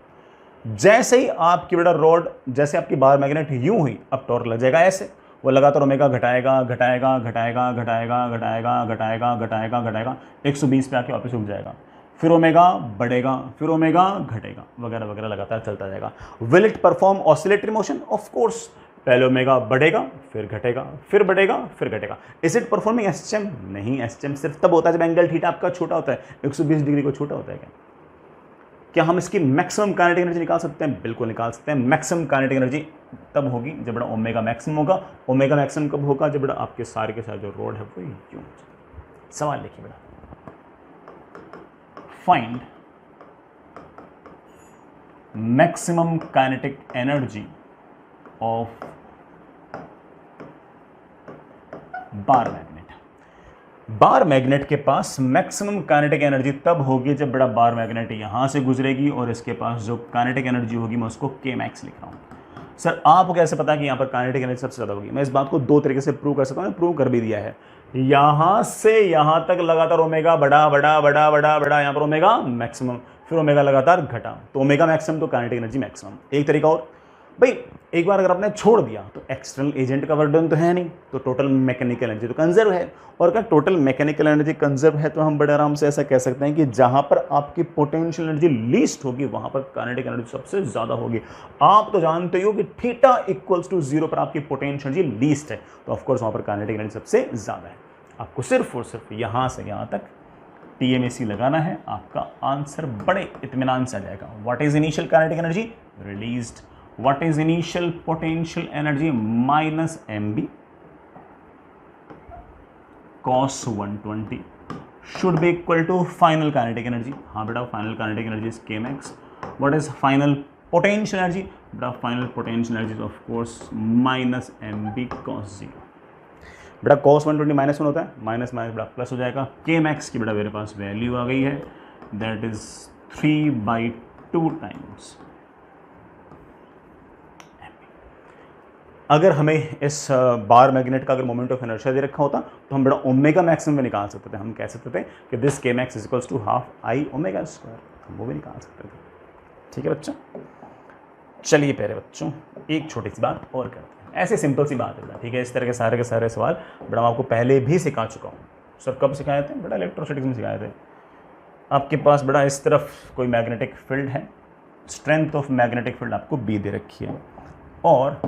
जैसे ही आपकी बेटा रॉड, जैसे आपकी बार मैग्नेट यूं हुई, अब टॉर्क लग जाएगा ऐसे, वो लगातार ओमेगा घटाएगा घटाएगा घटाएगा घटाएगा घटाएगा घटाएगा घटाएगा घटाएगा 120 पे आके वापस रुक जाएगा, फिर ओमेगा बढ़ेगा, फिर ओमेगा घटेगा, वगैरह वगैरह लगातार चलता जाएगा। Will it perform oscillatory motion? Of course, पहले ओमेगा बढ़ेगा फिर घटेगा फिर बढ़ेगा फिर घटेगा। Is it performing SHM? नहीं, एसएचएम सिर्फ तब होता है जब एंगल थीटा आपका छोटा होता है, 120 डिग्री को छोटा होता है। क्या हम इसकी मैक्सिमम काइनेटिक एनर्जी निकाल सकते हैं? बिल्कुल निकाल सकते हैं। मैक्सिमम काइनेटिक एनर्जी तब होगी जब बड़ा ओमेगा मैक्सिमम होगा। ओमेगा मैक्सिमम कब होगा? जब बड़ा आपके सारे के साथ जो रोड है वो यूं। सवाल लिखिए बेटा, find maximum kinetic energy of bar magnet. Bar magnet के पास मैक्सिमम काइनेटिक एनर्जी तब होगी जब बड़ा बार मैग्नेट यहां से गुजरेगी और इसके पास जो काइनेटिक एनर्जी होगी मैं उसको के मैक्स लिख रहा हूं। सर आपको कैसे पता कि यहां पर काइनेटिक एनर्जी सबसे ज्यादा होगी? मैं इस बात को दो तरीके से प्रूव कर सकता हूं, प्रूव कर भी दिया है। यहां से यहां तक लगातार ओमेगा बढ़ा बढ़ा बढ़ा बढ़ा बढ़ा, यहां पर ओमेगा मैक्सिमम, फिर ओमेगा लगातार घटा, तो ओमेगा मैक्सिमम तो काइनेटिक एनर्जी मैक्सिमम। एक तरीका और, भाई एक बार अगर आपने छोड़ दिया तो एक्सटर्नल एजेंट का वर्डन तो है नहीं, तो टोटल मैकेनिकल एनर्जी तो कंजर्व है। और अगर टोटल मैकेनिकल एनर्जी कंजर्व है तो हम बड़े आराम से ऐसा कह सकते हैं कि जहां पर आपकी पोटेंशियल एनर्जी लीस्ट होगी वहां पर काइनेटिक एनर्जी सबसे ज्यादा होगी। आप तो जानते हो कि थीटा इक्वल्स टू 0 पर आपकी पोटेंशियल एनर्जी लीस्ट है, तो ऑफकोर्स वहां पर काइनेटिक एनर्जी सबसे ज्यादा है। आपको सिर्फ और सिर्फ यहां से यहां तक TMAC लगाना है, आपका आंसर बड़े इत्मीनान से आ जाएगा। What is initial kinetic energy? Released. What is initial potential energy? minus mb cos 120 should be equal to final kinetic energy. हाँ बेटा, final kinetic energy is kmax. What is final potential energy? बेटा final potential energy is of course minus mb cos 0. बेटा cos 120 -1 होता है, minus minus बेटा plus हो जाएगा। kmax की बेटा मेरे पास वैल्यू आ गई है, that is 3/2 times। अगर हमें इस बार मैग्नेट का अगर मोमेंट ऑफ इनर्शिया दे रखा होता तो हम बड़ा ओमेगा मैक्सिमम में निकाल सकते थे। हम कह सकते थे कि this K max is equals to half I omega square, हम वो भी निकाल सकते थे। ठीक है बच्चों, चलिए प्यारे बच्चों एक छोटी सी बात और करते हैं। ऐसे सिंपल सी बात है, ठीक है। इस तरह के सारे सवाल बड़ा आपको पहले भी सिखा चुका हूँ। सर कब सिखाए थे? बड़ा इलेक्ट्रोस्टैटिक्स में सिखाए थे। आपके पास बड़ा इस तरफ कोई मैग्नेटिक फील्ड है, स्ट्रेंथ ऑफ मैग्नेटिक फील्ड आपको बी दे रखी है, और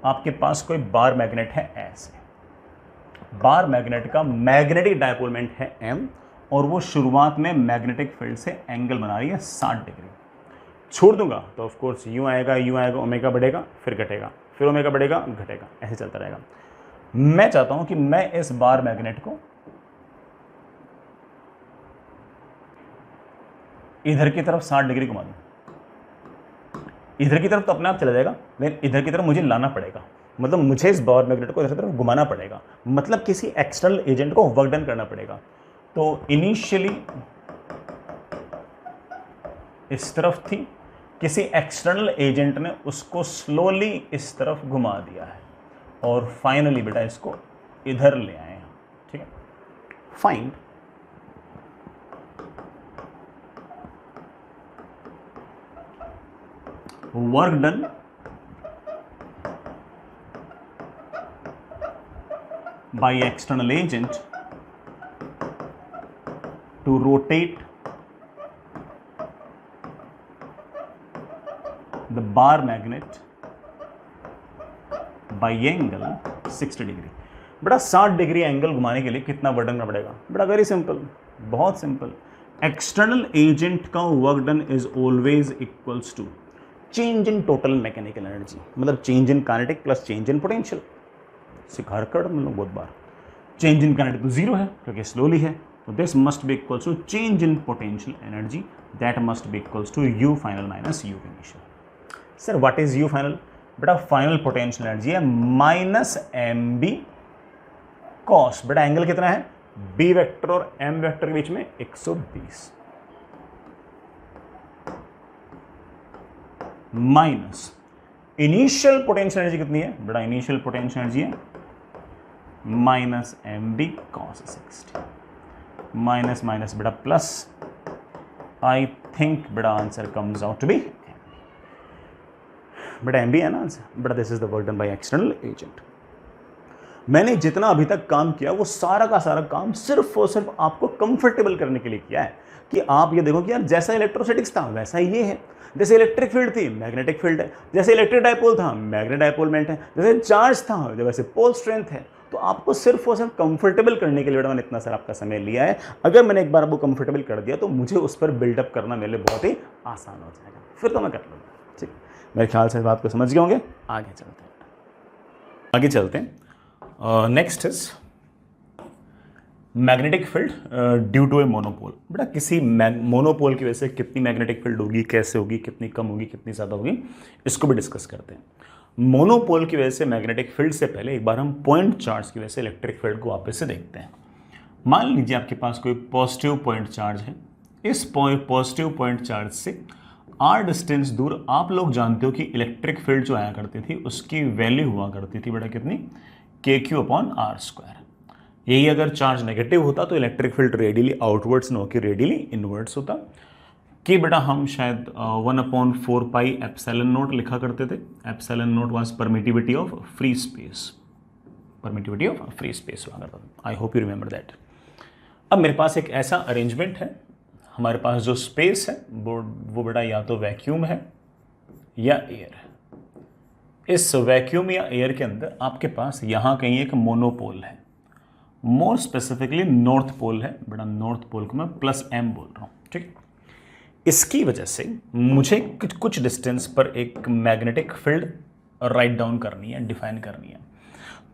आपके पास कोई बार मैग्नेट है ऐसे। बार मैग्नेट का मैग्नेटिक डायपोल मोमेंट है m, और वो शुरुआत में मैग्नेटिक फील्ड से एंगल बना रही है 60 डिग्री। छोड़ दूंगा तो ऑफ कोर्स यूं आएगा ओमेगा बढ़ेगा फिर घटेगा, फिर ओमेगा बढ़ेगा घटेगा, ऐसे चलता रहेगा। मैं चाहता हूं कि मैं इस बार मैग्नेट को इधर की तरफ 60 डिग्री घुमा दूं। इधर की तरफ तो अपने आप चला जाएगा, लेकिन इधर की तरफ मुझे लाना पड़ेगा, मतलब मुझे इस बार मैग्नेट को इधर की तरफ घुमाना पड़ेगा, मतलब किसी एक्सटर्नल एजेंट को वर्क डन करना पड़ेगा। तो इनिशियली इस तरफ थी, किसी एक्सटर्नल एजेंट ने उसको स्लोली इस तरफ घुमा दिया है और फाइनली बेटा इसको इधर ले आए हैं, ठीक है। Find work done by external agent to rotate the bar magnet by angle 60 degree. बेटा 60 डिग्री एंगल घुमाने के लिए कितना वर्क डन करना पड़ेगा? बेटा वेरी सिंपल, बहुत सिंपल। एक्सटर्नल एजेंट का work done is always equals to change in total mechanical energy, मतलब change in kinetic plus change in potential. सिखा कर हम लोग बहुत बार। चेंज इन काइनेटिक तो जीरो है क्योंकि स्लोली है, तो this must be equals to change in potential energy, that must be equals to U final minus U initial. Sir what is U final? बेटा फाइनल पोटेंशियल एनर्जी है minus M B cos, बेटा angle कितना है? B vector और M vector के बीच में 120 minus initial potential energy कितनी है? बेटा इनिशियल पोटेंशियल एनर्जी है minus M B cos 60 minus minus बेटा प्लस, आई थिंक बेटा answer comes out to be बेटा एम बी है ना आंसर। बेटा this is the work done by external agent. मैंने जितना अभी तक काम किया वो सारा का सारा काम सिर्फ और सिर्फ आपको कंफर्टेबल करने के लिए किया है कि आप ये देखो कि यार जैसा इलेक्ट्रोस्टैटिक्स था वैसा ये है, जैसे इलेक्ट्रिक फील्ड थी मैग्नेटिक फील्ड है, जैसे इलेक्ट्रिक डायपोल था मैग्नेटिक डायपोलमेंट है, जैसे चार्ज था वैसे पोल स्ट्रेंथ है। तो आपको सिर्फ और सिर्फ कंफर्टेबल करने के लिए मैंने इतना सारा आपका समय लिया है। अगर मैंने एक बार आपको कंफर्टेबल कर दिया तो मुझे उस पर बिल्डअप करना मेरे लिए बहुत ही आसान हो जाएगा, फिर तो मैं कर लूँगा। ठीक, मेरे ख्याल से इस बात को समझ गए होंगे। आगे चलते हैं। Next is magnetic field due to a monopole. बेटा किसी मोनोपोल की वजह से कितनी मैग्नेटिक फील्ड होगी, कैसे होगी, कितनी कम होगी, कितनी ज़्यादा होगी, इसको भी डिस्कस करते हैं। मोनोपोल की वजह से मैग्नेटिक फील्ड से पहले एक बार हम पॉइंट चार्ज की वजह से इलेक्ट्रिक फील्ड को वापस से देखते हैं। मान लीजिए आपके पास कोई पॉजिटिव पॉइंट चार्ज है। इस पॉजिटिव पॉइंट चार्ज से आर डिस्टेंस दूर आप लोग जानते हो कि इलेक्ट्रिक फील्ड जो आया करती थी उसकी वैल्यू हुआ करती थी बेटा कितनी? KQ/r²। यही अगर चार्ज नेगेटिव होता तो इलेक्ट्रिक फील्ड रेडियली आउटवर्ड्स न होकर रेडियली इनवर्ड्स होता। कि बेटा हम शायद 1/4 पाई एप्सिलॉन नॉट लिखा करते थे। Epsilon not was permittivity of free space, permittivity of free space हुआ करता था। आई होप यू रिमेंबर दैट। अब मेरे पास एक ऐसा अरेंजमेंट है, हमारे पास जो स्पेस है वो बेटा या तो वैक्यूम है या एयर है। इस वैक्यूम या एयर के अंदर आपके पास यहाँ कहीं एक मोनोपोल है, मोर स्पेसिफिकली नॉर्थ पोल है। बेटा नॉर्थ पोल को मैं +m बोल रहा हूँ, ठीक। इसकी वजह से मुझे कुछ डिस्टेंस पर एक मैग्नेटिक फील्ड राइट डाउन करनी है, डिफाइन करनी है।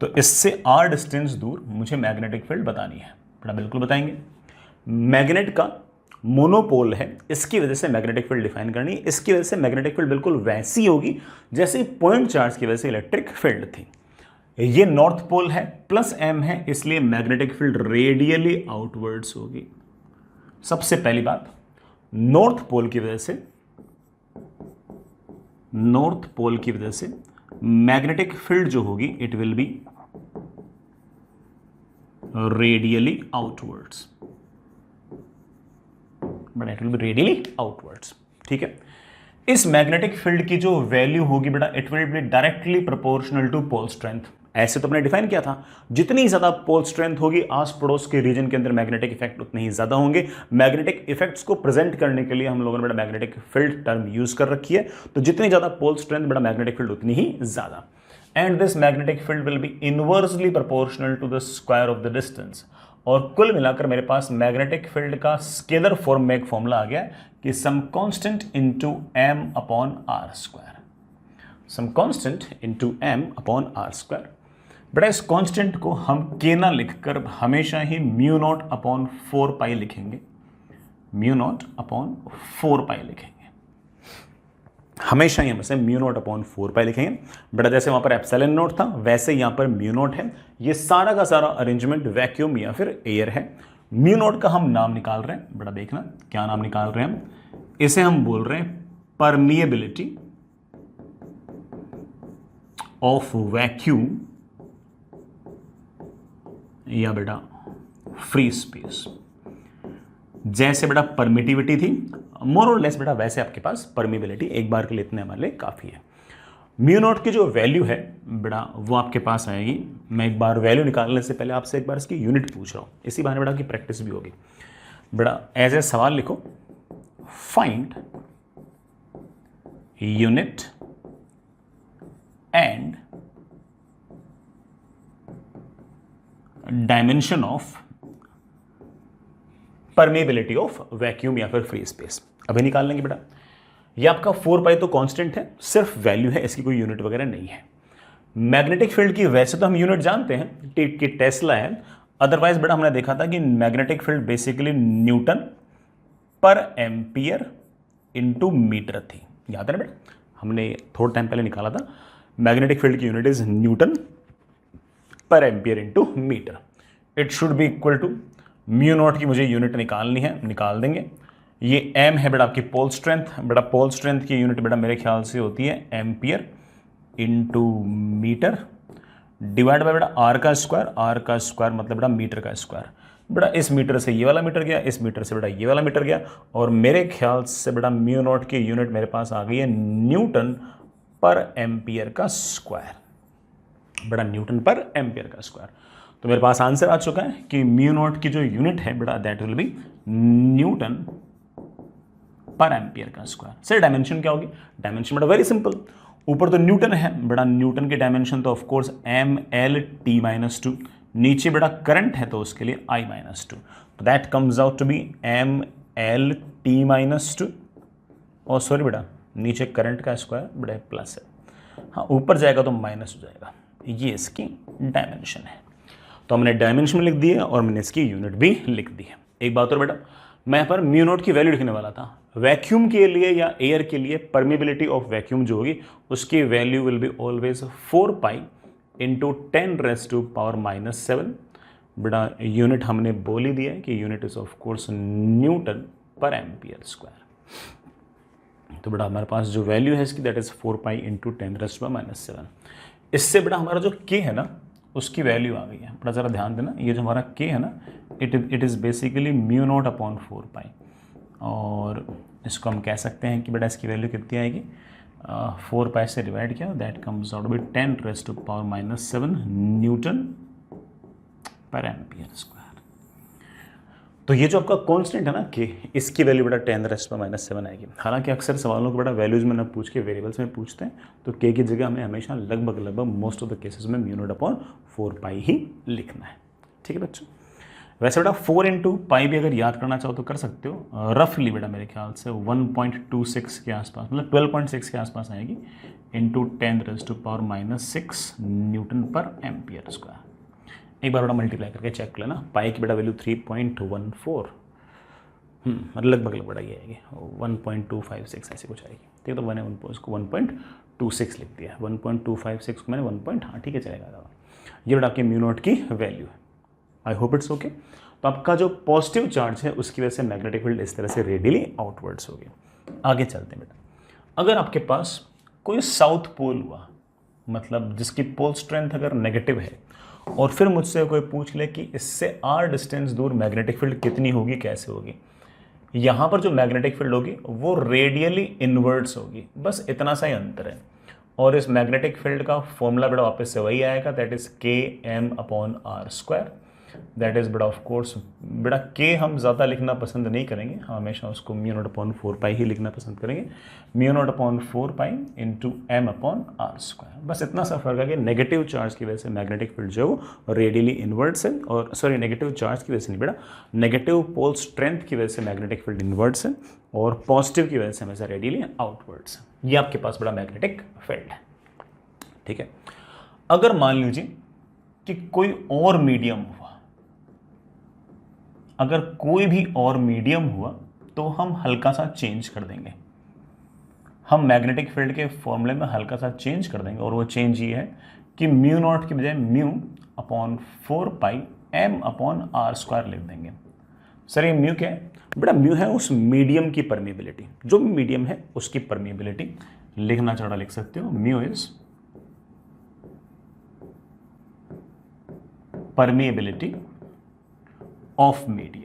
तो इससे r डिस्टेंस दूर मुझे मैग्नेटिक फील्ड बतानी है। बेटा बिल्कुल बताएंगे। मैग्नेट का मोनोपोल है, इसकी वजह से मैग्नेटिक फील्ड डिफाइन करनी है। इसकी वजह से मैग्नेटिक फील्ड बिल्कुल वैसी होगी जैसे पॉइंट चार्ज की वजह से इलेक्ट्रिक फील्ड थी। ये नॉर्थ पोल है, +m है, इसलिए मैग्नेटिक फील्ड रेडियली आउटवर्ड्स होगी। सबसे पहली बात, नॉर्थ पोल की वजह से मैग्नेटिक फील्ड जो होगी it will B radially outwards, but it will B radially outwards, ठीक है। इस मैग्नेटिक फील्ड की जो वैल्यू होगी बेटा it will be directly proportional to pole strength. ऐसे तो अपने डिफाइन किया था, जितनी ज्यादा पोल स्ट्रेंथ होगी आस पड़ोस के रीजन के अंदर मैग्नेटिक इफेक्ट उतने ही ज्यादा होंगे। मैग्नेटिक इफेक्ट्स को प्रेजेंट करने के लिए हम लोगों ने बेटा मैग्नेटिक फील्ड टर्म यूज कर रखी है। तो जितनी ज्यादा पोल स्ट्रेंथ बेटा मैग्नेटिक फील्ड उतनी ही ज्यादा। And this magnetic field will be inversely proportional to the square of the distance. और कुल मिलाकर मेरे पास मैग्नेटिक फील्ड का स्केलर फॉर्म में एक फॉर्मूला आ गया कि some constant into m/r², some constant into m/r²। बेटा इस कांस्टेंट को हम k ना लिखकर हमेशा ही μ0/4π लिखेंगे, μ0/4π लिखेंगे, हमेशा ही हम इसे μ0/4π लिखेंगे। बेटा जैसे वहां पर एप्सिलॉन नॉट था वैसे यहां पर μ0 है। ये सारा का सारा अरेंजमेंट वैक्यूम या फिर एयर है। μ0 का हम नाम निकाल रहे हैं, बेटा देखना क्या नाम निकाल रहे हैं हम। इसे हम बोल रहे हैं परमिएबिलिटी ऑफ वैक्यूम या बेटा फ्री स्पेस। जैसे बेटा परमिटिविटी थी, मोर और लेस बेटा वैसे आपके पास परमिबिलिटी एक बार के लिए इतने हमारे लिए काफ़ी है। म्यू नॉट की जो वैल्यू है बेटा वो आपके पास आएगी। मैं एक बार वैल्यू निकालने से पहले आपसे एक बार इसकी यूनिट पूछ रहा हूँ, इसी बहाने बेटा की प्रैक्टिस भी होगी। बेटा एज ए सवाल लिखो, find unit and dimension of permeability of vacuum या फिर फ्री स्पेस। अभी निकाल लेंगे बेटा। ये आपका 4 पाई तो कांस्टेंट है, सिर्फ वैल्यू है, इसकी कोई यूनिट वगैरह नहीं है। मैग्नेटिक फील्ड की वैसे तो हम यूनिट जानते हैं कि टेस्ला है, अदरवाइज बेटा हमने देखा था कि magnetic field basically Newton per ampere into metre थी। याद है ना बेटा, हमने थोड़ा टाइम पहले निकाला था। मैग्नेटिक फील्ड की unit is newton per ampere into metre. It should be equal to mu naught की मुझे यूनिट निकालनी है, निकाल देंगे। ये एम है बेटा आपकी पोल स्ट्रेंथ। बेटा पोल स्ट्रेंथ की यूनिट बेटा मेरे ख्याल से होती है ampere into metre divide by बेटा आर का स्क्वायर मतलब बेटा मीटर का स्क्वायर। बेटा इस मीटर से ये वाला मीटर गया, इस मीटर से बेटा ये वाला मीटर गया, और मेरे ख्याल से बेटा म्यू नॉट की यूनिट मेरे पास आ गई है न्यूटन पर एम्पियर का स्क्वायर। बेटा न्यूटन पर एम्पियर का स्क्वायर। तो मेरे पास आंसर आ चुका है कि म्यू नॉट की जो यूनिट है बेटा that will B Newton per ampere का स्क्वायर। सर डायमेंशन क्या होगी? डायमेंशन बेटा वेरी सिंपल, ऊपर तो न्यूटन है बेटा, न्यूटन की डायमेंशन तो of course M L T minus two, नीचे बेटा करंट है तो उसके लिए आई माइनस टू, तो that comes out to be M L T minus two, और सॉरी बेटा नीचे करंट का स्क्वायर बेटा प्लस है, हाँ ऊपर जाएगा तो माइनस हो जाएगा। ये इसकी डायमेंशन है। तो हमने डायमेंशन लिख दी है और मैंने इसकी यूनिट भी लिख दी है। एक बात और बेटा, मैं यहाँ पर म्यू नॉट की वैल्यू लिखने वाला था। वैक्यूम के लिए या एयर के लिए परमिबिलिटी ऑफ वैक्यूम जो होगी उसकी value will be always 4 pi into 10⁻⁻⁷। बेटा यूनिट हमने बोल ही दिया है कि unit is of course Newton per ampere square. तो बेटा हमारे पास जो वैल्यू है इसकी दैट इज 4 पाई इंटू 10⁻⁷। इससे बेटा हमारा जो के है ना उसकी वैल्यू आ गई है। बड़ा ज़रा ध्यान देना, ये जो हमारा के है ना it is basically mu naught upon 4 पाई, और इसको हम कह सकते हैं कि बेटा इसकी वैल्यू कितनी आएगी, 4 पाई से डिवाइड किया that comes out be 10⁻⁻⁷ newton per ampere square. तो ये जो आपका कांस्टेंट है ना के, इसकी वैल्यू बेटा 10⁻⁻⁷ आएगी। हालांकि अक्सर सवालों को बेटा वैल्यूज में ना पूछ के वेरिएबल्स में पूछते हैं, तो के की जगह हमें हमेशा लगभग मोस्ट ऑफ द केसेस में म्यू नॉट अपॉन 4 पाई ही लिखना है। ठीक है बच्चों, वैसे बेटा 4 इंटू पाई भी अगर याद करना चाहो तो कर सकते हो। रफली बेटा मेरे ख्याल से 1.26 के आसपास, मतलब 12.6 के आसपास आएगी, into 10⁻⁻⁶ Newton per ampere square. एक बार बेटा मल्टीप्लाई करके चेक कर लेना। पाई की बेटा वैल्यू 3.14, मतलब लगभग बेटा ये आएगी 1.256 ऐसे कुछ आएगी। ठीक है, तो मैंने उसको 1.26 लिख दिया। 1.256 को मैंने 1. हाँ ठीक है चलेगा। ये बेटा आपके म्यू नॉट की वैल्यू है। I hope it's okay. तो आपका जो पॉजिटिव चार्ज है उसकी वजह से मैग्नेटिक फील्ड इस तरह से रेडियली आउटवर्ड्स हो गया। आगे चलते हैं बेटा, अगर आपके पास कोई साउथ पोल हुआ, मतलब जिसकी पोल स्ट्रेंथ अगर नेगेटिव है, और फिर मुझसे कोई पूछ ले कि इससे r डिस्टेंस दूर मैग्नेटिक फील्ड कितनी होगी, कैसे होगी, यहाँ पर जो मैग्नेटिक फील्ड होगी वो रेडियली इनवर्ड्स होगी, बस इतना सा ही अंतर है। और इस मैग्नेटिक फील्ड का फॉर्मूला बेटा वापस से वही आएगा, that is km/r²। That is बेटा ऑफ कोर्स बेटा के हम ज़्यादा लिखना पसंद नहीं करेंगे, हम हमेशा उसको म्यू नॉट अपॉन 4 पाई ही लिखना पसंद करेंगे। Mu naught upon 4 pi into m/r²। बस इतना सा फर्क है कि नेगेटिव चार्ज की वजह से मैग्नेटिक फील्ड जो है वो रेडियली इनवर्ड्स है, और सॉरी नेगेटिव चार्ज की वजह से नहीं बेटा, नेगेटिव पोल स्ट्रेंथ की वजह से मैग्नेटिक फील्ड इनवर्ड्स है, और पॉजिटिव की वजह से हमेशा रेडियली आउटवर्ड्स है। ये आपके पास बड़ा मैग्नेटिक फील्ड है। ठीक है, अगर मान लीजिए कि कोई और मीडियम हुआ, अगर कोई भी और मीडियम हुआ तो हम हल्का सा चेंज कर देंगे, हम मैग्नेटिक फील्ड के फॉर्मूले में हल्का सा चेंज कर देंगे, और वो चेंज ये है कि म्यू नॉट की बजाय म्यू अपॉन 4 पाई m/r² लिख देंगे। सर ये म्यू क्या है? बेटा म्यू है उस मीडियम की परमिएबिलिटी, जो भी मीडियम है उसकी परमिएबिलिटी। लिखना चाहता लिख सकते हो, mu is permeability of medium.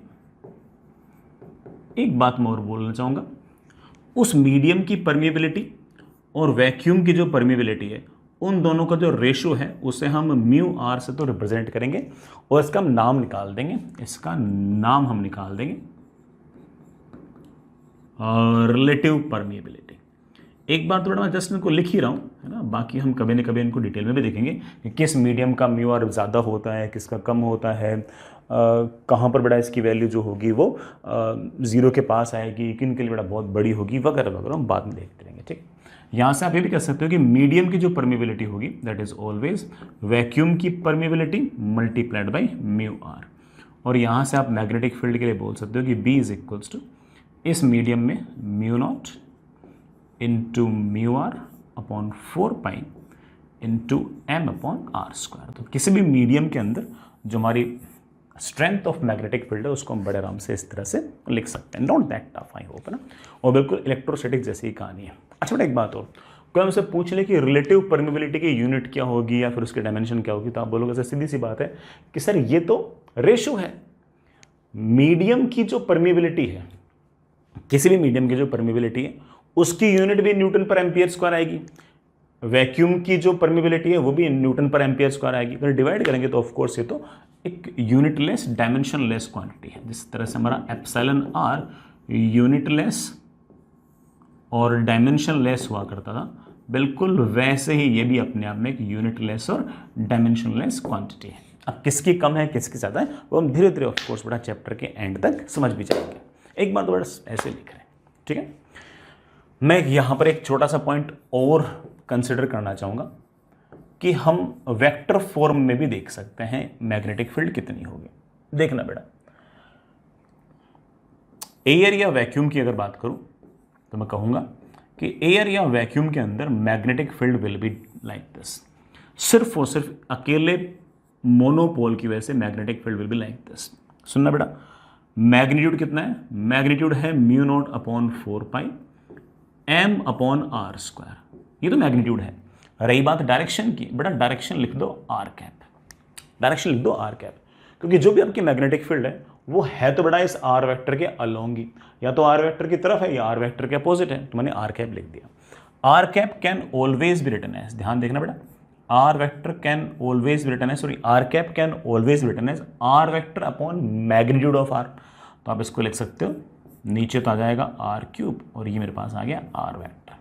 एक बात मैं और बोलना चाहूंगा, उस मीडियम की परमिएबिलिटी और वैक्यूम की जो परमिएबिलिटी है, उन दोनों का जो रेशियो है उसे हम म्यू आर से तो रिप्रेजेंट करेंगे और इसका हम नाम निकाल देंगे, इसका नाम हम निकाल देंगे रिलेटिव परमिएबिलिटी। एक बार तो बेटा मैं जस्ट इनको लिख ही रहा हूँ, है ना, बाकी हम कभी न कभी इनको डिटेल में भी देखेंगे कि किस मीडियम का म्यू आर ज़्यादा होता है, किसका कम होता है, कहाँ पर बेटा इसकी वैल्यू जो होगी वो 0 के पास आएगी, किन के लिए बेटा बहुत बड़ी होगी, वगैरह वगैरह हम बाद में देखते रहेंगे। ठीक, यहाँ से आप ये भी कह सकते हो कि मीडियम की जो परमिएबिलिटी होगी दैट इज ऑलवेज वैक्यूम की permeability multiplied by mu R. और यहाँ से आप मैग्नेटिक फील्ड के लिए बोल सकते हो कि B इज इक्वल्स टू इस मीडियम में mu naught into mu R upon 4 pi into M upon R square. तो किसी भी मीडियम के अंदर जो हमारी स्ट्रेंथ ऑफ मैग्नेटिक फील्ड है उसको हम बड़े आराम से इस तरह से लिख सकते हैं, not that tough I hope, है ना, और बिल्कुल इलेक्ट्रोस्टैटिक जैसी ही कहानी है। अच्छा बेटा एक बात और, कोई हमसे पूछ ले कि रिलेटिव परमिएबिलिटी की यूनिट क्या होगी या फिर उसकी डायमेंशन क्या होगी, तो आप बोलोगे सर सीधी सी बात है कि सर ये तो रेशियो है। मीडियम की जो परमिएबिलिटी है, किसी भी मीडियम की जो परमिएबिलिटी है उसकी यूनिट भी न्यूटन पर एम्पियर स्क्वायर आएगी, वैक्यूम की जो परमिएबिलिटी है वो भी न्यूटन पर एम्पियर स्क्वायर आएगी। अगर डिवाइड करेंगे तो ऑफ कोर्स ये तो एक यूनिटलेस डायमेंशनलेस क्वांटिटी है। जिस तरह से हमारा एप्सिलॉन आर यूनिटलेस और डायमेंशनलेस हुआ करता था, बिल्कुल वैसे ही ये भी अपने आप में एक यूनिटलेस और डायमेंशनलेस क्वांटिटी है। अब किसकी कम है किसकी ज़्यादा है वो हम धीरे धीरे ऑफ कोर्स बड़ा चैप्टर के एंड तक समझ भी जाएंगे। एक बार तो बड़ा ऐसे लिख रहे हैं, ठीक है। मैं यहाँ पर एक छोटा सा पॉइंट और कंसिडर करना चाहूँगा कि हम वेक्टर फॉर्म में भी देख सकते हैं मैग्नेटिक फील्ड कितनी होगी। देखना बेटा, एयर या वैक्यूम की अगर बात करूं तो मैं कहूंगा कि एयर या वैक्यूम के अंदर magnetic field will be like this. सिर्फ और सिर्फ अकेले मोनोपोल की वजह से magnetic field will be like this. सुनना बेटा, मैग्नीट्यूड कितना है, मैग्नीट्यूड है mu naught upon 4 pi M upon R square, ये तो मैग्नीट्यूड है। रही बात डायरेक्शन की, बेटा डायरेक्शन लिख दो आर कैप, डायरेक्शन लिख दो आर कैप, क्योंकि जो भी आपकी मैग्नेटिक फील्ड है वो है तो बेटा इस आर वेक्टर के अलोंग ही, या तो आर वेक्टर की तरफ है या आर वेक्टर के अपोजिट है, तो मैंने आर कैप लिख दिया। R cap can always be written as, ध्यान देखना बेटा, R vector can always be written as, sorry R cap can always be written as R vector upon magnitude of R. तो आप इसको लिख सकते हो, नीचे तो आ जाएगा आर क्यूब और ये मेरे पास आ गया आर वेक्टर।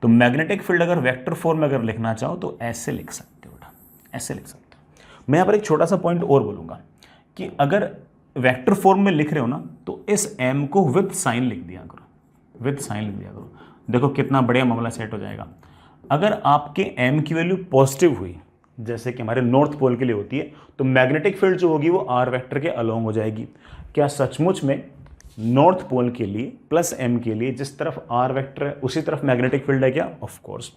तो मैग्नेटिक फील्ड अगर वेक्टर फॉर्म में अगर लिखना चाहो तो ऐसे लिख सकते हो बेटा, ऐसे लिख सकते हो। मैं यहाँ पर एक छोटा सा पॉइंट और बोलूँगा कि अगर वेक्टर फॉर्म में लिख रहे हो ना तो इस m को विद साइन लिख दिया करो, विद साइन लिख दिया करो। देखो कितना बढ़िया मामला सेट हो जाएगा। अगर आपके m की वैल्यू पॉजिटिव हुई, जैसे कि हमारे नॉर्थ पोल के लिए होती है, तो मैग्नेटिक फील्ड जो होगी वो आर वेक्टर के अलोंग हो जाएगी। क्या सचमुच में नॉर्थ पोल के लिए प्लस m के लिए जिस तरफ आर वेक्टर है उसी तरफ मैग्नेटिक फील्ड है क्या? Of course.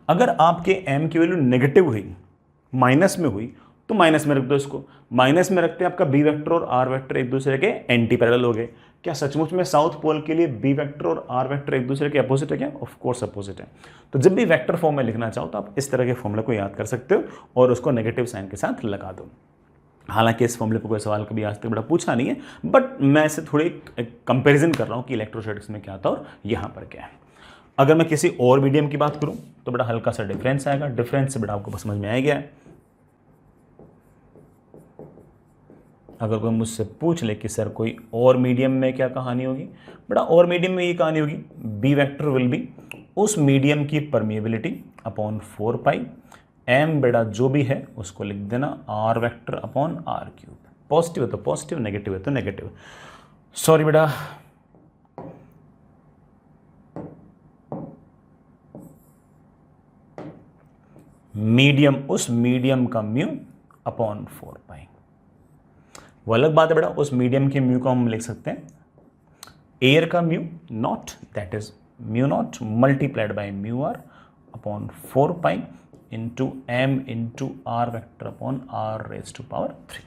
अगर आपके m की वैल्यू नेगेटिव हुई, माइनस में हुई, तो माइनस में रख दो इसको, माइनस में रखते हैं आपका बी वेक्टर और आर वेक्टर एक दूसरे के एंटी पैरेलल हो गए। क्या सचमुच में साउथ पोल के लिए बी वेक्टर और आर वेक्टर एक दूसरे के अपोजिट है क्या? ऑफ कोर्स अपोजिट है। तो जब भी वेक्टर फॉर्म में लिखना चाहो तो आप इस तरह के फॉर्मूले को याद कर सकते हो और उसको नेगेटिव साइन के साथ लगा दो। हालांकि इस फॉर्मूले पर कोई सवाल कभी आज तक बड़ा पूछा नहीं है, बट मैं इसे थोड़ी कंपेरिजन कर रहा हूँ कि इलेक्ट्रोस्टैटिक्स में क्या था और यहाँ पर क्या है। अगर मैं किसी और मीडियम की बात करूँ तो बड़ा हल्का सा डिफरेंस आएगा, डिफरेंस से बड़ा आपको समझ में आ गया है। अगर कोई मुझसे पूछ ले कि सर कोई और मीडियम में क्या कहानी होगी, बड़ा और मीडियम में ये कहानी होगी, बी वेक्टर विल बी उस मीडियम की परमिएबिलिटी अपॉन 4 पाई एम, बेटा जो भी है उसको लिख देना R vector upon R cube. Positive है तो पॉजिटिव, नेगेटिव है तो नेगेटिव। सॉरी बेटा, मीडियम उस मीडियम का म्यू अपॉन 4 पाई। वो अलग बात है बेटा, उस मीडियम के म्यू को हम लिख सकते हैं एयर का mu naught, that is mu naught multiplied by mu R upon 4 pi into M into R vector upon R raise to power 3।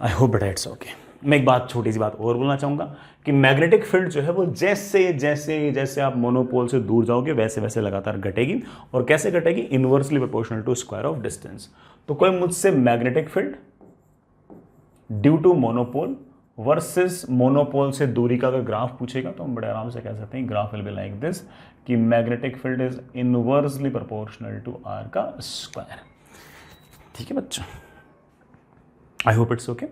I hope बेटा इट्स ओके। मैं एक बात, छोटी सी बात और बोलना चाहूँगा कि मैग्नेटिक फील्ड जो है वो जैसे जैसे जैसे आप मोनोपोल से दूर जाओगे वैसे वैसे लगातार घटेगी। और कैसे घटेगी? Inversely proportional to square of distance. तो कोई मुझसे magnetic field due to monopole versus monopole से दूरी का अगर ग्राफ पूछेगा तो हम बड़े आराम से कह सकते हैं graph will be like this, कि magnetic field is inversely proportional to r का स्क्वायर। ठीक है बच्चों, आई होप इट्स ओके।